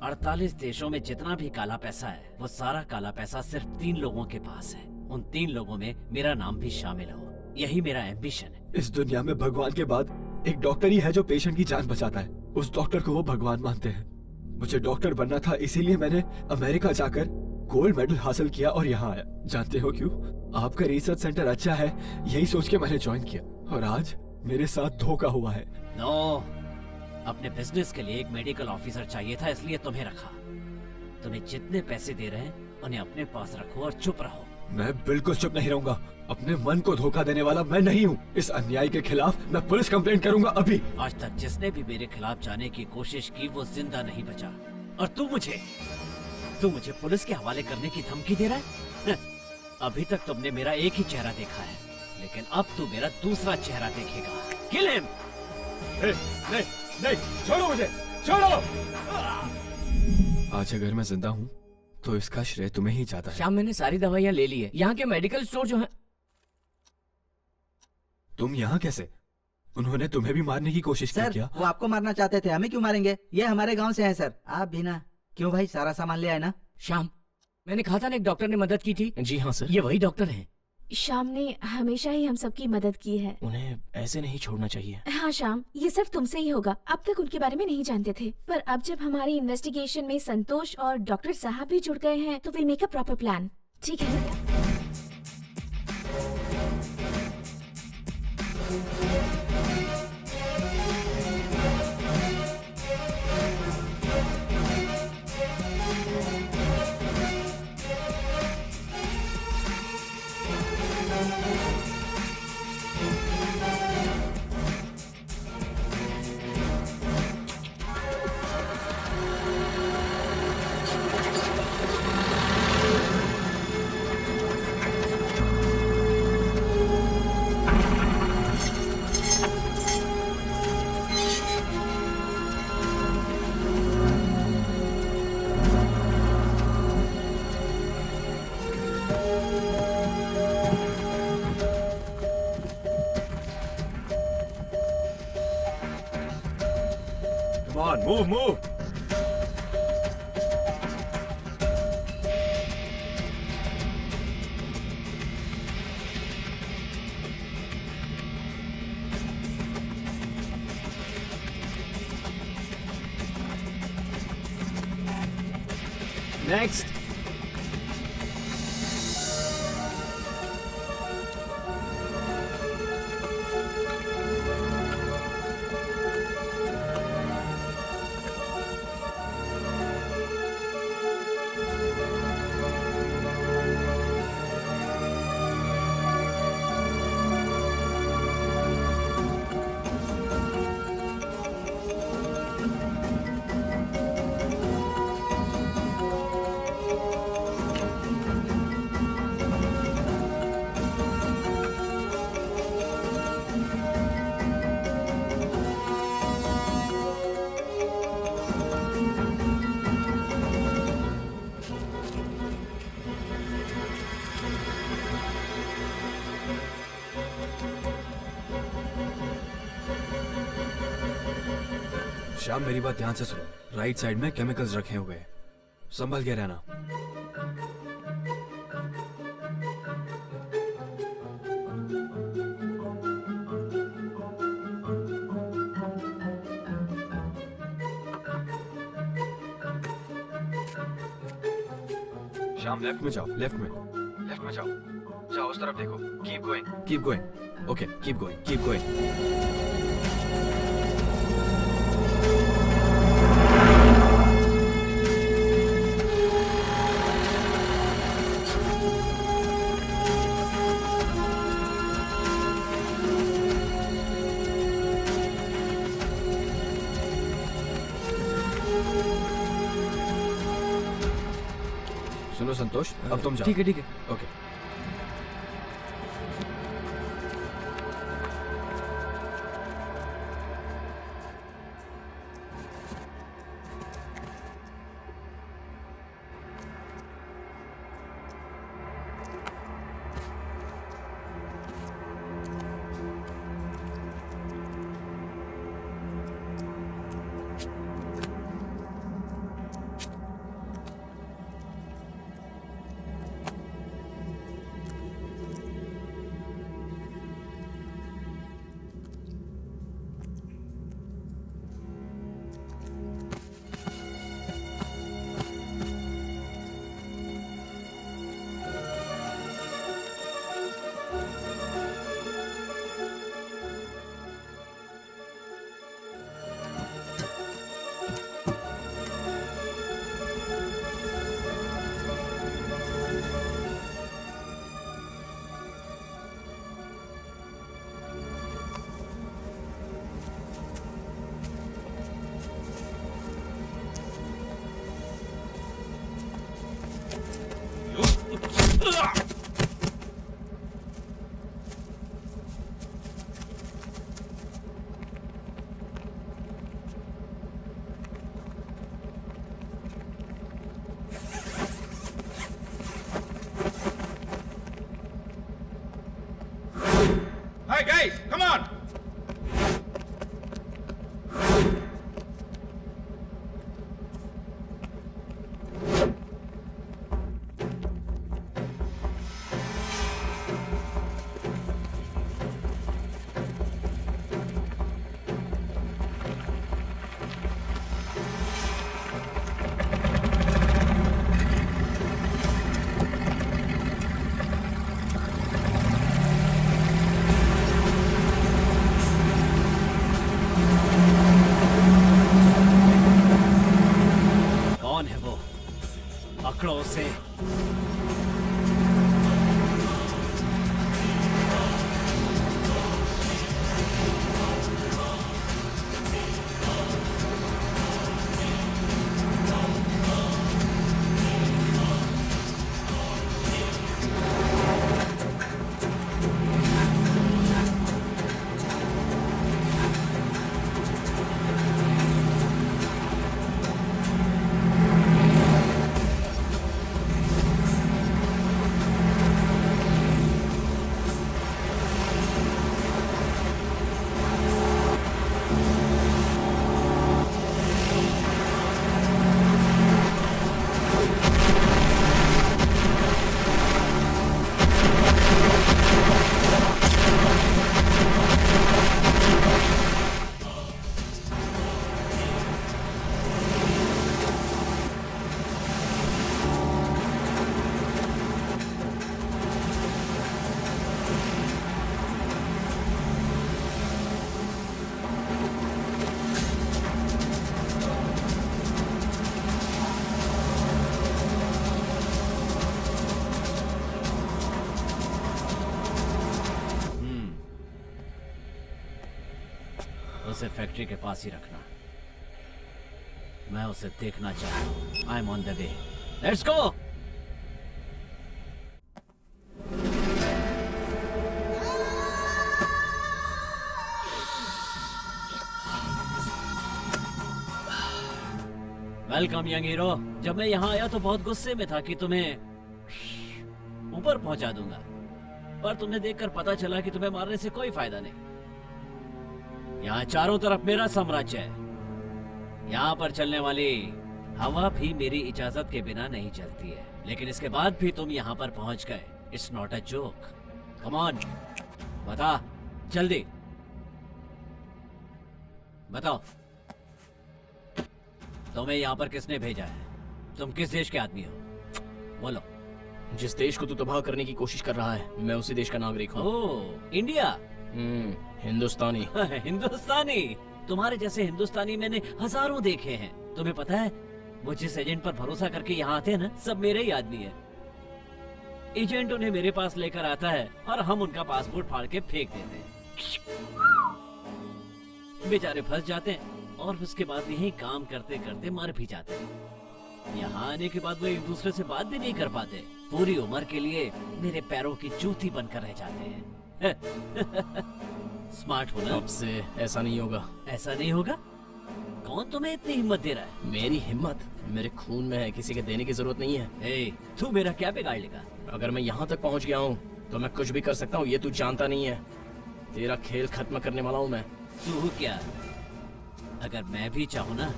48 देशों में जितना भी काला पैसा है, वो सारा काला पैसा सिर्फ 3 लोगों के पास है। उन 3 लोगों में मेरा नाम भी शामिल हो, यही मेरा एम्बिशन है। इस दुनिया में भगवान के बाद एक डॉक्टर ही है जो पेशेंट की जान बचाता है। उस डॉक्टर को वो भगवान मानते हैं। मुझे डॉक्टर बनना था, इसीलिए मैंने अमेरिका जाकर गोल्ड मेडल हासिल किया और यहाँ आया। जानते हो क्यों? आपका रिसर्च सेंटर अच्छा है, यही सोच के मैंने ज्वाइन किया, और आज मेरे साथ धोखा हुआ है। नो, अपने बिजनेस के लिए एक मेडिकल ऑफिसर चाहिए था, इसलिए तुम्हें रखा। तुम्हें जितने पैसे दे रहे हैं उन्हें अपने पास रखो और चुप रहो। मैं बिल्कुल चुप नहीं रहूंगा। अपने मन को धोखा देने वाला मैं नहीं हूँ। इस अन्याय के खिलाफ मैं पुलिस कंप्लेंट करूंगा अभी। आज तक जिसने भी मेरे खिलाफ जाने की कोशिश की वो जिंदा नहीं बचा, और तू मुझे पुलिस के हवाले करने की धमकी दे रहा है? अभी तक तुमने मेरा एक ही चेहरा देखा है, लेकिन अब तू मेरा दूसरा चेहरा देखेगा। Kill him. नहीं, नहीं, छोड़ो मुझे, छोड़ो। आज अगर मैं जिंदा हूँ तो इसका श्रेय तुम्हें ही जाता है। शाम मैंने सारी दवाइयाँ ले ली है। यहाँ के मेडिकल स्टोर जो है। तुम यहाँ कैसे? उन्होंने तुम्हें भी मारने की कोशिश की क्या? वो आपको मारना चाहते थे, हमें क्यों मारेंगे? ये हमारे गांव से हैं सर। आप भी ना? क्यों भाई, सारा सामान ले आए ना? श्याम, मैंने कहा था ना एक डॉक्टर ने मदद की थी। जी हाँ सर, ये वही डॉक्टर हैं। श्याम ने हमेशा ही हम सबकी मदद की है। उन्हें ऐसे नहीं छोड़ना चाहिए। हाँ श्याम, ये सिर्फ तुमसे ही होगा। अब तक उनके बारे में नहीं जानते थे, पर अब जब हमारी इन्वेस्टिगेशन में संतोष और डॉक्टर साहब भी जुड़ गए हैं तो will make a proper plan. ठीक है? Move move. नेक्स्ट। श्याम मेरी बात ध्यान से सुनो। राइट साइड में केमिकल्स रखे हुए हैं, संभल के रहना। श्याम लेफ्ट में जाओ, लेफ्ट में जाओ, जाओ उस तरफ देखो। Keep going. Okay, keep going. सुनो संतोष, अब तुम जाओ। ठीक है। Okay. Hey guys, come on! कौन है वो? पकड़ो उसे। फैक्ट्री के पास ही रखना। मैं उसे देखना चाहता हूँ। I am on the way. Let's go. Welcome young hero. जब मैं यहाँ आया तो बहुत गुस्से में था कि तुम्हें ऊपर पहुंचा दूंगा, पर तुम्हें देखकर पता चला कि तुम्हें मारने से कोई फायदा नहीं। यहाँ चारों तरफ मेरा साम्राज्य है। यहाँ पर चलने वाली हवा भी मेरी इजाजत के बिना नहीं चलती है, लेकिन इसके बाद भी तुम यहाँ पर पहुंच गए। It's not a joke. Come on, बता जल्दी बताओ, तुम्हें यहाँ पर किसने भेजा है? तुम किस देश के आदमी हो? बोलो। जिस देश को तू तबाह करने की कोशिश कर रहा है, मैं उसी देश का नागरिक हूँ। ओह, इंडिया। हिंदुस्तानी। हिंदुस्तानी? तुम्हारे जैसे हिंदुस्तानी मैंने हजारों देखे हैं। तुम्हें पता है, वो जिस एजेंट पर भरोसा करके यहाँ आते हैं ना, सब मेरे ही आदमी है। एजेंट उन्हें मेरे पास लेकर आता है और हम उनका पासपोर्ट फाड़ के फेंक देते हैं। बेचारे फंस जाते हैं और उसके बाद यही काम करते करते मर भी जाते हैं। यहाँ आने के बाद वो एक दूसरे से बात भी नहीं कर पाते। पूरी उम्र के लिए मेरे पैरों की जूती बनकर रह जाते हैं। स्मार्ट हो ना? अब से ऐसा नहीं होगा। ऐसा नहीं होगा? कौन तुम्हें इतनी हिम्मत दे रहा है? मेरी हिम्मत मेरे खून में है, किसी के देने की जरूरत नहीं है। ए, तू मेरा क्या बिगाड़ लेगा? अगर मैं यहाँ तक पहुँच गया हूँ तो मैं कुछ भी कर सकता हूँ, ये तू जानता नहीं है। तेरा खेल खत्म करने वाला हूँ मैं। तू क्या? अगर मैं भी चाहूँ ना,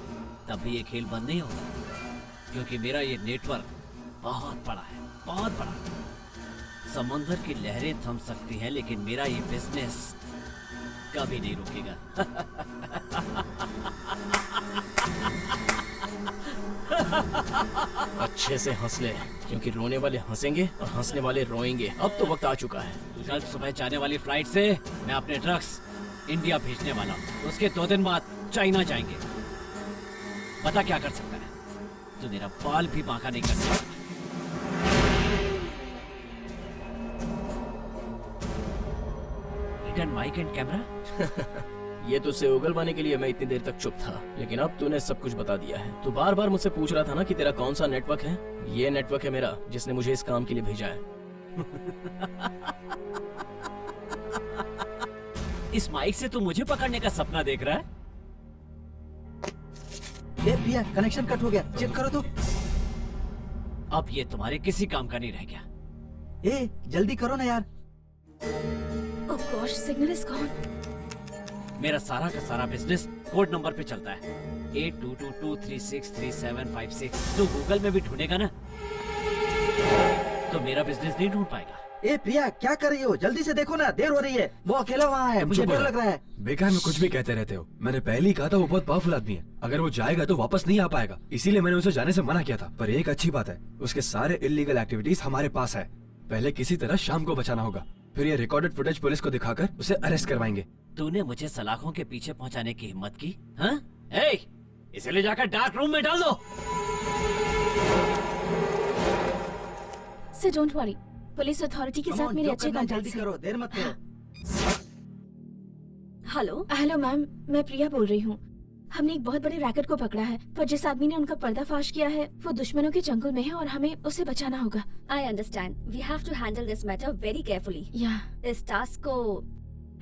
तब भी ये खेल बंद नहीं होगा, क्योंकि मेरा ये नेटवर्क बहुत बड़ा है, बहुत बड़ा। समंदर की लहरें थम सकती हैं, लेकिन मेरा ये बिजनेस कभी नहीं रुकेगा। अच्छे से हंस ले, क्योंकि रोने वाले हंसेंगे और हंसने वाले रोएंगे। अब तो वक्त आ चुका है। कल सुबह जाने वाली फ्लाइट से मैं अपने ड्रग्स इंडिया भेजने वाला हूँ। उसके 2 दिन बाद चाइना जाएंगे। पता क्या कर सकता है? तो मेरा बाल भी बांका नहीं कर सकता। Hidden mic and camera. ये तुझसे उगलवाने के लिए मैं इतनी देर तक चुप था, लेकिन अब तूने सब कुछ बता दिया है। तू बार बार मुझसे पूछ रहा था ना कि तेरा कौन सा नेटवर्क है। ये नेटवर्क है मेरा, जिसने मुझे इस काम के लिए भेजा है। इस माइक से तू मुझे पकड़ने का सपना देख रहा है? ए प्रिया, कनेक्शन कट हो गया, चेक करो तो। अब ये तुम्हारे किसी काम का नहीं रह गया। ए, जल्दी करो ना यार। ओह गॉश, सिग्नल इज गॉन। मेरा सारा का सारा बिजनेस कोड नंबर पे चलता है, 8222363756। तो गूगल में भी ढूंढेगा ना, तो मेरा बिजनेस नहीं ढूंढ पाएगा। ए प्रिया, क्या कर रही हो? जल्दी से देखो ना, देर हो रही है। वो अकेला वहाँ है, मुझे डर लग रहा है। बेकार में कुछ भी कहते रहते हो। मैंने पहले ही कहा था वो बहुत पावरफुल आदमी है। अगर वो जाएगा तो वापस नहीं आ पाएगा, इसीलिए मैंने उसे जाने से मना किया था। पर एक अच्छी बात है, उसके सारे इल्लीगल एक्टिविटीज हमारे पास है। पहले किसी तरह शाम को बचाना होगा, फिर ये रिकॉर्डेड फुटेज पुलिस को दिखाकर उसे अरेस्ट करवाएंगे। तूने मुझे सलाखों के पीछे पहुंचाने की हिम्मत की? हाँ? ए, इसे ले जाकर डार्क रूम में डाल दो। Sir don't worry, police authority के साथ मेरे अच्छे कॉन्टैक्ट्स जल्दी करो, देर मत करो। हेलो हेलो मैम, मैं प्रिया बोल रही हूँ। हमने एक बहुत बड़े रैकेट को पकड़ा है, पर जिस आदमी ने उनका पर्दाफाश किया है वो दुश्मनों के जंगल में है और हमें उसे बचाना होगा। I understand. We have to handle this matter very carefully. या इस टास्क को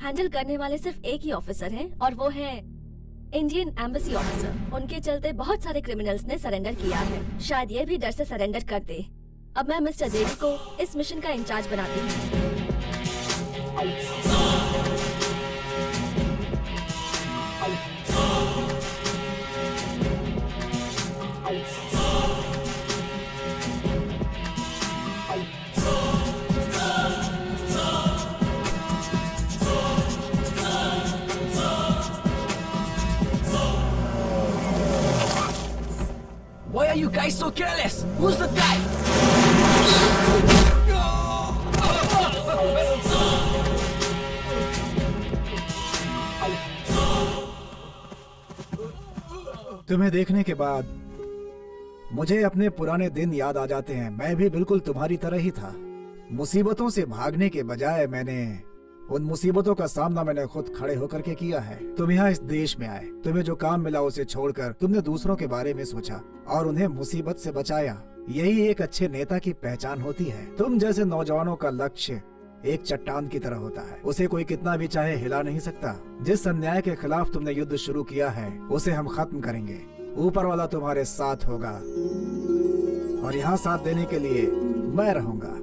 हैंडल करने वाले सिर्फ एक ही ऑफिसर हैं और वो है इंडियन एम्बेसी ऑफिसर। उनके चलते बहुत सारे क्रिमिनल्स ने सरेंडर किया है। शायद ये भी डर से सरेंडर कर दे। अब मैं मिस्टर देवी को इस मिशन का इंचार्ज बनाती हूँ। Why are you guys so careless? Who's that guy? तुम्हें देखने के बाद मुझे अपने पुराने दिन याद आ जाते हैं। मैं भी बिल्कुल तुम्हारी तरह ही था। मुसीबतों से भागने के बजाय मैंने उन मुसीबतों का सामना मैंने खुद खड़े होकर के किया है। तुम यहाँ इस देश में आए, तुम्हें जो काम मिला उसे छोड़कर तुमने दूसरों के बारे में सोचा और उन्हें मुसीबत से बचाया। यही एक अच्छे नेता की पहचान होती है। तुम जैसे नौजवानों का लक्ष्य एक चट्टान की तरह होता है, उसे कोई कितना भी चाहे हिला नहीं सकता। जिस अन्याय के खिलाफ तुमने युद्ध शुरू किया है उसे हम खत्म करेंगे। ऊपर वाला तुम्हारे साथ होगा और यहाँ साथ देने के लिए मैं रहूंगा।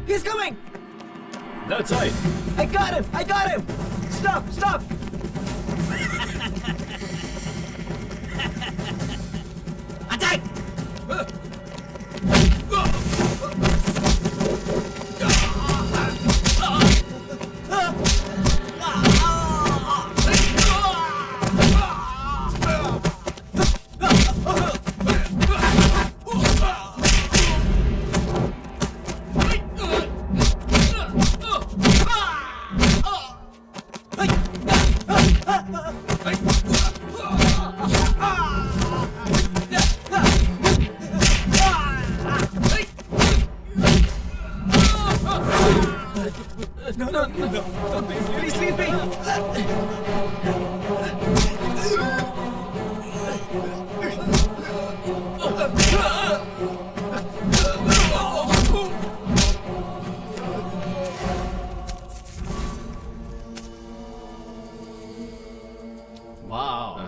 He's coming! That side. I got him! I got him! Stop! Stop! Attack! Please leave me! Wow.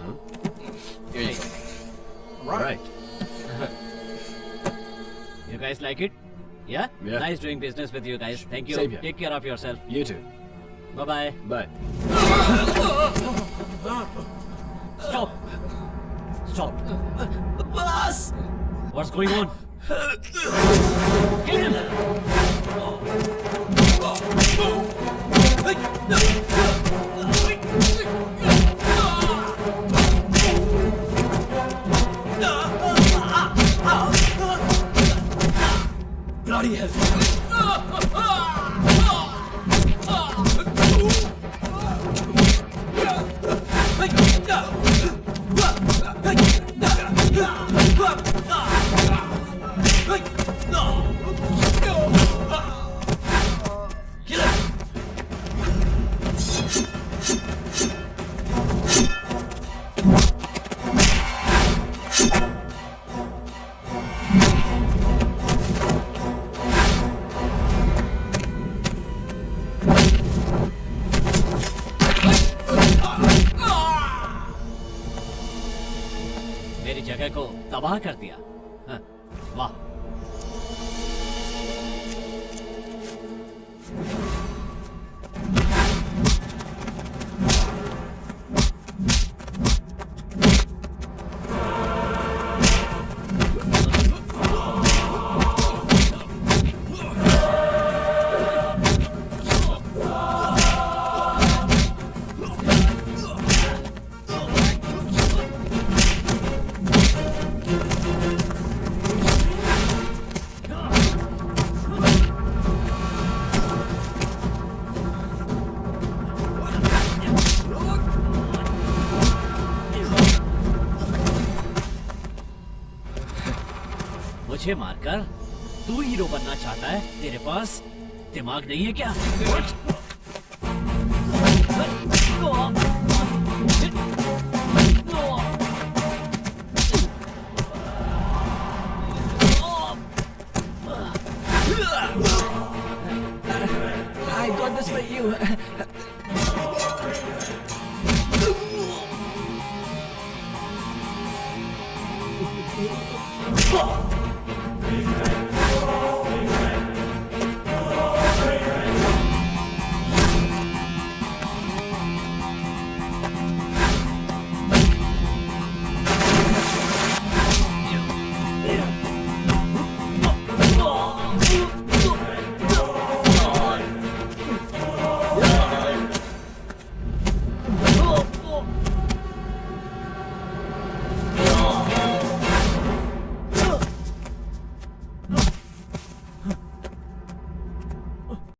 Here you go. Right. You guys like it? Yeah? Yeah. Nice doing business with you guys. Thank you. Same here. Take care of yourself. You too. Bye-bye. Bye. Stop. Stop. Boss! What's going on? Kill him! Bloody hell! मेरी जगह को तबाह कर दिया। हाँ, वाह। मुझे मारकर तू हीरो बनना चाहता है? तेरे पास दिमाग नहीं है क्या?